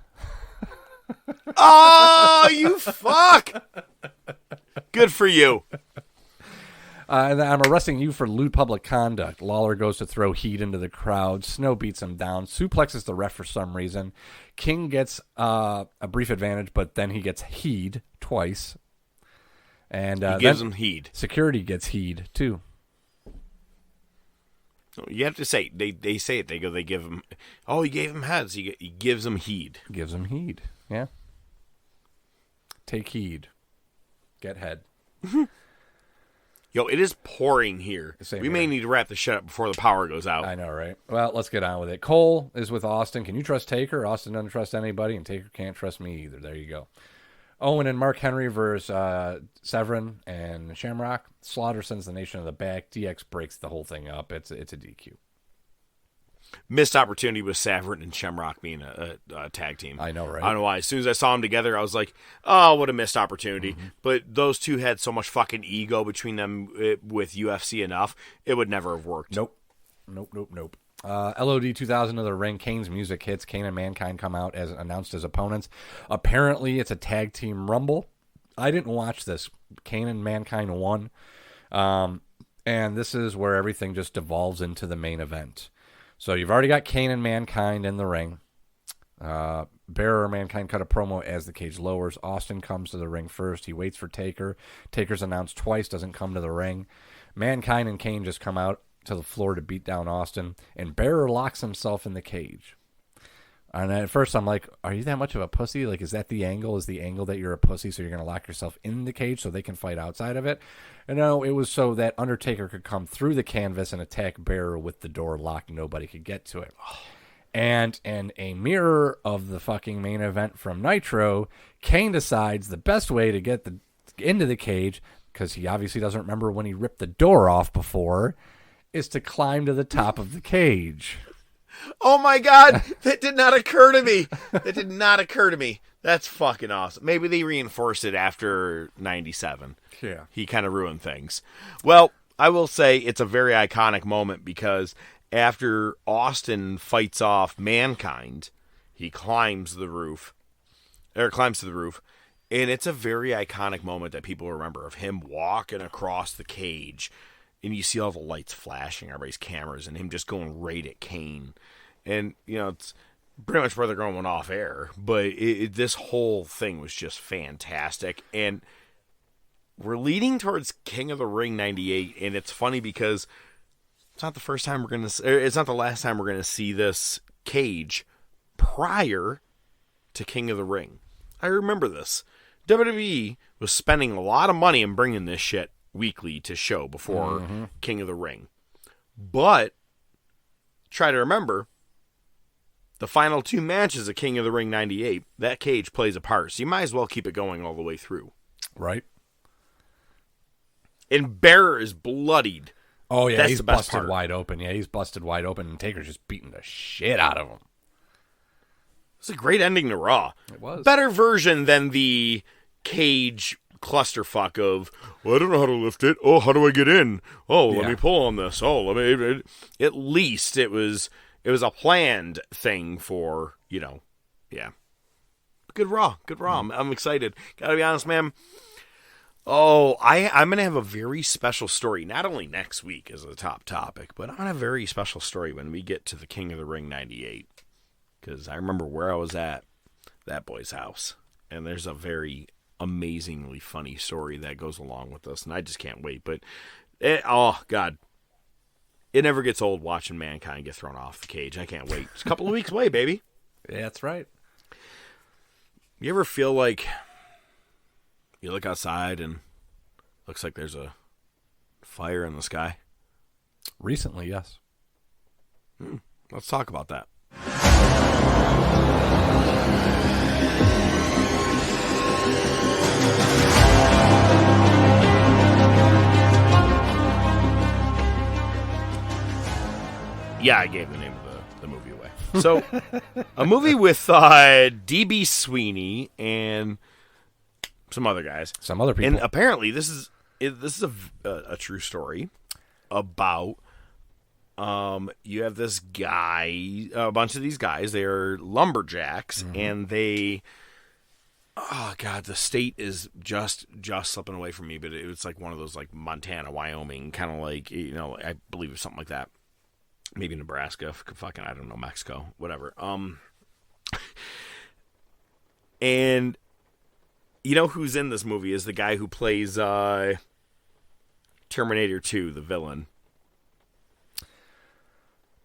Oh, you fuck! Good for you. And I'm arresting you for lewd public conduct. Lawler goes to throw heat into the crowd. Snow beats him down. Suplexes the ref for some reason. King gets a brief advantage, but then he gets heed twice. And He gives him heed. Security gets heed too. You have to say they say it. They give him. Oh, he gave him heads. He gives him heed. Gives him heed. Yeah. Take heed. Get head. Yo, it is pouring here. Same We here. may need to wrap this shit up before the power goes out. I know, right? Well, let's get on with it. Cole is with Austin. Can you trust Taker? Austin doesn't trust anybody, and Taker can't trust me either. There you go. Owen and Mark Henry versus Severin and Shamrock. Slaughter sends the Nation of the back. DX breaks the whole thing up. It's a DQ. Missed opportunity with Severin and Shamrock being a tag team. I know, right? I don't know why. As soon as I saw them together, I was like, oh, what a missed opportunity. Mm-hmm. But those two had so much fucking ego between them with UFC enough, it would never have worked. Nope. LOD 2000 of the ring. Kane's music hits. Kane and Mankind come out as announced as opponents. Apparently, it's a tag team rumble. I didn't watch this. Kane and Mankind won. And this is where everything just devolves into the main event. So you've already got Kane and Mankind in the ring. Bearer or Mankind cut a promo as the cage lowers. Austin comes to the ring first. He waits for Taker. Taker's announced twice, doesn't come to the ring. Mankind and Kane just come out to the floor to beat down Austin. And Bearer locks himself in the cage. And at first I'm like, are you that much of a pussy? Like, is that the angle? Is the angle that you're a pussy so you're going to lock yourself in the cage so they can fight outside of it? And no, it was so that Undertaker could come through the canvas and attack Bearer with the door locked. Nobody could get to it. And in a mirror of the fucking main event from Nitro, Kane decides the best way to get into the cage, because he obviously doesn't remember when he ripped the door off before, is to climb to the top of the cage. Oh my god, that did not occur to me. That's fucking awesome. Maybe they reinforced it after 97. Yeah. He kind of ruined things. Well, I will say it's a very iconic moment because after Austin fights off Mankind, he climbs to the roof, And it's a very iconic moment that people remember of him walking across the cage, and you see all the lights flashing, everybody's cameras, and him just going right at Kane. And, it's pretty much where they're going off air, but this whole thing was just fantastic. And we're leading towards King of the Ring 98, and it's funny because it's not the first time it's not the last time we're going to see this cage prior to King of the Ring. I remember this. WWE was spending a lot of money in bringing this shit weekly to show before King of the Ring. But, try to remember, the final 2 matches of King of the Ring 98, that cage plays a part. So you might as well keep it going all the way through. Right. And Bearer is bloodied. Oh, yeah, That's he's the best busted part. wide open. Yeah, he's busted wide open, and Taker's just beating the shit out of him. It's a great ending to Raw. It was. Better version than the cage clusterfuck of, well, I don't know how to lift it. Oh, how do I get in? Oh, let me pull on this. Oh, let me. At least it was a planned thing for, yeah. Good Raw. I'm excited. Gotta be honest, man. Oh, I'm going to have a very special story, not only next week as a top topic, but I'm going to have a very special story when we get to the King of the Ring 98. Because I remember where I was at that boy's house. And there's a very amazingly funny story that goes along with this. And I just can't wait. But, oh, God. It never gets old watching Mankind get thrown off the cage. I can't wait. It's a couple of weeks away, baby. Yeah, that's right. You ever feel like you look outside and looks like there's a fire in the sky? Recently, yes. Let's talk about that. Yeah, I gave the name of the movie away. So, a movie with D.B. Sweeney and some other guys. Some other people. And apparently this is a true story about you have this guy, a bunch of these guys, they are lumberjacks, and they, oh God, the state is just slipping away from me, but it's like one of those like Montana, Wyoming, kind of like, I believe it's something like that. Maybe Nebraska, fucking, I don't know, Mexico, whatever. And you know who's in this movie is the guy who plays Terminator 2, the villain.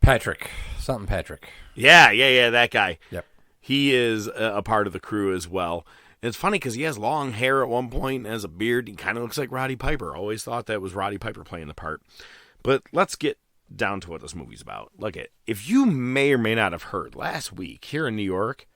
Patrick. Yeah, that guy. Yep. He is a part of the crew as well. And it's funny because he has long hair at one point and has a beard. He kind of looks like Roddy Piper. Always thought that was Roddy Piper playing the part. But let's get down to what this movie's about. Look, if you may or may not have heard, last week here in New York,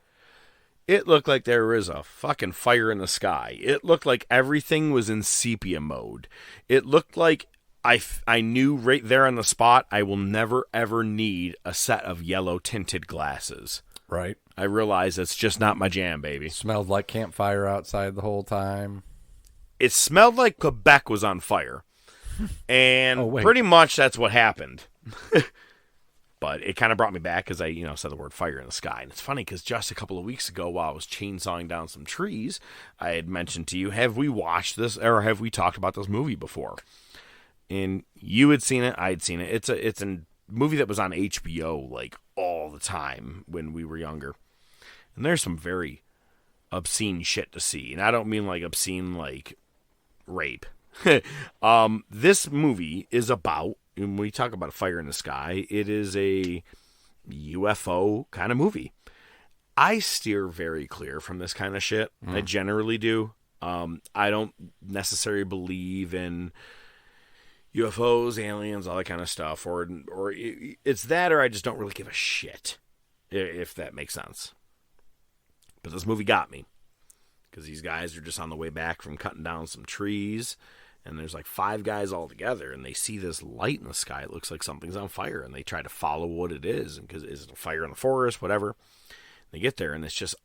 it looked like there was a fucking fire in the sky. It looked like everything was in sepia mode. It looked like I knew right there on the spot I will never, ever need a set of yellow tinted glasses. Right. I realize it's just not my jam, baby. Smelled like campfire outside the whole time. It smelled like Quebec was on fire. And pretty much that's what happened. But it kind of brought me back because I, said the word fire in the sky. And it's funny because just a couple of weeks ago while I was chainsawing down some trees, I had mentioned to you, have we watched this or have we talked about this movie before? And you had seen it, I'd seen it. It's a movie that was on HBO like all the time when we were younger. And there's some very obscene shit to see. And I don't mean like obscene like rape. This movie is about, when we talk about a fire in the sky, it is a UFO kind of movie. I steer very clear from this kind of shit. I generally do. I don't necessarily believe in UFOs, aliens, all that kind of stuff, or it's that, or I just don't really give a shit, if that makes sense. But this movie got me, because these guys are just on the way back from cutting down some trees, and there's like 5 guys all together, and they see this light in the sky. It looks like something's on fire, and they try to follow what it is, because is it a fire in the forest, whatever. They get there, and it's just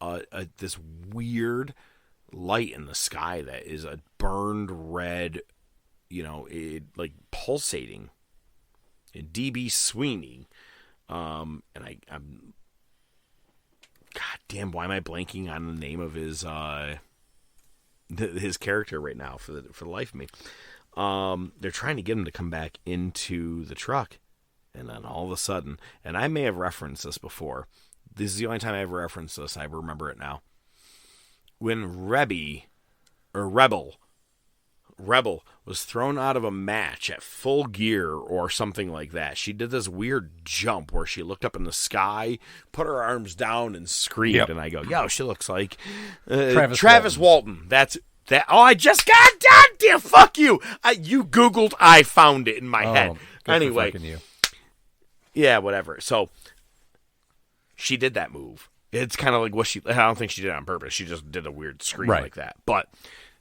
this weird light in the sky that is a burned red, like pulsating. D.B. Sweeney, and I'm, god damn, why am I blanking on the name of his his character right now for the life of me. They're trying to get him to come back into the truck, and then all of a sudden, and I may have referenced this before. This is the only time I ever referenced this. I remember it now. When Rebel was thrown out of a match at full gear or something like that. She did this weird jump where she looked up in the sky, put her arms down, and screamed. Yep. And I go, yo, she looks like Travis Walton. That's that. Oh, I just got goddamn. Fuck you. You Googled. I found it in my head. Anyway. Yeah, whatever. So she did that move. It's kind of like I don't think she did it on purpose. She just did a weird scream like that. But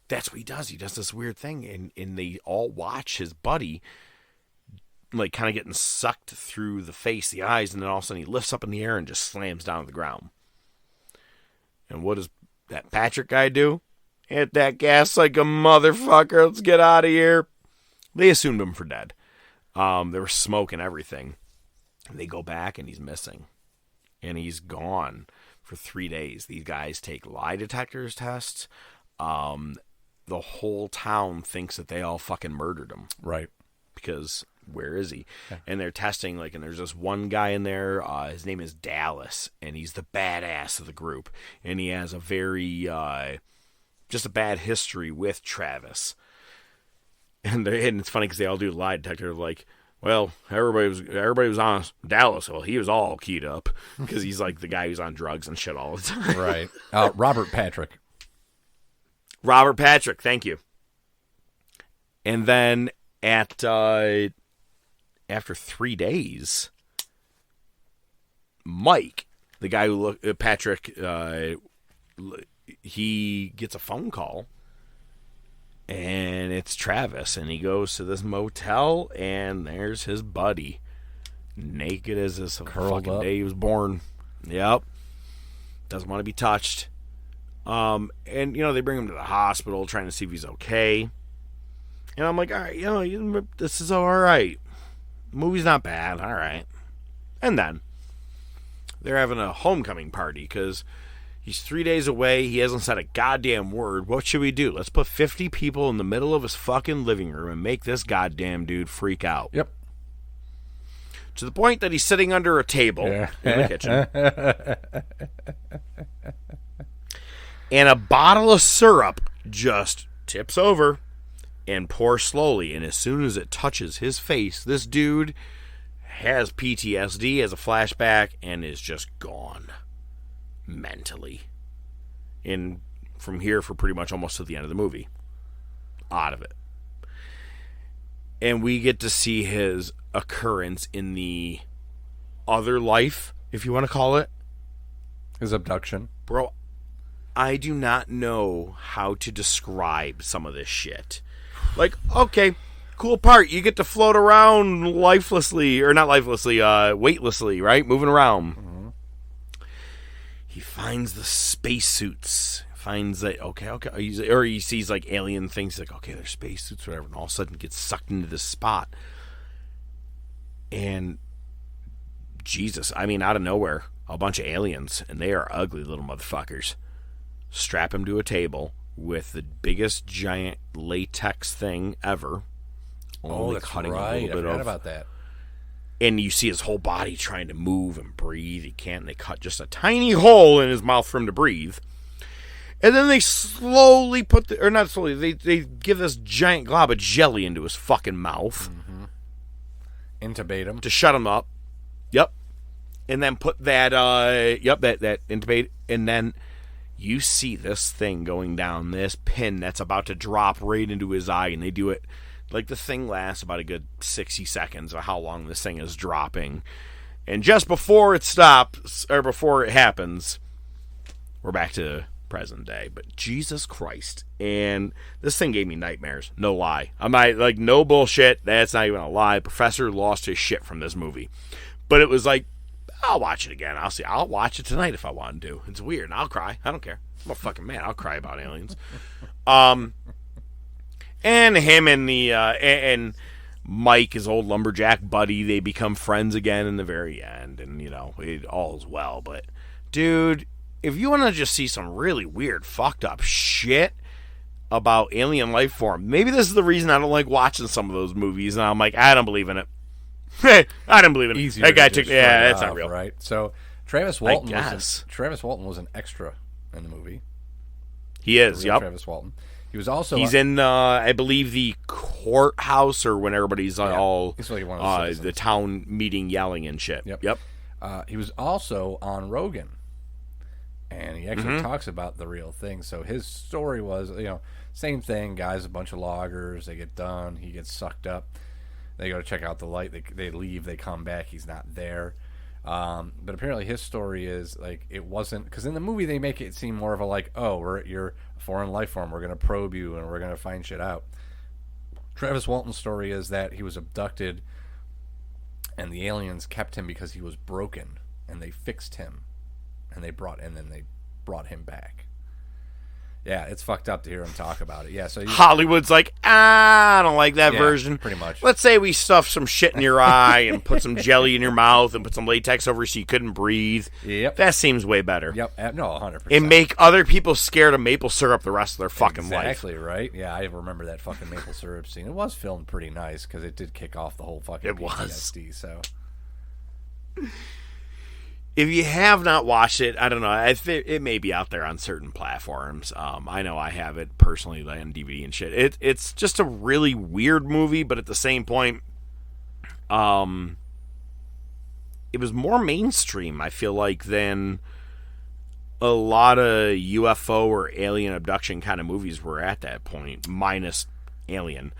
that's what he does. He does this weird thing, and they all watch his buddy, like, kind of getting sucked through the face, the eyes, and then all of a sudden he lifts up in the air and just slams down to the ground. And what does that Patrick guy do? Hit that gas like a motherfucker. Let's get out of here. They assumed him for dead. There was smoke and everything. And they go back, and he's missing. And he's gone for 3 days. These guys take lie detectors tests. The whole town thinks that they all fucking murdered him. Right. Because where is he? Yeah. And they're testing, like, and there's this one guy in there. His name is Dallas, and he's the badass of the group. And he has a very, just a bad history with Travis. And it's funny because they all do lie detector, like, well, everybody was honest. Dallas, well, he was all keyed up because he's like the guy who's on drugs and shit all the time. Right. Robert Patrick, thank you. And then after 3 days, Mike, the guy who Patrick, he gets a phone call. And it's Travis, and he goes to this motel, and there's his buddy, naked as this fucking day he was born. Yep. Doesn't want to be touched. And, they bring him to the hospital, trying to see if he's okay. And I'm like, all right, this is all right. The movie's not bad, all right. And then they're having a homecoming party, because he's 3 days away. He hasn't said a goddamn word. What should we do? Let's put 50 people in the middle of his fucking living room and make this goddamn dude freak out. Yep. To the point that he's sitting under a table in the kitchen. And a bottle of syrup just tips over and pours slowly. And as soon as it touches his face, this dude has PTSD, has a flashback, and is just gone. Mentally. And from here for pretty much almost to the end of the movie. Out of it. And we get to see his occurrence in the other life, if you want to call it. His abduction. Bro, I do not know how to describe some of this shit. Like, okay, cool part. You get to float around lifelessly, or not lifelessly, weightlessly, right? Moving around. Mm-hmm. He finds the spacesuits. Finds that, okay. Or he sees, like, alien things. He's like, okay, they're spacesuits, whatever. And all of a sudden gets sucked into this spot. And, Jesus, I mean, out of nowhere, a bunch of aliens, and they are ugly little motherfuckers, strap him to a table with the biggest giant latex thing ever. Oh, that's right. I forgot about that. And you see his whole body trying to move and breathe. He can't. And they cut just a tiny hole in his mouth for him to breathe. And then they slowly not slowly, they give this giant glob of jelly into his fucking mouth. Mm-hmm. Intubate him. To shut him up. Yep. And then put that, that intubate. And then you see this thing going down, this pin that's about to drop right into his eye. And they do it. Like, the thing lasts about a good 60 seconds of how long this thing is dropping. And just before it stops, or before it happens, we're back to present day. But Jesus Christ. And this thing gave me nightmares. No lie. I'm not, like, no bullshit. That's not even a lie. Professor lost his shit from this movie. But it was like, I'll watch it again. I'll watch it tonight if I want to. It's weird. I'll cry. I don't care. I'm a fucking man. I'll cry about aliens. And him and and Mike, his old lumberjack buddy, they become friends again in the very end. And, it all's well. But, dude, if you want to just see some really weird, fucked up shit, about alien life form. Maybe this is the reason I don't like watching some of those movies, and I'm like, I don't believe in it. I don't believe in it. Easier that guy to took. just Yeah, write that's off, not real. right? So Travis Walton was an extra in the movie. He is. Yep. Travis Walton. He was also. He's in, I believe, the courthouse, or when everybody's all he's like one of the town meeting, yelling and shit. Yep. He was also on Rogan, and he actually talks about the real thing. So his story was, same thing. Guys, a bunch of loggers. They get done. He gets sucked up. They go to check out the light. They leave. They come back. He's not there. But apparently his story is like it wasn't, because in the movie they make it seem more of a like, oh, you're a foreign life form. We're gonna probe you and we're gonna find shit out. Travis Walton's story is that he was abducted, and the aliens kept him because he was broken, and they fixed him, and then they brought him back. Yeah, it's fucked up to hear him talk about it. Yeah, so Hollywood's like, I don't like that version. Pretty much. Let's say we stuff some shit in your eye and put some jelly in your mouth and put some latex over so you couldn't breathe. Yep. That seems way better. Yep. No, 100%. And make other people scared of maple syrup the rest of their fucking life. Exactly, right? Yeah, I remember that fucking maple syrup scene. It was filmed pretty nice because it did kick off the whole fucking PTSD. So, if you have not watched it, I don't know. It may be out there on certain platforms. I know I have it personally on DVD and shit. It's just a really weird movie, but at the same point, it was more mainstream, I feel like, than a lot of UFO or alien abduction kind of movies were at that point, minus Alien.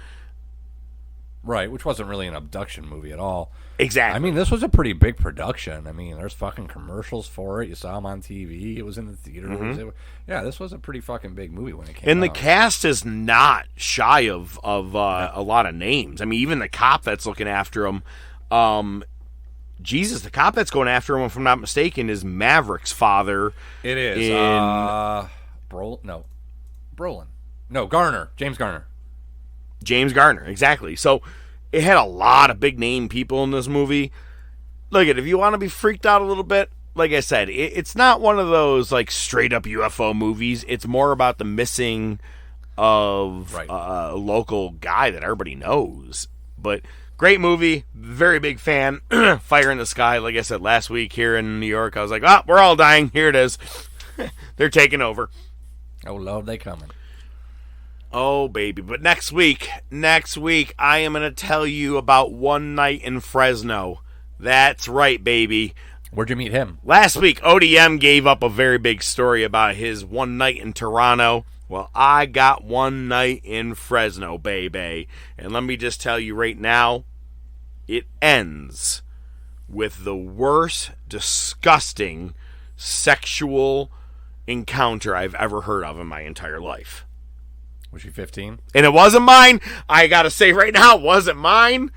Right, which wasn't really an abduction movie at all. Exactly. I mean, this was a pretty big production. I mean, there's fucking commercials for it. You saw them on TV. It was in the theaters. Yeah, this was a pretty fucking big movie when it came out. And the cast is not shy of a lot of names. I mean, even the cop that's looking after him, Jesus, the cop that's going after him, if I'm not mistaken, is Maverick's father. It is. Brolin. No, Garner. James Garner. James Garner, exactly. So it had a lot of big name people in this movie. Look, if you want to be freaked out a little bit, like I said, it's not one of those like straight up UFO movies. It's more about the missing of a local guy that everybody knows. But great movie, very big fan. Fire in the Sky, like I said last week here in New York, I was like, we're all dying. Here it is. They're taking over. Oh Lord, they coming. Oh, baby. But next week, I am going to tell you about One Night in Fresno. That's right, baby. Where'd you meet him? Last week, ODM gave up a very big story about his one night in Toronto. Well, I got one night in Fresno, baby. And let me just tell you right now, it ends with the worst, disgusting sexual encounter I've ever heard of in my entire life. Was she 15? And it wasn't mine. I got to say right now, it wasn't mine.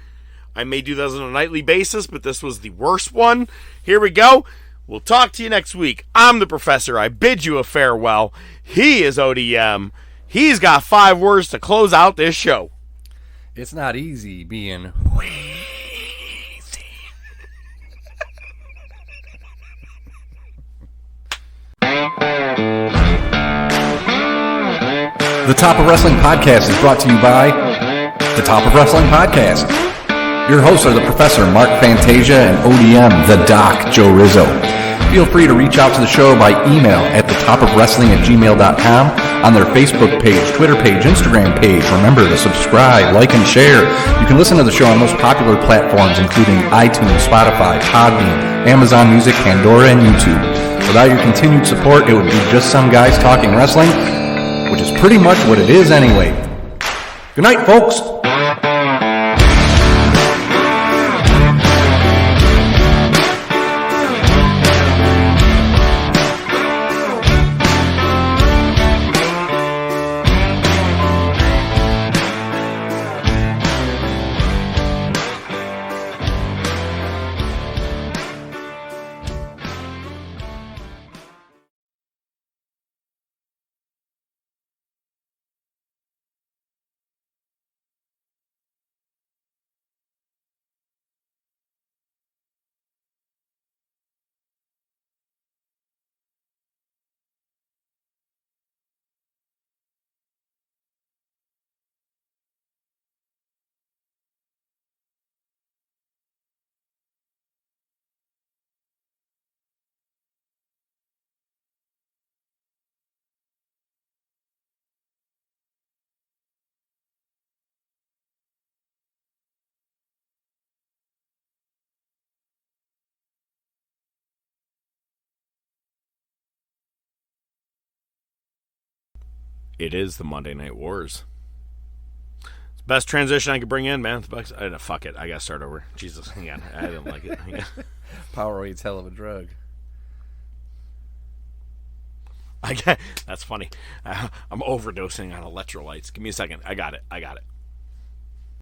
I may do those on a nightly basis, but this was the worst one. Here we go. We'll talk to you next week. I'm the professor. I bid you a farewell. He is ODM. He's got 5 words to close out this show. It's not easy being Wheezy. The Top of Wrestling Podcast is brought to you by The Top of Wrestling Podcast. Your hosts are the Professor Mark Fantasia and ODM, the Doc Joe Rizzo. Feel free to reach out to the show by email at thetopofwrestling@gmail.com, on their Facebook page, Twitter page, Instagram page. Remember to subscribe, like, and share. You can listen to the show on most popular platforms, including iTunes, Spotify, Podbean, Amazon Music, Pandora, and YouTube. Without your continued support, it would be just some guys talking wrestling, which is pretty much what it is anyway. Good night, folks. It is the Monday Night Wars. It's the best transition I could bring in, man. Fuck it. I got to start over. Jesus, hang on. I didn't like it. Poweroid's hell of a drug. That's funny. I'm overdosing on electrolytes. Give me a second. I got it.